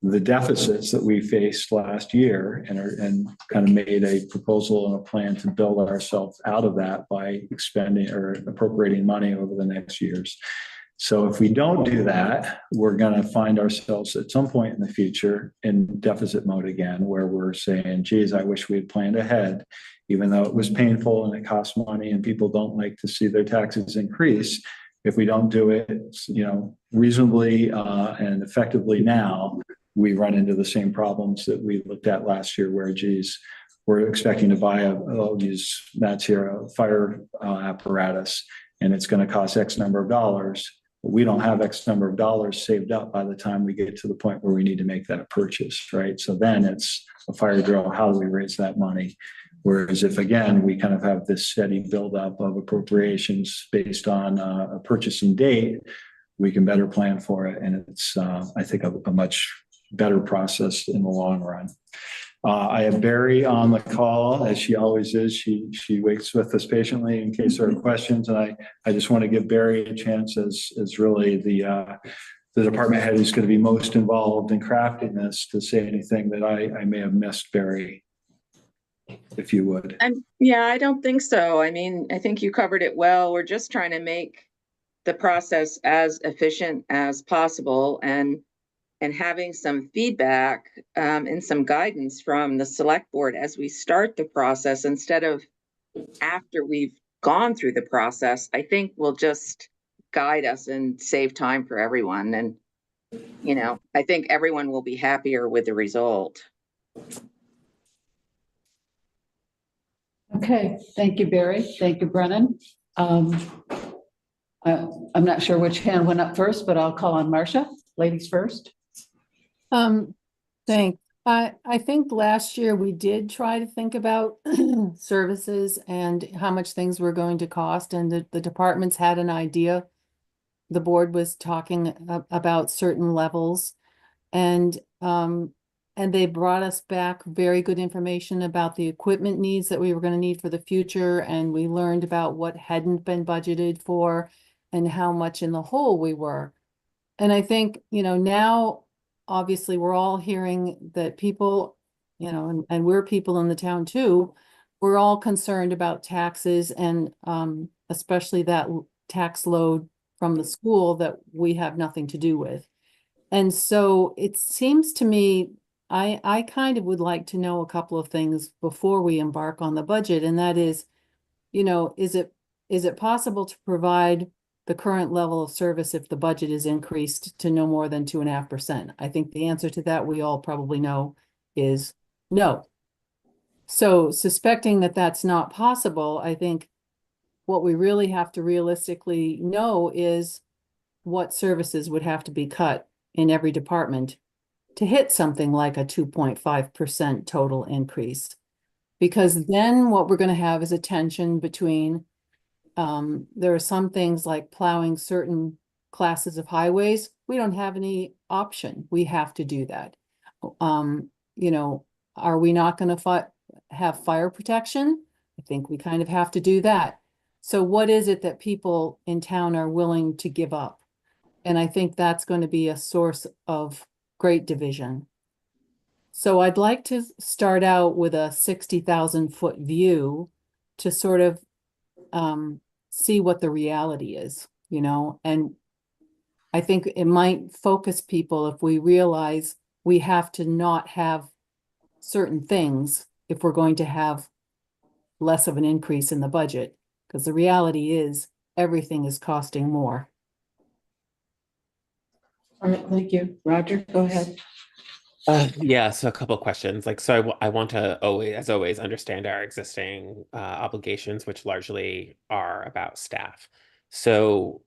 the deficits that we faced last year, and kind of made a proposal and a plan to build ourselves out of that by expending or appropriating money over the next years. So if we don't do that, we're going to find ourselves at some point in the future in deficit mode again, where we're saying, geez, I wish we had planned ahead, even though it was painful and it costs money and people don't like to see their taxes increase. If we don't do it, reasonably and effectively now, we run into the same problems that we looked at last year, where, geez, we're expecting to buy I'll use Matt's here, a fire apparatus, and it's going to cost X number of dollars. But we don't have X number of dollars saved up by the time we get to the point where we need to make that purchase, right? So then it's a fire drill. How do we raise that money? Whereas if, again, we kind of have this steady buildup of appropriations based on a purchasing date, we can better plan for it. And it's, I think, a much better process in the long run. I have Barry on the call, as she always is. She waits with us patiently in case there are questions. And I just want to give Barry a chance as really the department head who's going to be most involved in crafting this, to say anything that I may have missed, Barry, if you would. Yeah, I don't think so. I mean, I think you covered it well. We're just trying to make the process as efficient as possible, and having some feedback and some guidance from the select board as we start the process, instead of after we've gone through the process, I think will just guide us and save time for everyone. And, I think everyone will be happier with the result. Okay, thank you, Barry. Thank you, Brennan. I'm not sure which hand went up first, but I'll call on Marcia. Ladies first. Thanks. I think last year we did try to think about services and how much things were going to cost, and the departments had an idea. The board was talking about certain levels, and they brought us back very good information about the equipment needs that we were going to need for the future, and we learned about what hadn't been budgeted for and how much in the hole we were. And I think, now obviously we're all hearing that people, and we're people in the town too, we're all concerned about taxes, and especially that tax load from the school that we have nothing to do with. And so it seems to me, I kind of would like to know a couple of things before we embark on the budget. And that is, is it possible to provide the current level of service if the budget is increased to no more than 2.5%? I think the answer to that, we all probably know, is no. So suspecting that that's not possible, I think what we really have to realistically know is what services would have to be cut in every department to hit something like a 2.5% total increase. Because then what we're going to have is a tension between, there are some things like plowing certain classes of highways. We don't have any option. We have to do that. You know, are we not going to have fire protection? I think we kind of have to do that. So what is it that people in town are willing to give up? And I think that's going to be a source of great division. So I'd like to start out with a 60,000-foot view to sort of see what the reality is, you know, and I think it might focus people if we realize we have to not have certain things if we're going to have less of an increase in the budget, because the reality is everything is costing more. All right, thank you. Roger, go ahead. Yeah, so a couple of questions. Like, so I want to always, as always, understand our existing obligations, which largely are about staff. So,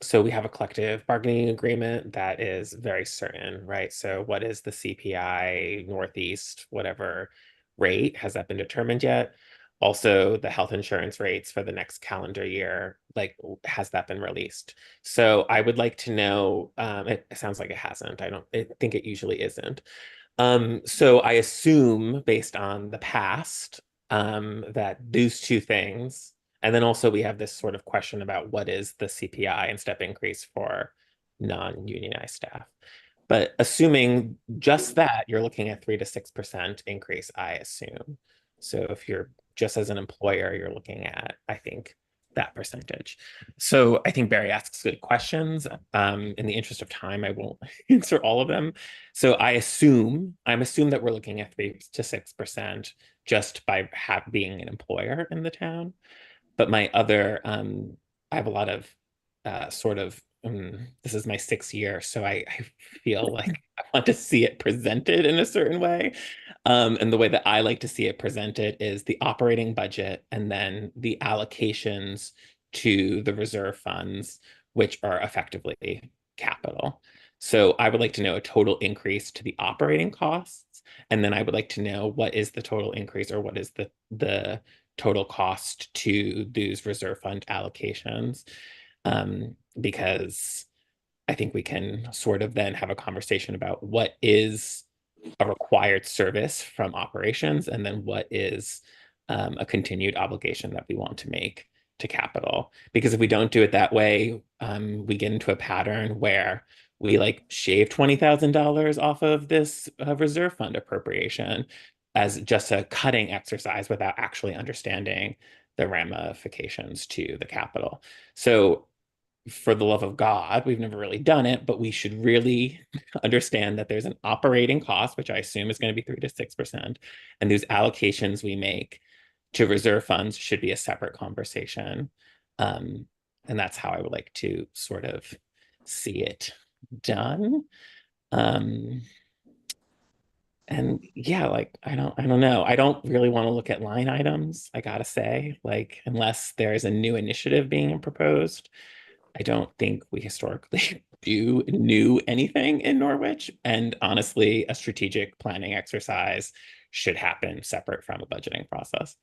so we have a collective bargaining agreement that is very certain, right? So what is the CPI Northeast, whatever rate? Has that been determined yet? Also, the health insurance rates for the next calendar year, like, has that been released? So I would like to know, it sounds like it hasn't. I think it usually isn't. So I assume based on the past, that those two things, and then also we have this sort of question about what is the CPI and step increase for non-unionized staff. But assuming just that, you're looking at 3 to 6% increase, I assume. So if you're just as an employer, you're looking at, I think, that percentage. So I think Barry asks good questions. In the interest of time, I won't answer all of them. So I'm assuming that we're looking at 3 to 6% just by being an employer in the town. But my other, I have a lot of this is my 6th year, so I feel like I want to see it presented in a certain way. And the way that I like to see it presented is the operating budget and then the allocations to the reserve funds, which are effectively capital. So I would like to know a total increase to the operating costs. And then I would like to know what is the total increase or what is the total cost to those reserve fund allocations. Because I think we can sort of then have a conversation about what is a required service from operations and then what is a continued obligation that we want to make to capital. Because if we don't do it that way, we get into a pattern where we like shave $20,000 off of this reserve fund appropriation as just a cutting exercise without actually understanding the ramifications to the capital. So for the love of God, we've never really done it, but we should really understand that there's an operating cost, which I assume is going to be 3 to 6%. And those allocations we make to reserve funds should be a separate conversation. And that's how I would like to sort of see it done. And yeah, like, I don't know. I don't really want to look at line items, I gotta say, like, unless there's a new initiative being proposed. I don't think we historically knew anything in Norwich. And honestly, a strategic planning exercise should happen separate from a budgeting process.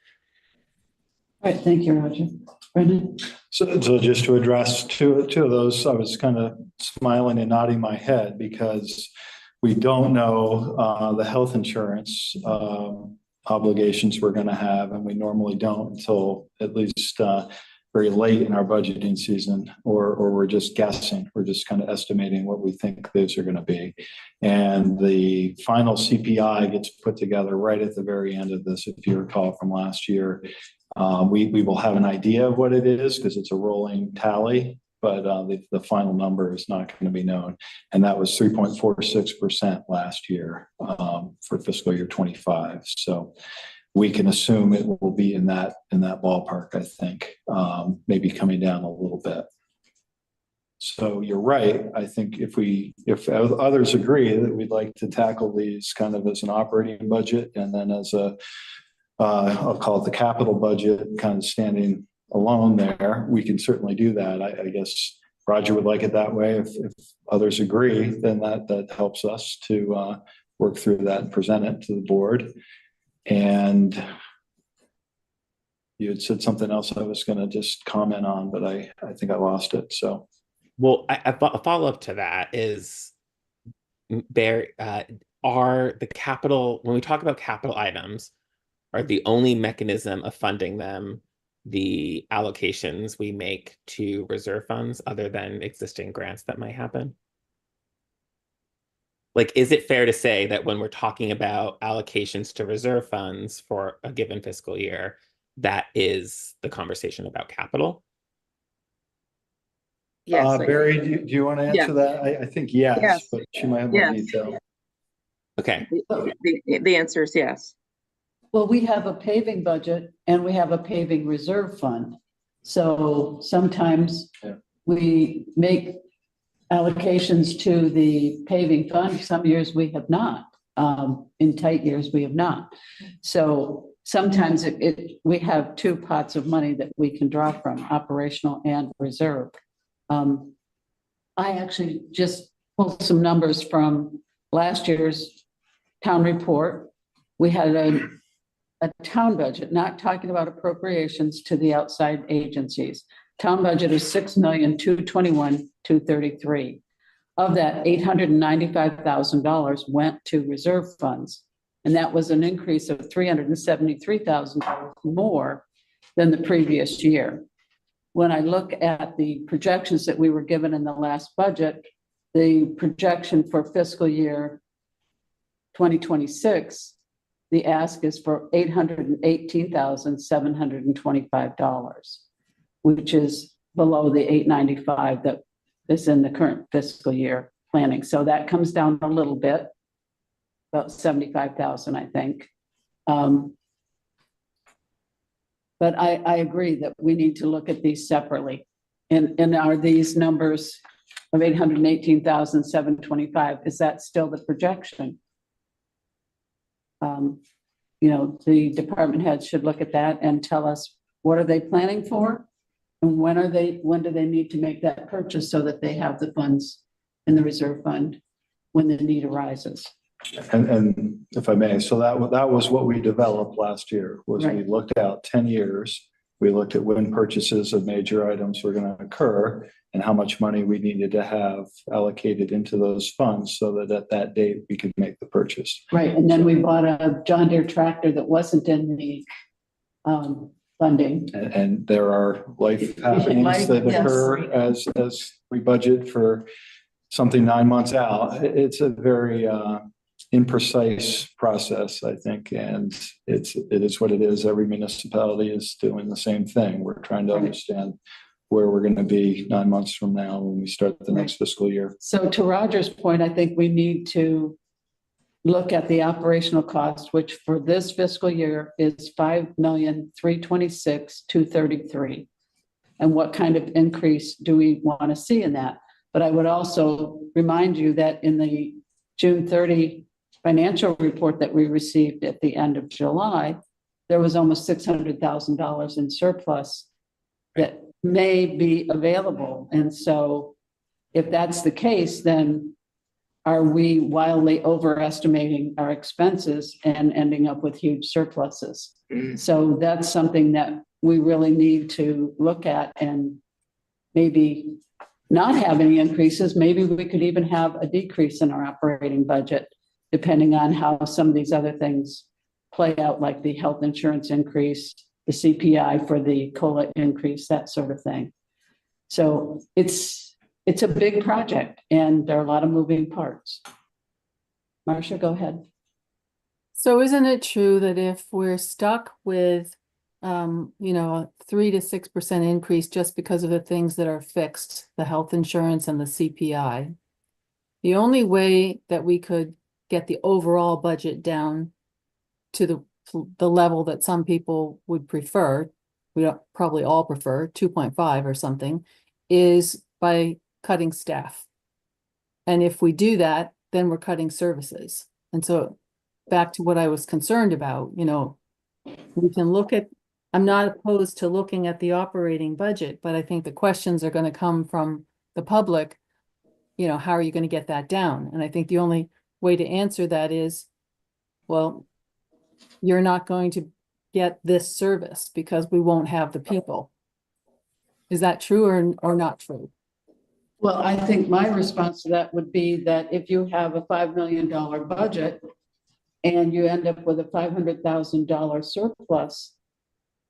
All right, thank you, Roger. Brendan? So just to address two of those, I was kind of smiling and nodding my head because we don't know the health insurance obligations we're going to have, and we normally don't until at least very late in our budgeting season, or we're just guessing. We're just kind of estimating what we think those are going to be. And the final CPI gets put together right at the very end of this, if you recall from last year. We will have an idea of what it is because it's a rolling tally, but the final number is not going to be known. And that was 3.46% last year for fiscal year 25. So we can assume it will be in that ballpark, I think, maybe coming down a little bit. So you're right. I think if others agree that we'd like to tackle these kind of as an operating budget and then as I'll call it the capital budget, kind of standing alone there, we can certainly do that. I guess Roger would like it that way. If others agree, then that helps us to work through that and present it to the board. And you had said something else I was going to just comment on, but I think I lost it. So, well, a follow-up to that is are the capital, when we talk about capital items, are the only mechanism of funding them the allocations we make to reserve funds other than existing grants that might happen? Like, is it fair to say that when we're talking about allocations to reserve funds for a given fiscal year, that is the conversation about capital? Yes. Barry, do you want to answer that? I think yes, but she might have more Yes. detail. Okay. The answer is yes. Well, we have a paving budget and we have a paving reserve fund. So sometimes we make allocations to the paving fund. Some years we have not. In tight years, we have not. So sometimes we have two pots of money that we can draw from, operational and reserve. I actually just pulled some numbers from last year's town report. We had a town budget, not talking about appropriations to the outside agencies. Town budget is $6,221,233. Of that, $895,000 went to reserve funds. And that was an increase of $373,000 more than the previous year. When I look at the projections that we were given in the last budget, the projection for fiscal year 2026, the ask is for $818,725, which is below the $895 that is in the current fiscal year planning. So that comes down a little bit, about $75,000, I think. But I agree that we need to look at these separately. And are these numbers of $818,725, is that still the projection? The department heads should look at that and tell us, what are they planning for? And when do they need to make that purchase so that they have the funds in the reserve fund when the need arises? And if I may, so that was what we developed last year, was we looked out 10 years. We looked at when purchases of major items were going to occur and how much money we needed to have allocated into those funds so that at that date we could make the purchase. Right. And then we bought a John Deere tractor that wasn't in the funding. And there are life happenings that occur as we budget for something 9 months out. It's a very imprecise process, I think, and it is what it is. Every municipality is doing the same thing. We're trying to understand where we're going to be 9 months from now when we start the next fiscal year. So to Roger's point, I think we need to look at the operational cost, which for this fiscal year is $5,326,233. And what kind of increase do we want to see in that? But I would also remind you that in the June 30 financial report that we received at the end of July, there was almost $600,000 in surplus that may be available. And so if that's the case, then are we wildly overestimating our expenses and ending up with huge surpluses? So that's something that we really need to look at and maybe not have any increases. Maybe we could even have a decrease in our operating budget, depending on how some of these other things play out, like the health insurance increase, the CPI for the COLA increase, that sort of thing. So it's a big project and there are a lot of moving parts. Marcia, go ahead. So isn't it true that if we're stuck with, a 3 to 6% increase just because of the things that are fixed, the health insurance and the CPI, the only way that we could get the overall budget down to the level that some people would prefer, we don't probably all prefer 2.5 or something, is by cutting staff. And if we do that, then we're cutting services. And so back to what I was concerned about, we can look at I'm not opposed to looking at the operating budget, but I think the questions are going to come from the public. You know, how are you going to get that down? And I think the only way to answer that is, well, you're not going to get this service because we won't have the people. Is that true or not true? Well, I think my response to that would be that if you have a $5 million budget and you end up with a $500,000 surplus,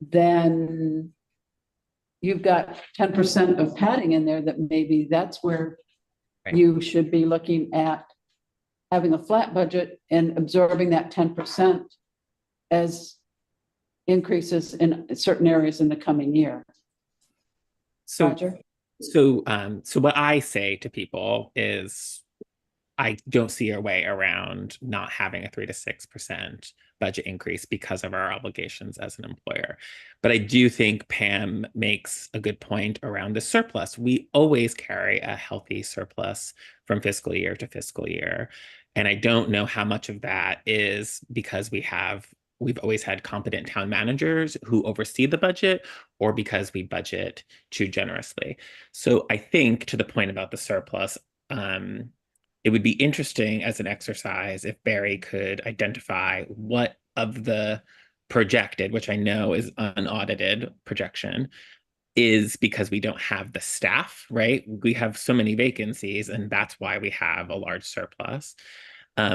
then you've got 10% of padding in there, that maybe that's where Right. you should be looking at having a flat budget and absorbing that 10% as increases in certain areas in the coming year. So, Roger? so what I say to people is, I don't see a way around not having a 3 to 6% budget increase because of our obligations as an employer. But I do think Pam makes a good point around the surplus. We always carry a healthy surplus from fiscal year to fiscal year. And I don't know how much of that is because we've always had competent town managers who oversee the budget, or because we budget too generously. So I think, to the point about the surplus, it would be interesting as an exercise if Barry could identify what of the projected, which I know is unaudited projection, is because we don't have the staff, right? We have so many vacancies, and that's why we have a large surplus.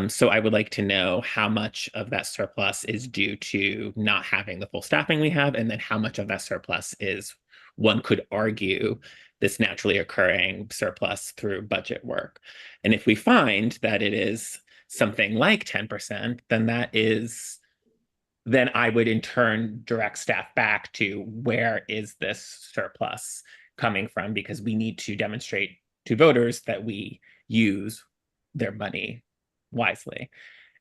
So I would like to know how much of that surplus is due to not having the full staffing we have, and then how much of that surplus is, one could argue, this naturally occurring surplus through budget work. And if we find that it is something like 10%, then I would in turn direct staff back to, where is this surplus coming from? Because we need to demonstrate to voters that we use their money wisely.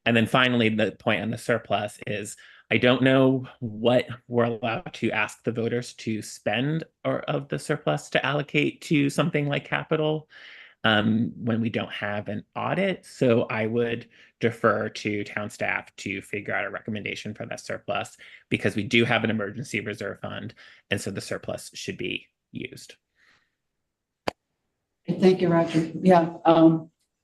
And then finally, the point on the surplus is, I don't know what we're allowed to ask the voters to spend or of the surplus to allocate to something like capital when we don't have an audit. So I would defer to town staff to figure out a recommendation for that surplus, because we do have an emergency reserve fund, and so the surplus should be used. Thank you, Roger. Yeah,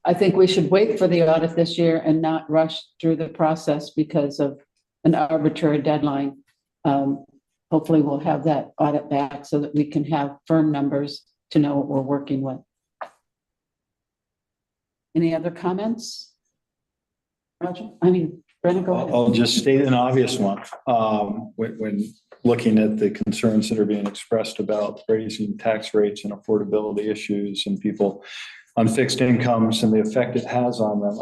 I think we should wait for the audit this year and not rush through the process because of an arbitrary deadline. Hopefully we'll have that audit back so that we can have firm numbers to know what we're working with. Any other comments? Roger, Brennan, go ahead. I'll just state an obvious one. When looking at the concerns that are being expressed about raising tax rates and affordability issues and people on fixed incomes and the effect it has on them,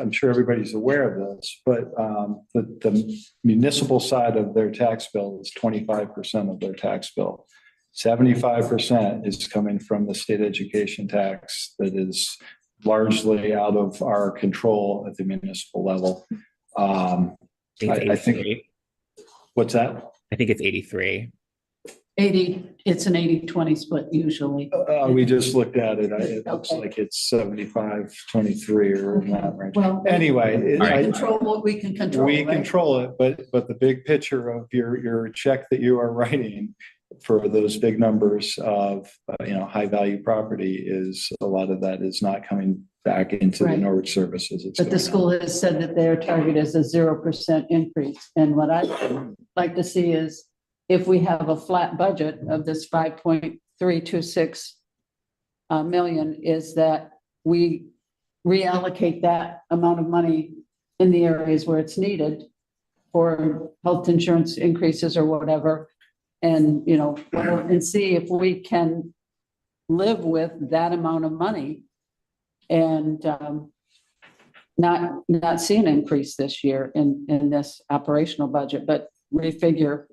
I'm sure everybody's aware of this, but the municipal side of their tax bill is 25% of their tax bill. 75% is coming from the state education tax that is largely out of our control at the municipal level. I think, what's that? I think it's 83. 80, it's an 80-20 split usually. We just looked at it. It looks like it's 75-23 or in that range. Well, anyway, we control what we can control. We right? control it, but the big picture of your check that you are writing for those big numbers of high value property, is a lot of that is not coming back into the Norwich services. But the school has said that their target is a 0% increase. And what I'd like to see is, if we have a flat budget of this 5.326 million, is that we reallocate that amount of money in the areas where it's needed for health insurance increases or whatever. And, and see if we can live with that amount of money and not see an increase this year in this operational budget, but reconfigure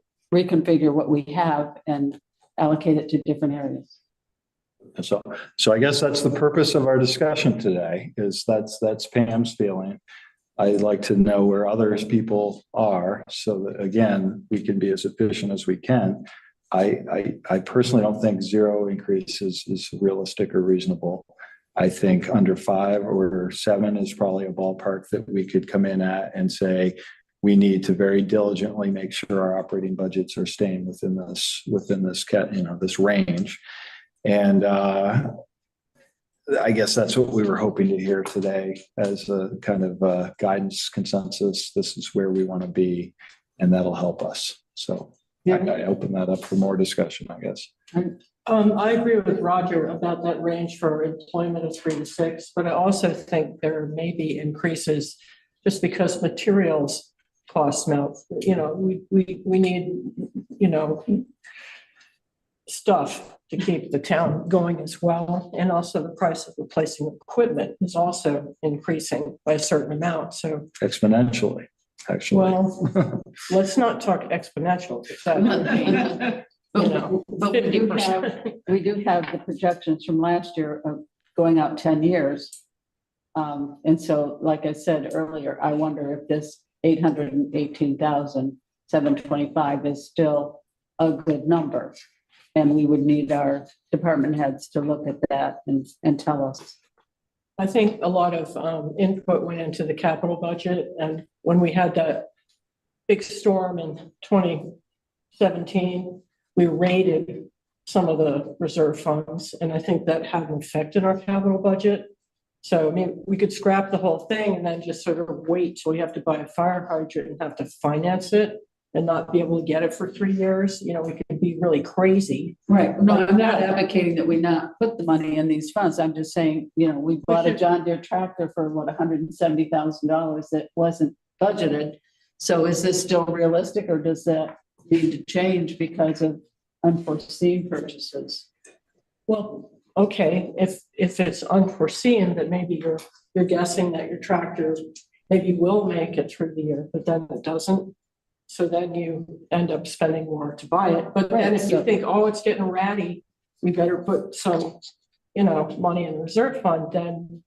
what we have and allocate it to different areas. So I guess that's the purpose of our discussion today, is that's Pam's feeling. I'd like to know where others people are, so that again, we can be as efficient as we can. I personally don't think 0 increase is realistic or reasonable. I think under 5 or 7 is probably a ballpark that we could come in at and say, we need to very diligently make sure our operating budgets are staying within this, this range. And I guess that's what we were hoping to hear today as a kind of guidance consensus. This is where we want to be, and that'll help us. So I open that up for more discussion, I guess. I agree with Roger about that range for employment of 3 to 6, but I also think there may be increases just because materials costs now. We need, stuff to keep the town going as well. And also the price of replacing equipment is also increasing by a certain amount. So Exponentially, actually. well, let's not talk exponential. That would be, But we do have the projections from last year of going out 10 years. And so, like I said earlier, I wonder if this 818,725 is still a good number. And we would need our department heads to look at that and tell us. I think a lot of input went into the capital budget. And when we had that big storm in 2017, we raided some of the reserve funds. And I think that had an effect in our capital budget. So, I mean, we could scrap the whole thing and then just sort of wait till we have to buy a fire hydrant and have to finance it and not be able to get it for 3 years. We could be really crazy. Right. No, I'm not advocating that we not put the money in these funds. I'm just saying, we bought a John Deere tractor for $170,000 that wasn't budgeted. So is this still realistic, or does that need to change because of unforeseen purchases? Well, okay, if it's unforeseen, that maybe you're guessing that your tractor maybe will make it through the year, but then it doesn't. So then you end up spending more to buy it. But then if you think, oh, it's getting ratty, we better put some, money in the reserve fund, then,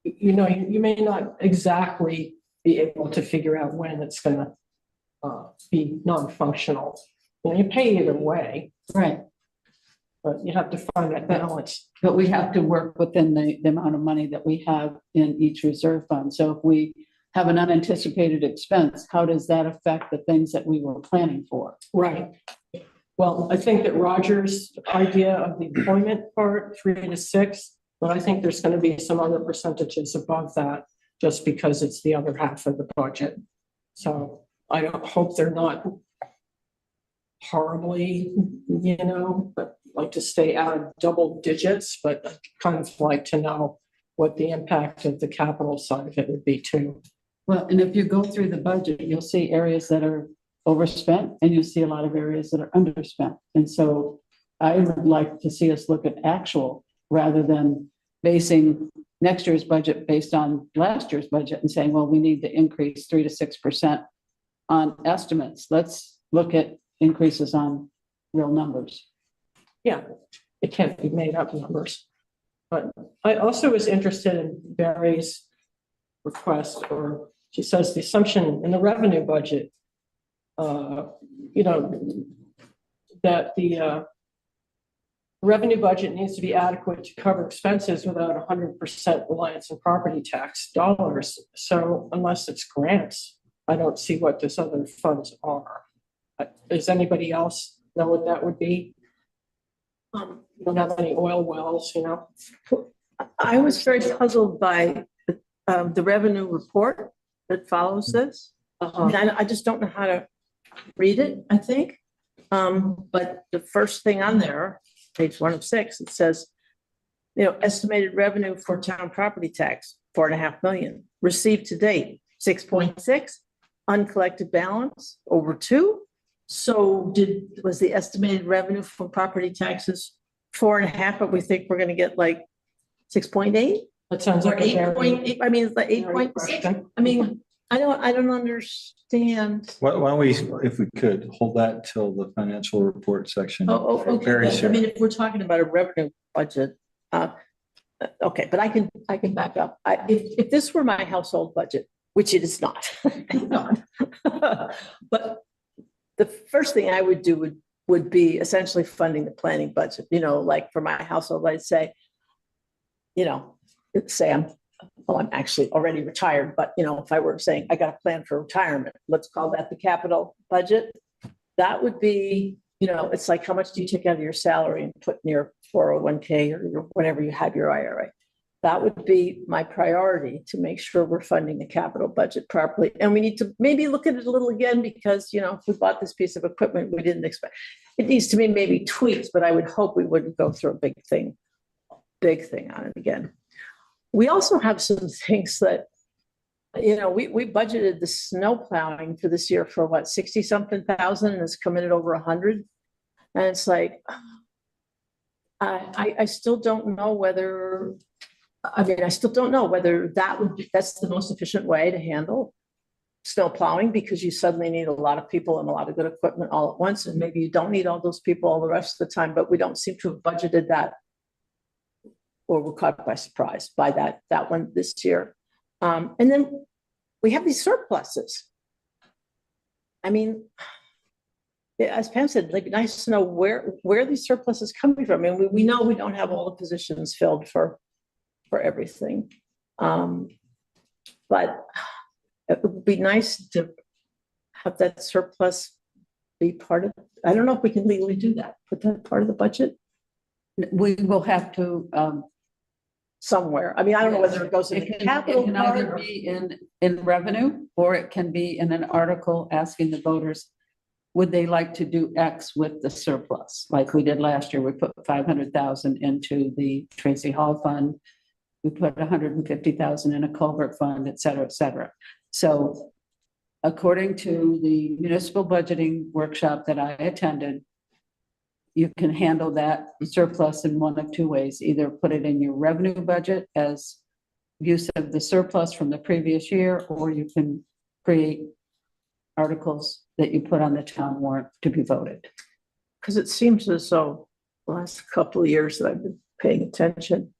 you may not exactly be able to figure out when it's going to be non-functional. You pay either way. Right. But you have to find that balance. But we have to work within the amount of money that we have in each reserve fund. So if we have an unanticipated expense, how does that affect the things that we were planning for? Right. Well, I think that Roger's idea of the employment part, 3 to 6, but I think there's going to be some other percentages above that just because it's the other half of the budget. So I don't hope they're not horribly, but like to stay out of double digits, but I'd kind of like to know what the impact of the capital side of it would be too. Well, and if you go through the budget, you'll see areas that are overspent and you'll see a lot of areas that are underspent. And so I would like to see us look at actual rather than basing next year's budget based on last year's budget and saying, well, we need to increase 3 to 6% on estimates. Let's look at increases on real numbers. Yeah, it can't be made up numbers. But I also was interested in Barry's request, or she says the assumption in the revenue budget, that the revenue budget needs to be adequate to cover expenses without 100% reliance on property tax dollars. So unless it's grants, I don't see what those other funds are. Does anybody else know what that would be? You don't have any oil wells, I was very puzzled by the revenue report that follows this. I mean, I just don't know how to read it, I think. But the first thing on there, page 1 of 6, it says, estimated revenue for town property tax, 4.5 million. Received to date, 6.6. Uncollected balance, over 2. So was the estimated revenue from property taxes 4.5, but we think we're going to get like 6.8? That sounds like 8.8. I mean, it's like 8.6. I mean, I don't understand. Why don't we, if we could, hold that till the financial report section. Oh, okay. I mean, if we're talking about a revenue budget, okay, but I can back up. If this were my household budget, which it is not, but the first thing I would do would be essentially funding the planning budget. Like for my household, I'd say, say well, I'm actually already retired, but you know, if I were saying I got a plan for retirement, let's call that the capital budget. That would be, you know, it's like how much do you take out of your salary and put in your 401k or whenever you have your IRA? That would be my priority, to make sure we're funding the capital budget properly. And we need to maybe look at it a little again, because, you know, if we bought this piece of equipment, we didn't expect, it needs to be maybe tweaks, but I would hope we wouldn't go through a big thing on it again. We also have some things that, you know, we budgeted the snow plowing for this year for what, 60 something thousand, and it's committed over 100. And it's like, I still don't know whether, I still don't know whether that's the most efficient way to handle snow plowing, because you suddenly need a lot of people and a lot of good equipment all at once. And maybe you don't need all those people all the rest of the time, but we don't seem to have budgeted that, or we're caught by surprise by that one this year. And then we have these surpluses. I mean, as Pam said, it'd be nice to know where these surpluses coming from. I mean, we know we don't have all the positions filled for everything. But it would be nice to have that surplus be part of, I don't know if we can legally do that, put that part of the budget We will have to, somewhere. I mean, I don't know whether it goes in the capital It can part either or- be in revenue, or it can be in an article asking the voters, would they like to do X with the surplus? Like we did last year, we put 500,000 into the Tracy Hall Fund. We put 150,000 in a culvert fund, et cetera, et cetera. So according to the municipal budgeting workshop that I attended, you can handle that surplus in one of two ways. Either put it in your revenue budget as use of the surplus from the previous year, or you can create articles that you put on the town warrant to be voted. Because it seems as though the last couple of years that I've been paying attention,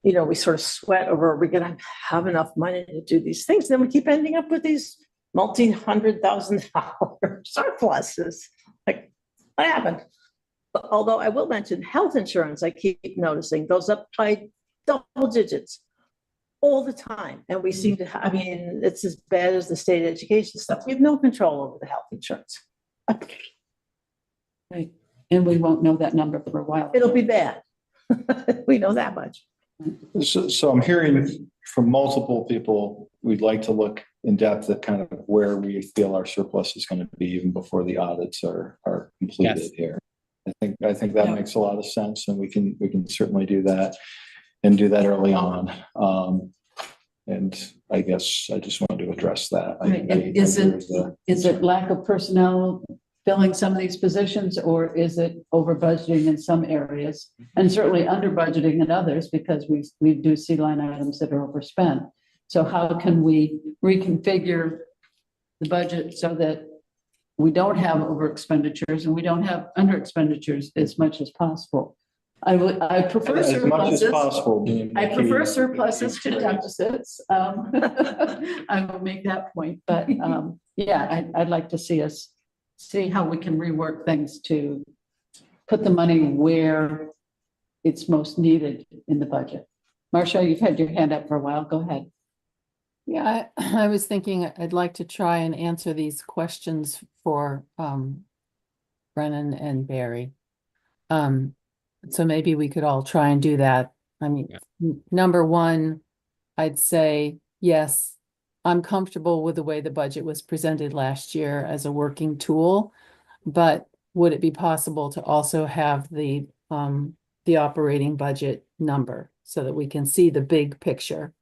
you know, we sort of sweat over, are we going to have enough money to do these things? Then we keep ending up with these multi-$100,000 surpluses. Like, what happened? Although I will mention health insurance, I keep noticing goes up by double digits all the time. And we seem to, I mean, it's as bad as the state education stuff. We have no control over the health insurance. Right. And we won't know that number for a while. It'll be bad. We know that much. So I'm hearing from multiple people, we'd like to look in depth at kind of where we feel our surplus is going to be even before the audits are completed. Yes. Here. I think that makes a lot of sense, and we can certainly do that and do that early on. And I guess I just wanted to address that. Is it lack of personnel filling some of these positions, or is it over budgeting in some areas and certainly under budgeting in others, because we do see line items that are overspent? So how can we reconfigure the budget so that we don't have over expenditures and we don't have under expenditures as much as possible? I prefer as much as surpluses. possible. I prefer surpluses to deficits. I will make that point, but yeah, I'd like to see how we can rework things to put the money where it's most needed in the budget. Marcia, you've had your hand up for a while. Go ahead. Yeah, I was thinking I'd like to try and answer these questions for Brennan and Barry. So maybe we could all try and do that. I mean, number one, I'd say, yes, I'm comfortable with the way the budget was presented last year as a working tool, but would it be possible to also have the operating budget number so that we can see the big picture?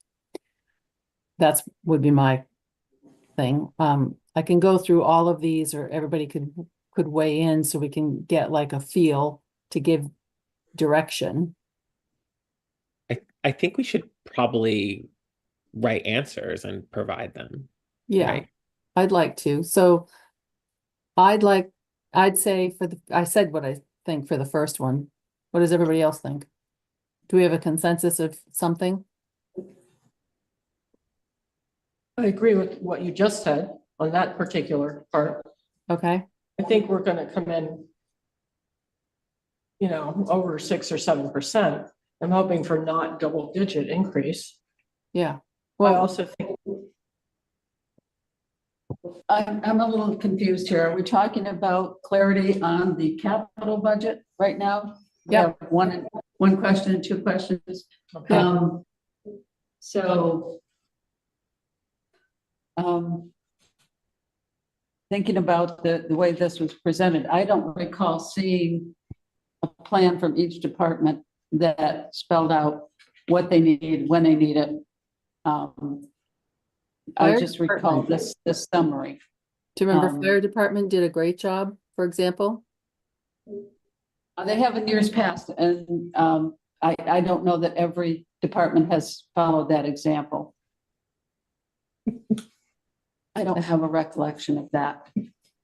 That's would be my thing. I can go through all of these, or everybody could weigh in so we can get like a feel to give direction. I think we should probably write answers and provide them. Yeah, right? I'd like to. So I'd say I said what I think for the first one. What does everybody else think? Do we have a consensus of something? I agree with what you just said on that particular part. Okay. I think we're going to come in, over 6 or 7%. I'm hoping for not double-digit increase. Yeah. I Well, also think, I'm a little confused here. Are we talking about clarity on the capital budget right now? We Yep. have one question and two questions. okay, So, thinking about the way this was presented, I don't recall seeing a plan from each department that spelled out what they need, when they need it. I Fire just recall department. this summary. Do you remember um, fire department did a great job, for example? They have in years past, and I don't know that every department has followed that example. I don't have a recollection of that,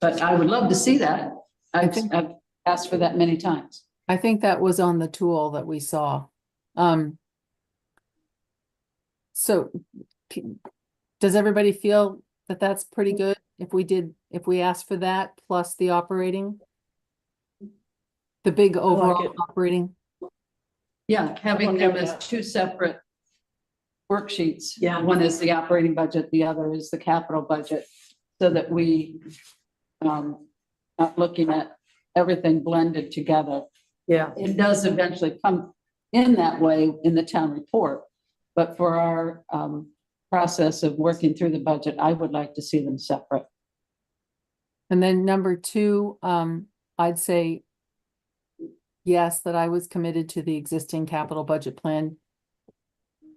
but I would love to see that. I've asked for that many times. I think that was on the tool that we saw. So does everybody feel that that's pretty good? If we asked for that plus the operating? The big overall operating? Yeah, having Okay them with as that. two separate worksheets. Yeah. One is the operating budget, the other is the capital budget, so that we not looking at everything blended together. Yeah. It does eventually come in that way in the town report, but for our process of working through the budget, I would like to see them separate. And then number two, I'd say yes, that I was committed to the existing capital budget plan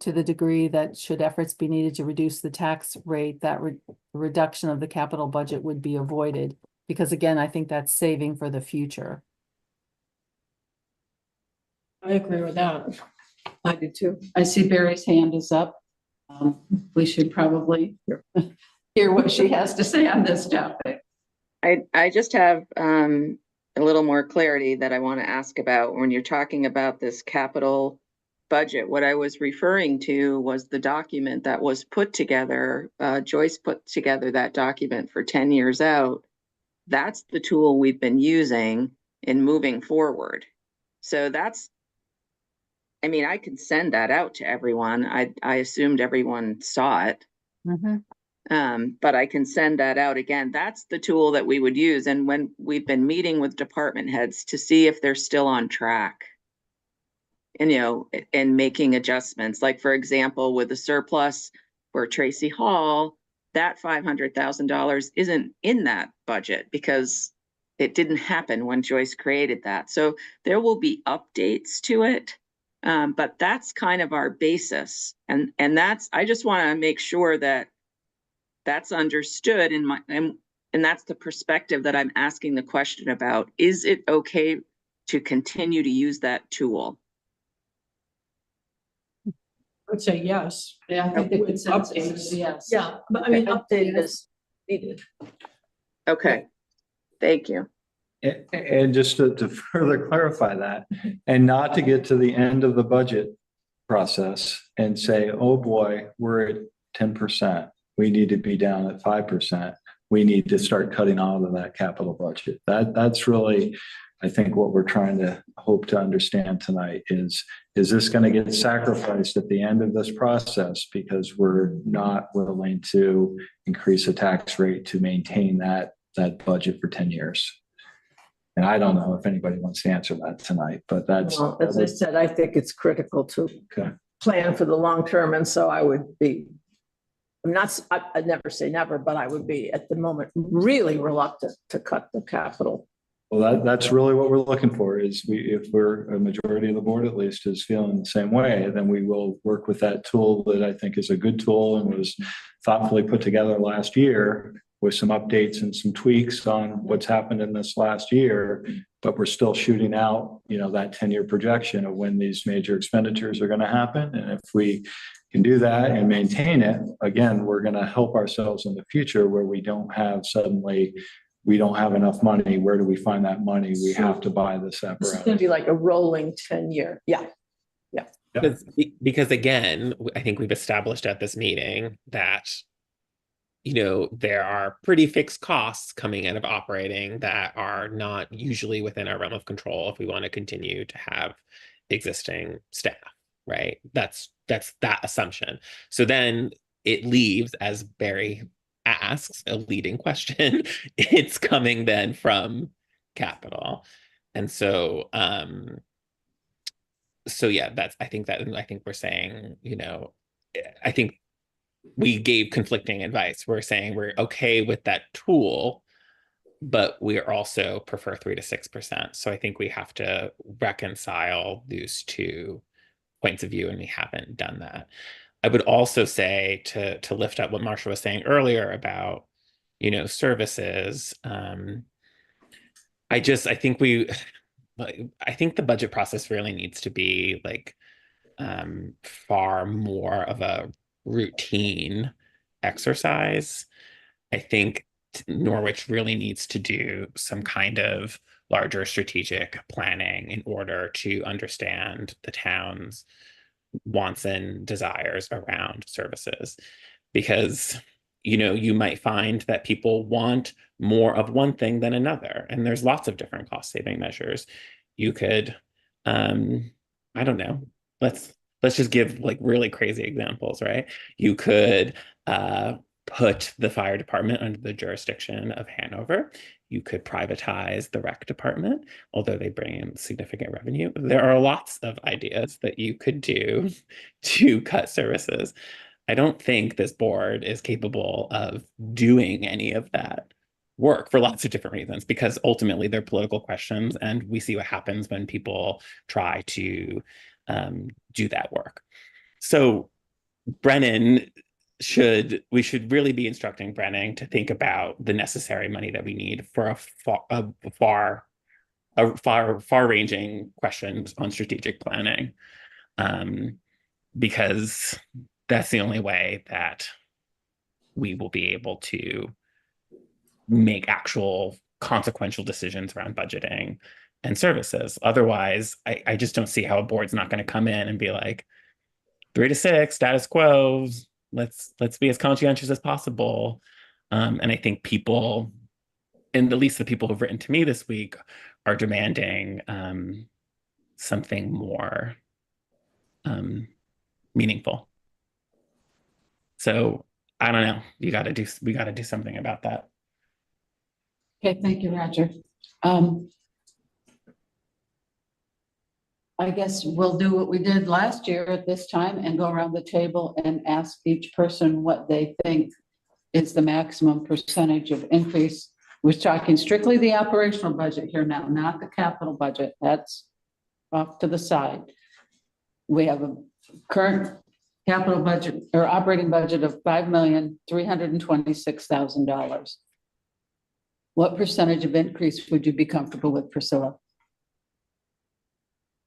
to the degree that should efforts be needed to reduce the tax rate, that reduction of the capital budget would be avoided. Because again, I think that's saving for the future. I agree with that. I do too. I see Barry's hand is up. We should probably hear what she has to say on this topic. I just have a little more clarity that I want to ask about when you're talking about this capital budget. What I was referring to was the document that was put together. Joyce put together that document for 10 years out. That's the tool we've been using in moving forward. So that's, I mean, I can send that out to everyone. I assumed everyone saw it. But I can send that out again. That's the tool that we would use. And when we've been meeting with department heads to see if they're still on track and, and making adjustments, like for example, with the surplus for Tracy Hall, that $500,000 isn't in that budget because it didn't happen when Joyce created that. So there will be updates to it. But that's kind of our basis. And that's, I just want to make sure that that's understood in and that's the perspective that I'm asking the question about. Is it okay to continue to use that tool? I would say yes. Yeah, I think the With consensus updates. is yes. Yeah, but I mean, updated as needed. Okay, thank you. And just to further clarify that, and not to get to the end of the budget process and say, oh boy, we're at 10%. We need to be down at 5%. We need to start cutting out of that capital budget. That's really, I think, what we're trying to hope to understand tonight is this going to get sacrificed at the end of this process because we're not willing to increase the tax rate to maintain that budget for 10 years? And I don't know if anybody wants to answer that tonight, but that's. Well, as I said, I think it's critical to Okay. plan for the long term. And so I would be, I'd never say never, but I would be at the moment really reluctant to cut the capital. Well, that's really what we're looking for is if we're a majority of the board, at least, is feeling the same way, then we will work with that tool that I think is a good tool and was thoughtfully put together last year with some updates and some tweaks on what's happened in this last year, but we're still shooting out, that 10-year projection of when these major expenditures are going to happen. And if we can do that and maintain it, again, we're going to help ourselves in the future where we don't have enough money. Where do we find that money? We have to buy this This is going to apparatus. be like a rolling 10-year. Yeah. Because again, I think we've established at this meeting that there are pretty fixed costs coming out of operating that are not usually within our realm of control if we want to continue to have existing staff, right? That's that's that assumption. So then it leaves, as Barry asks, a leading question. It's coming then from capital. And so so yeah, I think we're saying, I think we gave conflicting advice. We're saying we're okay with that tool, but we also prefer 3 to 6%. So I think we have to reconcile those two points of view, and we haven't done that. I would also say to lift up what Marcia was saying earlier about, services. I think the budget process really needs to be like far more of a routine exercise. I think Norwich really needs to do some kind of larger strategic planning in order to understand the town's wants and desires around services. Because, you might find that people want more of one thing than another. And there's lots of different cost saving measures. You could, I don't know, let's just give like really crazy examples, right? You could put the fire department under the jurisdiction of Hanover. You could privatize the rec department, although they bring in significant revenue. There are lots of ideas that you could do to cut services. I don't think this board is capable of doing any of that work for lots of different reasons, because ultimately they're political questions, and we see what happens when people try to do that work. So we should really be instructing Brennan to think about the necessary money that we need for a far-ranging questions on strategic planning, because that's the only way that we will be able to make actual consequential decisions around budgeting and services. Otherwise, I just don't see how a board's not going to come in and be like, 3 to 6, status quo, let's be as conscientious as possible. And I think people, and at least the people who've written to me this week, are demanding something more meaningful. So I don't know. We got to do something about that. Okay, thank you, Roger. I guess we'll do what we did last year at this time and go around the table and ask each person what they think is the maximum percentage of increase. We're talking strictly the operational budget here now, not the capital budget. That's off to the side. We have a current capital budget or operating budget of $5,326,000. What percentage of increase would you be comfortable with, Priscilla?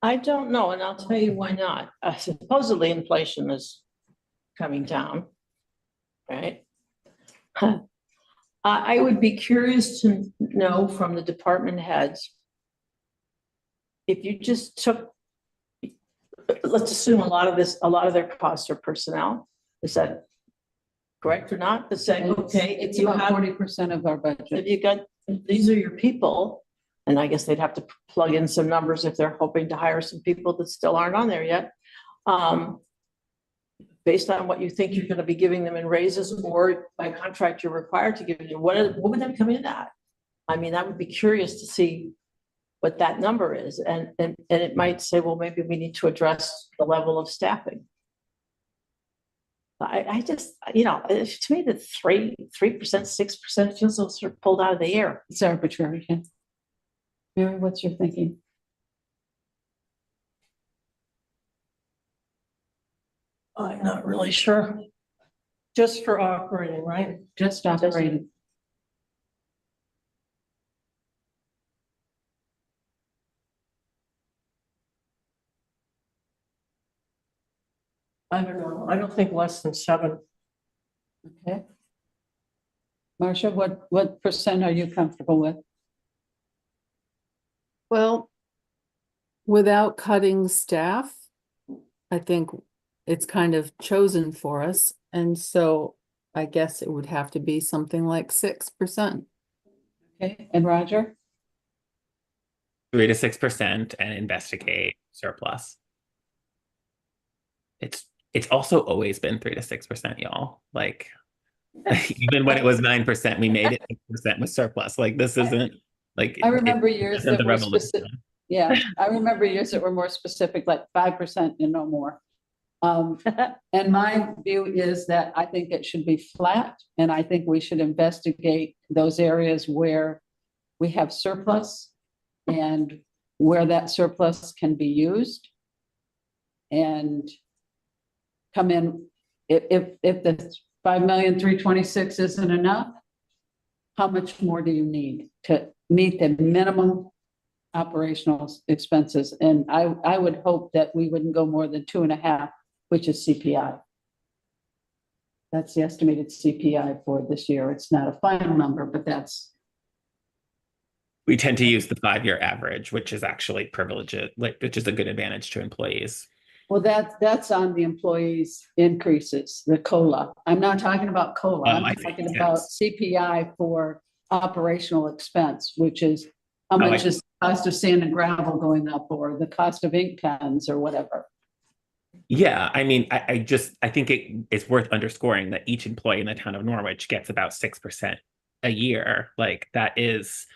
I don't know, and I'll tell you why not. Supposedly inflation is coming down, right? I would be curious to know from the department heads, if you just took, let's assume a lot of their costs are personnel. Is that correct or not? To say, okay, it's about 40% of our budget. If you got, these are your people, and I guess they'd have to plug in some numbers if they're hoping to hire some people that still aren't on there yet. Based on what you think you're going to be giving them in raises, or by contract you're required to give them, what would that come in at? I mean, I would be curious to see what that number is, and it might say, well, maybe we need to address the level of staffing. I just, to me, the 3%, 6% feels sort of pulled out of the air. It's arbitrary. Mary, what's your thinking? I'm not really sure. Just for operating, right? Just operating. I don't know. I don't think less than 7. Okay. Marcia, what percent are you comfortable with? Well, without cutting staff, I think it's kind of chosen for us. And so I guess it would have to be something like 6%. Okay, and Roger? 3 to 6% and investigate surplus. It's it's also always been 3 to 6%, y'all. Like, even when it was 9%, we made it 6% with surplus. Like, this isn't like. I remember years isn't that the were revolution. specific. Yeah, I remember years that were more specific, like 5% and no more. And my view is that I think it should be flat, and I think we should investigate those areas where we have surplus and where that surplus can be used. And come in, if the 5,326,000 isn't enough, how much more do you need to meet the minimum operational expenses? And I would hope that we wouldn't go more than 2.5, which is CPI. That's the estimated CPI for this year. It's not a final number, but that's. We tend to use the 5-year average, which is actually privileged, which is a good advantage to employees. Well, that's on the employees' increases, the COLA. I'm not talking about COLA. I'm talking about CPI for operational expense, which is how much is the cost of sand and gravel going up, or the cost of ink pens, or whatever. Yeah, I mean, I think it's worth underscoring that each employee in the town of Norwich gets about 6% a year. Like, that is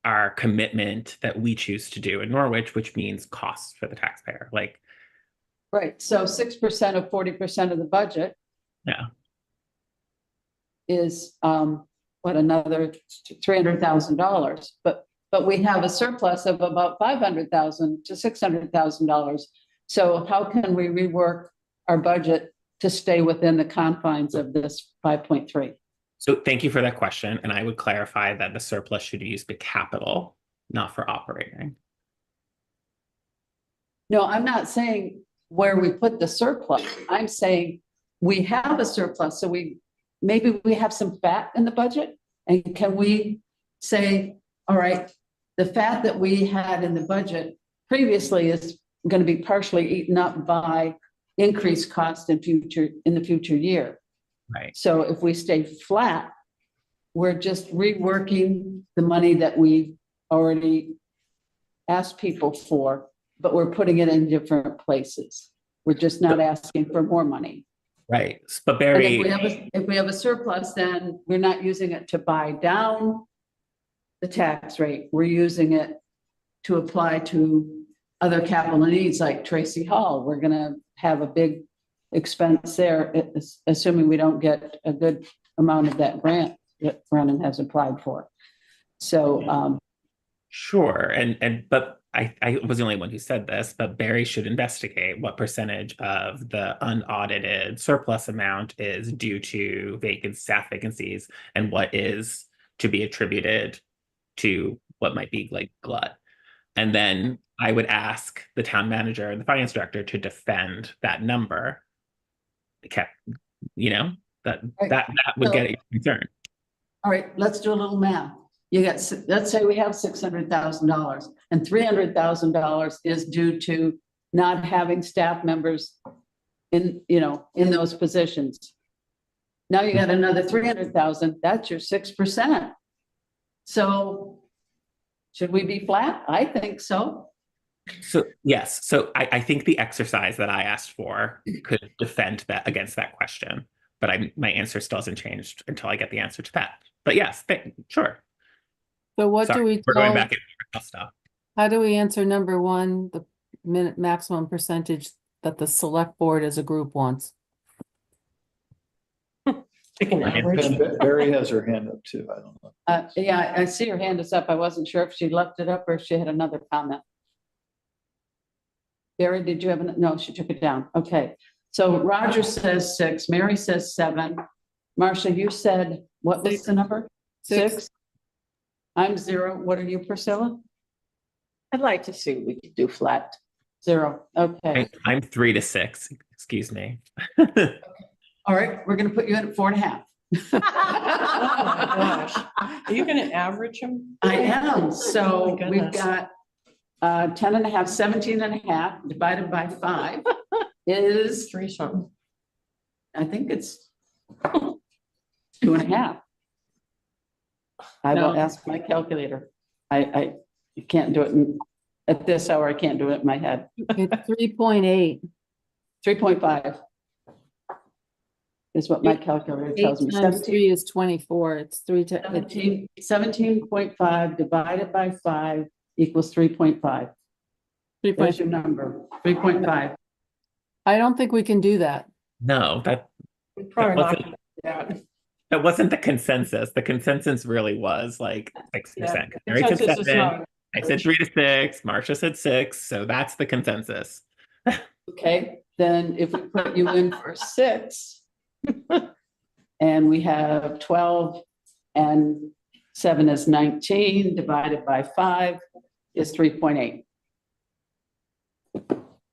our commitment that we choose to do in Norwich, which means costs for the taxpayer. Like, right. So 6% of 40% of the budget. Yeah. Is another $300,000, but we have a surplus of about $500,000 to $600,000. So how can we rework our budget to stay within the confines of this 5.3? So thank you for that question. And I would clarify that the surplus should be used for capital, not for operating. No, I'm not saying where we put the surplus. I'm saying we have a surplus, so maybe we have some fat in the budget. And can we say, all right, the fat that we had in the budget previously is going to be partially eaten up by increased cost in the future year. Right. So if we stay flat, we're just reworking the money that we already asked people for, but we're putting it in different places. We're just not asking for more money. Right. But Barry, if we have a surplus, then we're not using it to buy down the tax rate. We're using it to apply to other capital needs like Tracy Hall. We're going to have a big expense there, assuming we don't get a good amount of that grant that Brennan has applied for. So, sure. But I was the only one who said this, but Barry should investigate what percentage of the unaudited surplus amount is due to staff vacancies and what is to be attributed to what might be like glut. And then I would ask the town manager and the finance director to defend that number. That would get you concerned. All right, let's do a little math. Let's say we have $600,000 and $300,000 is due to not having staff members in those positions. Now you got another 300,000, that's your 6%. So should we be flat? I think so. So yes, so I think the exercise that I asked for could defend that against that question, but my answer still hasn't changed until I get the answer to that. But yes, sure. So what do we We're going tell, back into stuff. how do we answer number one, the maximum percentage that the select board as a group wants? Chicken average. And Barry has her hand up too. I don't know. Yeah, I see her hand is up. I wasn't sure if she left it up or if she had another comment. Barry, did you have no, she took it down. Okay. So Roger says 6, Mary says 7. Marcia, you said, what was the number? 6. I'm 0. What are you, Priscilla? I'd like to see what we could do flat. 0. Okay. I'm 3 to 6. Excuse me. All right. We're going to put you in at 4.5. Oh my gosh. Are you going to average them? I am. So Oh my we've goodness. got 10.5, 17.5 divided by 5 is 3 something. I think it's 2.5. I will No. ask my calculator. I can't do it at this hour. I can't do it in my head. It's 3.8. 3.5 is what my calculator tells me. 8 × 3 is 24. It's 3 to, it's 17.5 divided by 5 equals 3.5. 3 There's your number, 3.5. I don't think we can do that. No, Probably not. wasn't- gonna do that. that wasn't the consensus. The consensus really was like 6%. Yeah, Mary said consensus is 7, not- I said 3 to 6, Marcia said 6, so that's the consensus. Okay, then if we put you in for 6, and we have 12 and 7 is 19 divided by 5 is 3.8.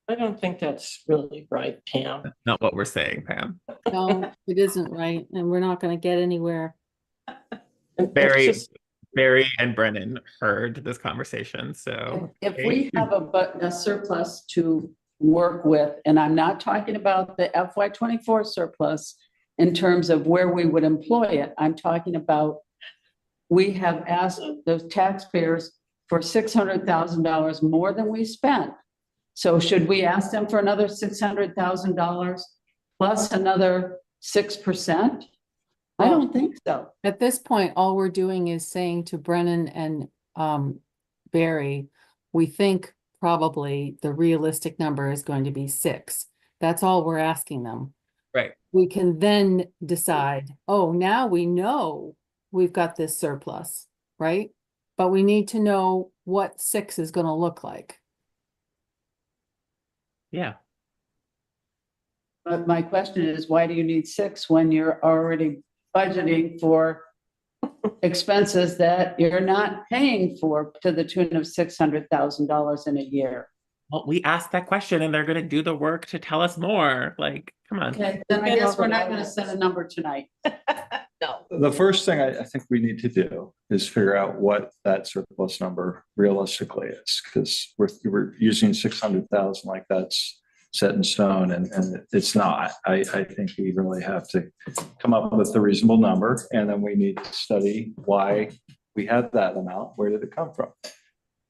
I don't think that's really right, Pam. That's not what we're saying, Pam. No, it isn't right, and we're not gonna get anywhere. It's Barry, just- Barry and Brennan heard this conversation, so. If we have a surplus to work with, and I'm not talking about the FY24 surplus in terms of where we would employ it, I'm talking about we have asked the taxpayers for $600,000 more than we spent. So should we ask them for another $600,000 plus another 6%? I don't think so. At this point, all we're doing is saying to Brennan and Barry, we think probably the realistic number is going to be 6. That's all we're asking them. Right. We can then decide, oh, now we know we've got this surplus, right? But we need to know what 6 is going to look like. Yeah, But my question is, why do you need 6 when you're already budgeting for expenses that you're not paying for to the tune of $600,000 in a year? well, we asked that question and they're gonna do the work to tell us more, like, come on. Okay, then I guess we're not gonna set a number tonight. No. The first thing I think we need to do is figure out what that surplus number realistically is, because we're using 600,000 like that's set in stone, and it's not. I think we really have to come up with a reasonable number, and then we need to study why we had that amount. Where did it come from?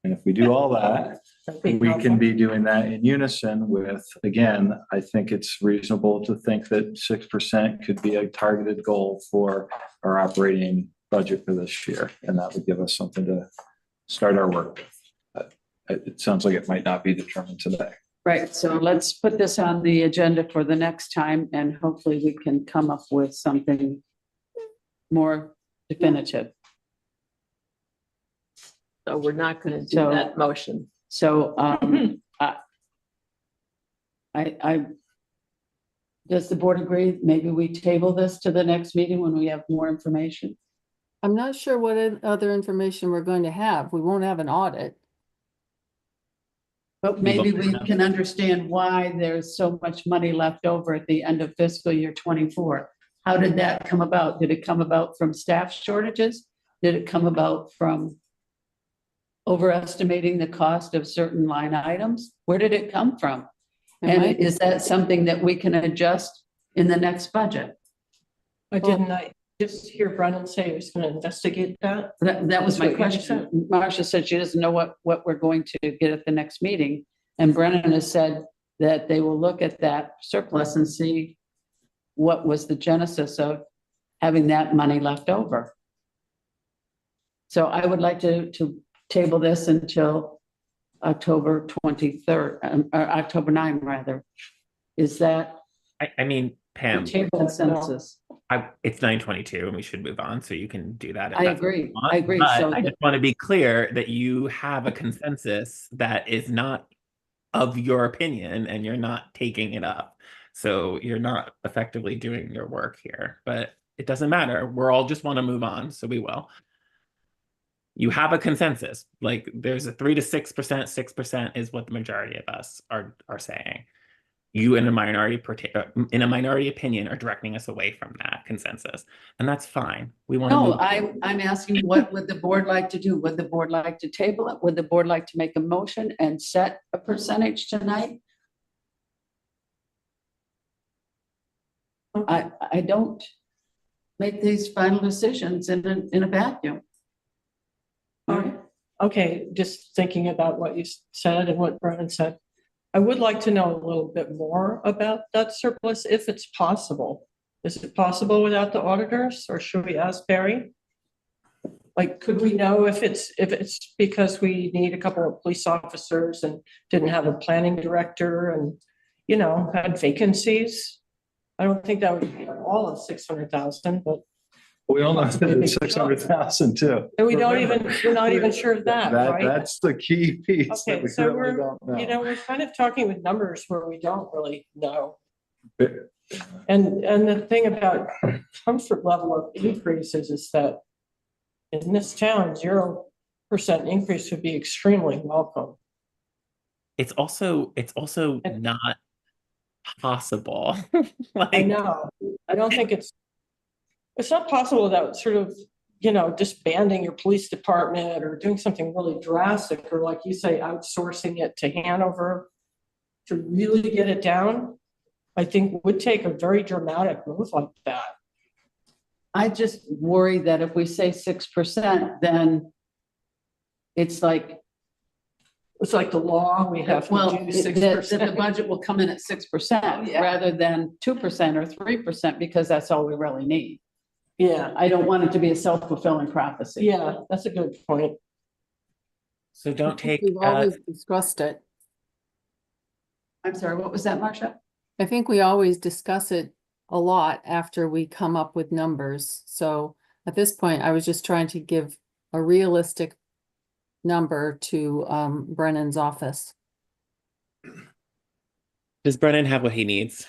And if we do all that, we can be doing that in unison with, again, I think it's reasonable to think that 6% could be a targeted goal for our operating budget for this year. And that would give us something to start our work with. But it sounds like it might not be determined today. Right, so let's put this on the agenda for the next time, and hopefully we can come up with something more definitive. So we're not going to do So- that motion. So, I, does the board agree? Maybe we table this to the next meeting when we have more information? I'm not sure what other information we're going to have. We won't have an audit. But maybe we can understand why there's so much money left over at the end of fiscal year 24. How did that come about? Did it come about from staff shortages? Did it come about from overestimating the cost of certain line items? Where did it come from? It And might- is that something that we can adjust in the next budget? Didn't I just hear Brennan say he was gonna investigate that? That was my That's what you question. Marcia said she doesn't know what we're going to get at the next meeting. And Brennan has said that they will look at that surplus and see what was the genesis of having that money left over. So I would like to table this until October 23rd, or October 9 rather. Is that I mean, Pam, table consensus? it's 9:22 and we should move on, so you can do that. if I that's what agree. you want. I agree. But So I just want to be clear that you have a consensus that is not of your opinion and you're not taking it up. So you're not effectively doing your work here, but it doesn't matter. We're all just want to move on, so we will. You have a consensus, like there's a 3 to 6%, 6% is what the majority of us are saying. You in a minority opinion are directing us away from that consensus, and that's fine. We want to no, move. I'm asking, what would the board like to do? Would the board like to table it? Would the board like to make a motion and set a percentage tonight? I don't make these final decisions in a vacuum. All right. Okay, just thinking about what you said and what Brennan said. I would like to know a little bit more about that surplus, if it's possible. Is it possible without the auditors, or should we ask Barry? Like, could we know if it's because we need a couple of police officers and didn't have a planning director and, you know, had vacancies? I don't think that would be all of 600,000, but. We all know that it's 600,000 too. And we're not even sure of that, right? That's the key piece that Okay, we so really don't know. you know, we're kind of talking with numbers where we don't really know. And the thing about comfort level of increases is that in this town, 0% increase would be extremely welcome. It's also not possible. I Like, know, I don't think it's not possible without sort of, you know, disbanding your police department or doing something really drastic, or like you say, outsourcing it to Hanover to really get it down. I think would take a very dramatic move like that. I just worry that if we say 6%, then it's like, the law, we have well, to do that the 6%. budget will come in at 6% Yeah. rather than 2% or 3%, because that's all we really need. Yeah, I don't want it to be a self-fulfilling prophecy. yeah, that's a good point. so don't take, We've always discussed it. I'm sorry, what was that, Marcia? I think we always discuss it a lot after we come up with numbers. So at this point, I was just trying to give a realistic number to Brennan's office. does Brennan have what he needs?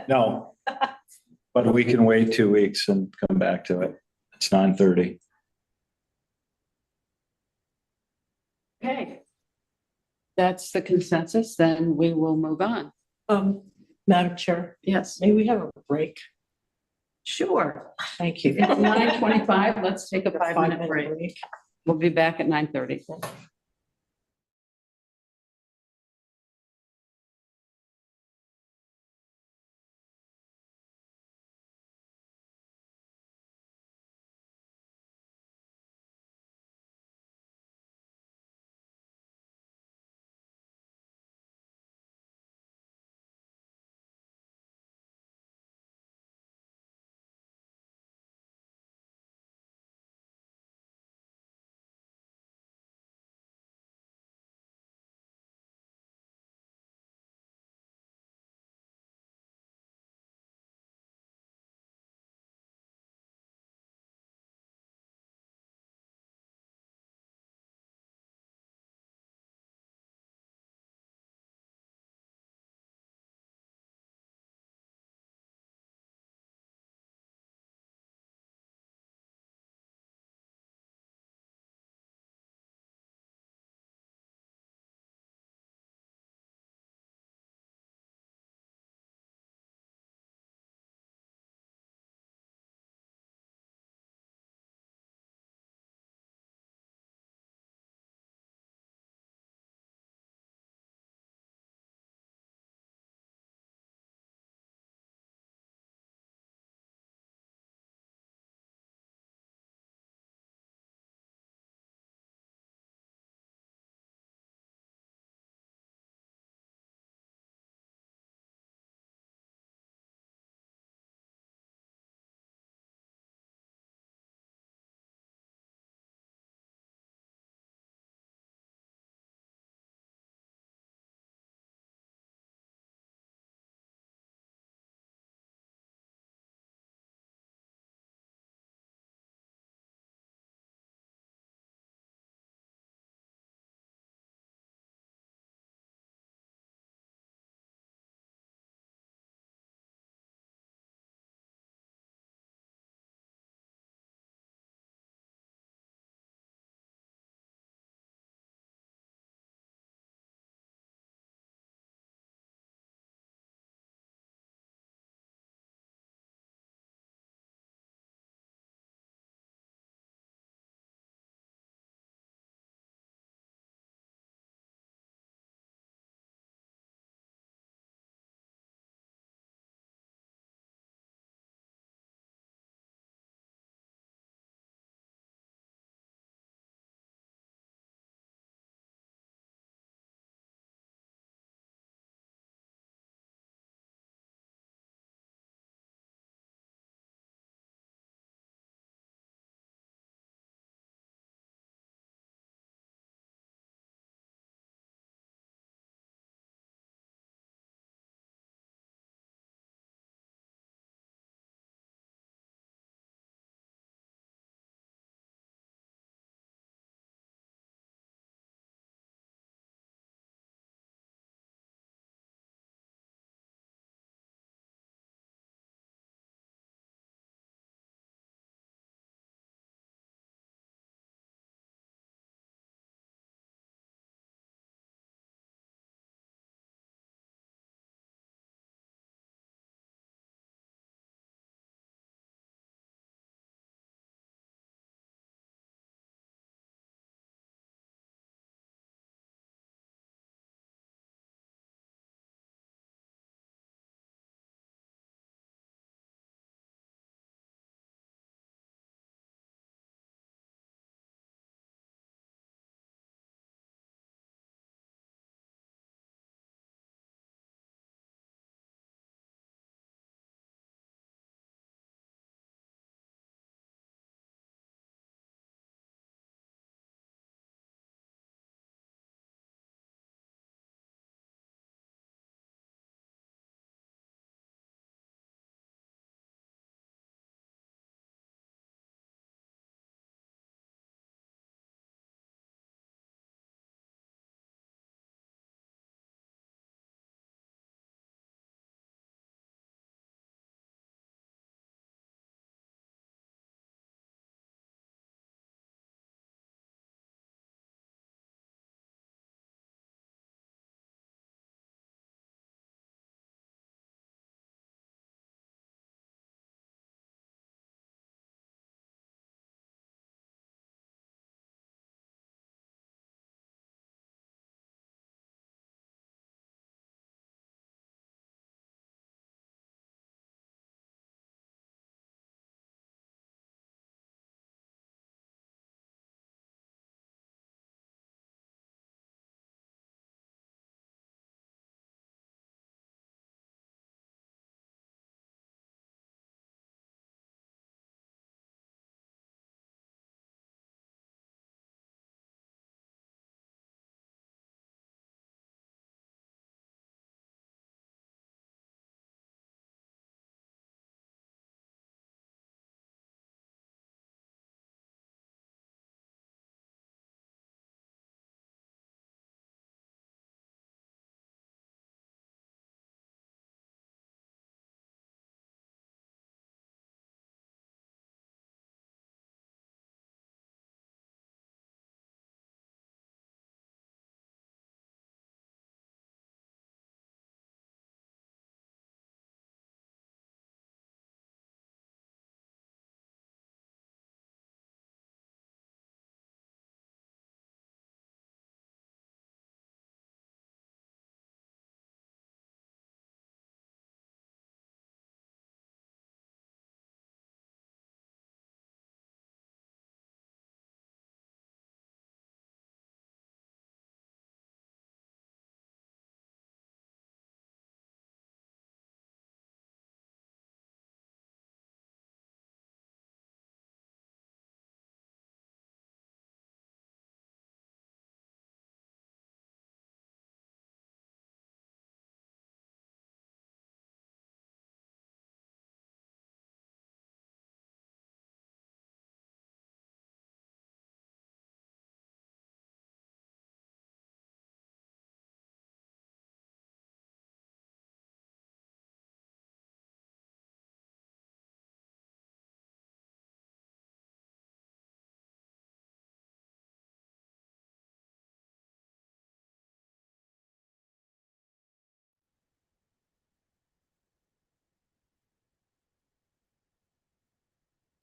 No, but we can wait 2 weeks and come back to it. It's 9:30. Okay. That's the consensus, then we will move on. Madam Chair, Yes, may we have a break? sure. Thank you. It's 9:25, let's take a 5-minute break. We'll be back at 9:30.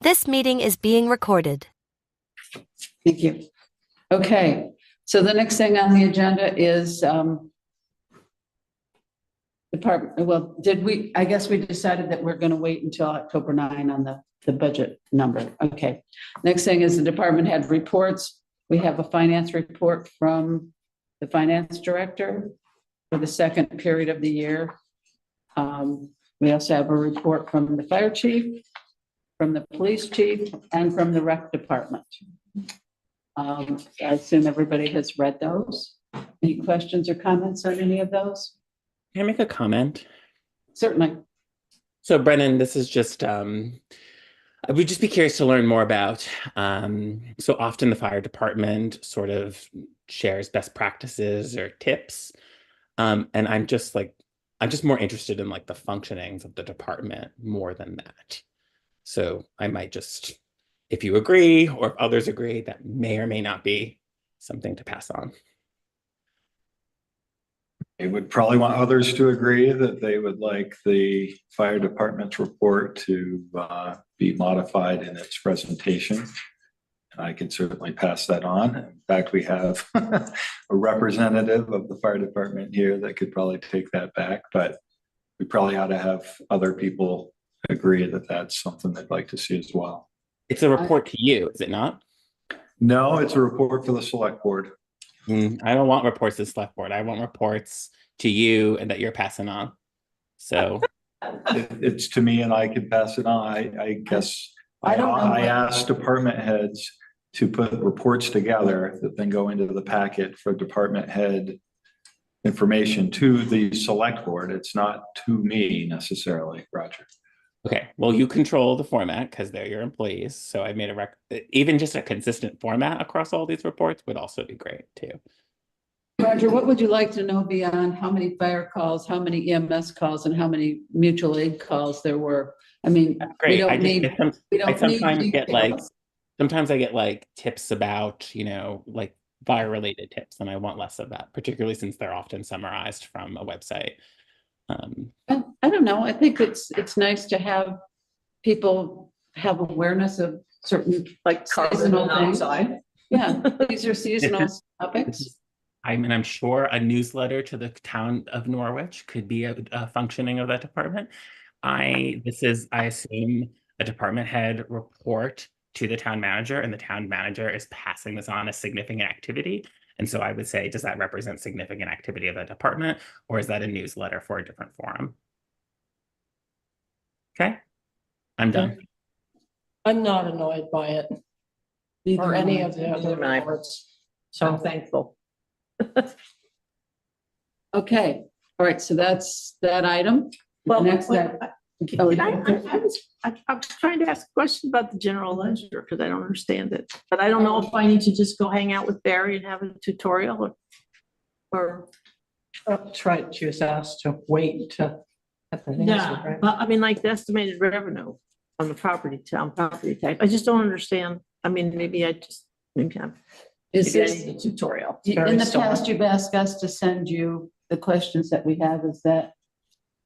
This meeting is being recorded. Thank you. Okay, so the next thing on the agenda is department, well, I guess we decided that we're going to wait until October 9 on the budget number. Okay. Next thing is the department head reports. We have a finance report from the finance director for the second period of the year. We also have a report from the fire chief, from the police chief, and from the rec department. I assume everybody has read those. Any questions or comments on any of those? Can I make a comment? Certainly. So Brennan, this is just, I would just be curious to learn more about, so often the fire department sort of shares best practices or tips. And I'm just more interested in like the functionings of the department more than that. So I might just, if you agree or if others agree, that may or may not be something to pass on. They would probably want others to agree that they would like the fire department's report to be modified in its presentation. And I can certainly pass that on. In fact, we have a representative of the fire department here that could probably take that back, but we probably ought to have other people agree that that's something they'd like to see as well. It's a report to you, is it not? No, it's a report for the select board. I don't want reports to the select board. I want reports to you and that you're passing on. So It's to me and I can pass it on. I guess I asked department heads to put reports together that then go into the packet for department head information to the select board. It's not to me necessarily, Roger. okay, well, you control the format because they're your employees. So I made even just a consistent format across all these reports would also be great too. Roger, what would you like to know beyond how many fire calls, how many EMS calls, and how many mutual aid calls there were? I mean, Great. Sometimes I get like tips about, like fire related tips, and I want less of that, particularly since they're often summarized from a website. I don't know. I think it's nice to have people have awareness of certain Like seasonal things. outside. Yeah, these are seasonal topics. I'm sure a newsletter to the town of Norwich could be a functioning of that department. I assume a department head report to the town manager, and the town manager is passing this on as significant activity. And so I would say, does that represent significant activity of that department, or is that a newsletter for a different forum? Okay, I'm done. I'm not annoyed by it or any of the other reports. So I'm thankful. Okay, all right, so that's that item. Well, Next, wait, that. I was trying to ask a question about the general ledger because I don't understand it. But I don't know if I need to just go hang out with Barry and have a tutorial or Try to just ask to wait to. yeah, but I mean, like the estimated revenue on the town property tax. I just don't understand. I mean, maybe I'm Is maybe I this, need a tutorial. in the past, you've asked us to send you the questions that we have. Is that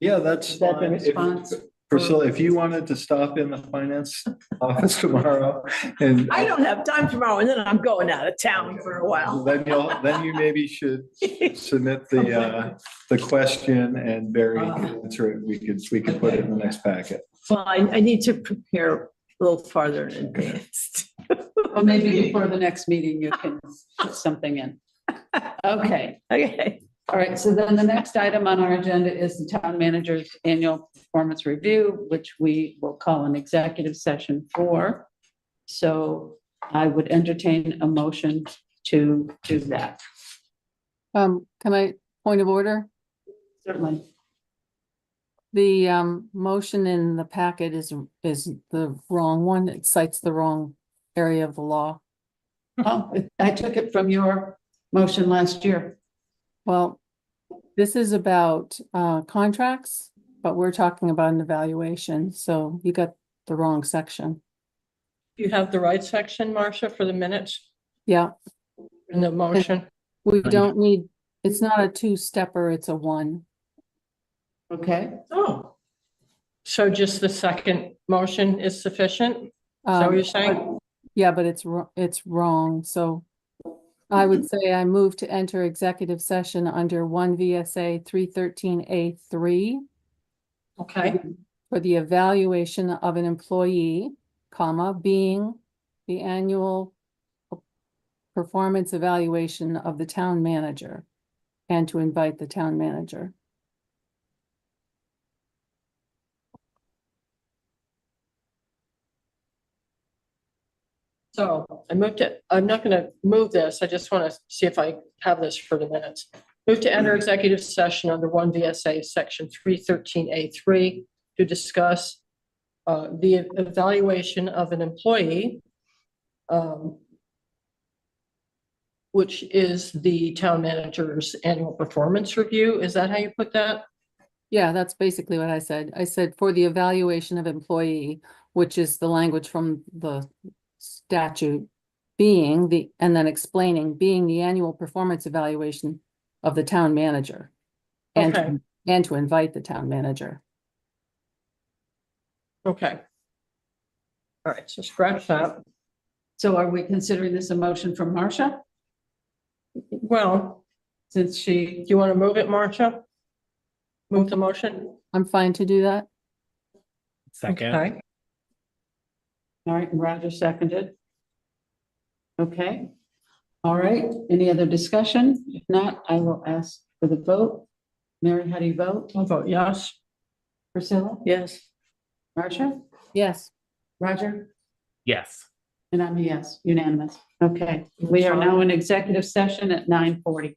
That's the fine. response? Priscilla, if you wanted to stop in the finance office tomorrow and I don't have time tomorrow and then I'm going out of town for a while. then you maybe should submit the question and Barry can answer it. We could put it in the next packet. Well, I need to prepare a little farther in advance. Or maybe before the next meeting, you can put something in. Okay. Okay. All right, so then the next item on our agenda is the town manager's annual performance review, which we will call an executive session for. So I would entertain a motion to do that. Can I, point of order? Certainly. The motion in the packet is the wrong one. It cites the wrong area of the law. Oh, I took it from your motion last year. Well, this is about contracts, but we're talking about an evaluation, so you got the wrong section. You have the right section, Marcia, for the minutes Yeah, in the motion. we don't need, it's not a two-stepper, it's a one. Okay, Oh. So just the second motion is sufficient? that what you're but- saying? Yeah, but it's wrong. So I would say I move to enter executive session under 1 VSA 313A3 Okay, for the evaluation of an employee, comma, being the annual performance evaluation of the town manager, and to invite the town manager. so I moved it. I'm not going to move this. I just want to see if I have this for the minutes. Move to enter executive session under 1 VSA section 313A3 to discuss the evaluation of an employee, which is the town manager's annual performance review. Is that how you put that? Yeah, that's basically what I said. I said for the evaluation of employee, which is the language from the statute, being the, and then explaining, being the annual performance evaluation of the town manager. And, Okay. and to invite the town manager. Okay. All right, so scratch that. So are we considering this a motion from Marcia? Well, Since she, do you want to move it, Marcia? Move the motion? I'm fine to do that. Second. Okay. all right, and Roger seconded. Okay. All right, any other discussion? If not, I will ask for the vote. Mary, how do you vote? I'll vote yes. Priscilla? Yes. Marcia? Yes. Roger? Yes. And I'm a yes, unanimous. Okay, we are now in executive session at 9:40.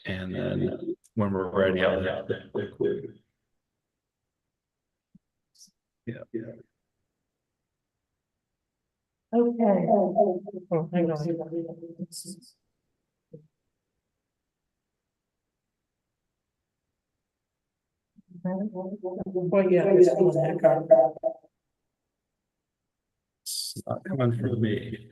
And then when we're ready, I'll have to include. Yeah. Okay. Oh, hang on. Well, yeah, it's coming back up. It's not coming from me.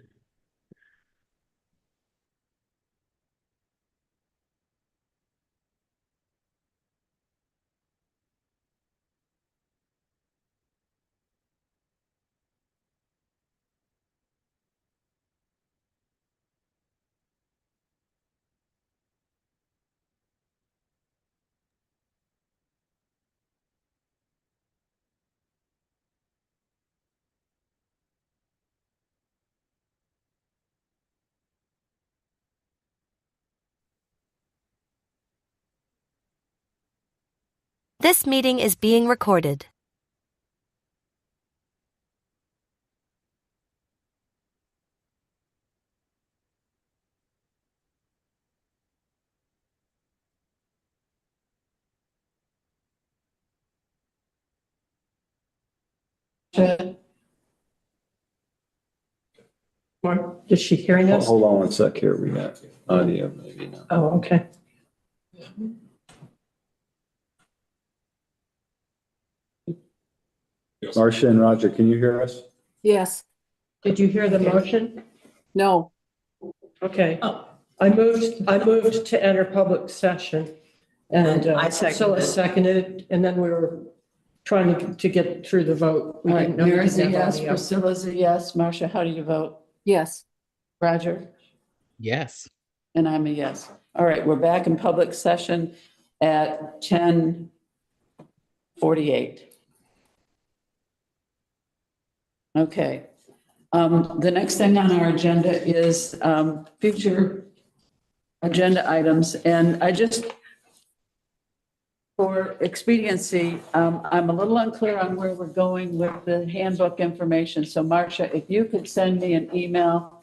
This meeting is being recorded. Mark, is she hearing us? Hold on one sec here. We got audio, maybe not. Oh, okay. Marcia and Roger, can you hear us? Yes, Did you hear the motion? no, Okay. I moved to enter public session. And I Priscilla seconded, and then we were trying to get through the vote. We All right, didn't know we Mary's a didn't have yes, audio. Priscilla's a yes. Marcia, how do you vote? yes. Roger? Yes. And I'm a yes. All right, we're back in public session at 10:48. Okay. The next thing on our agenda is future agenda items. And I just, for expediency, I'm a little unclear on where we're going with the handbook information. So Marcia, if you could send me an email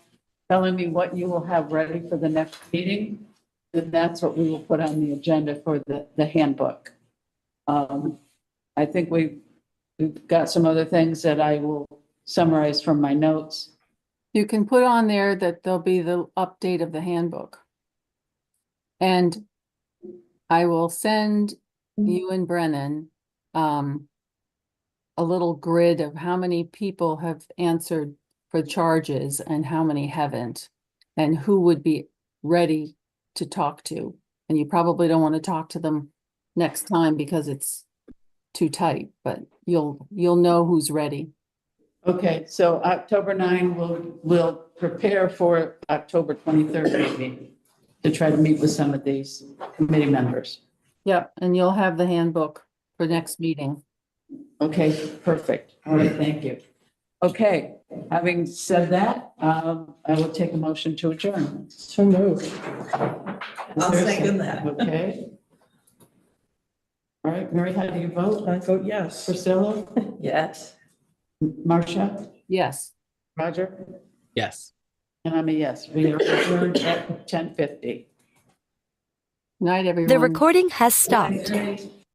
telling me what you will have ready for the next meeting, then that's what we will put on the agenda for the handbook. I think we've got some other things that I will summarize from my notes. You can put on there that there'll be the update of the handbook. And I will send you and Brennan a little grid of how many people have answered for charges and how many haven't, and who would be ready to talk to. And you probably don't want to talk to them next time because it's too tight, but you'll know who's ready. Okay, so October 9, we'll prepare for October 23rd meeting to try to meet with some of these committee members. Yep, and you'll have the handbook for next meeting. Okay, perfect. All right, thank you. Okay, having said that, I will take a motion to adjourn. So moved. I'll second that. Okay. All right, Mary, how do you vote? I vote yes. Priscilla? Yes. Marcia? Yes. Roger? Yes. And I'm a yes. We are adjourned at 10:50. Night, everyone. The recording has stopped. Good night.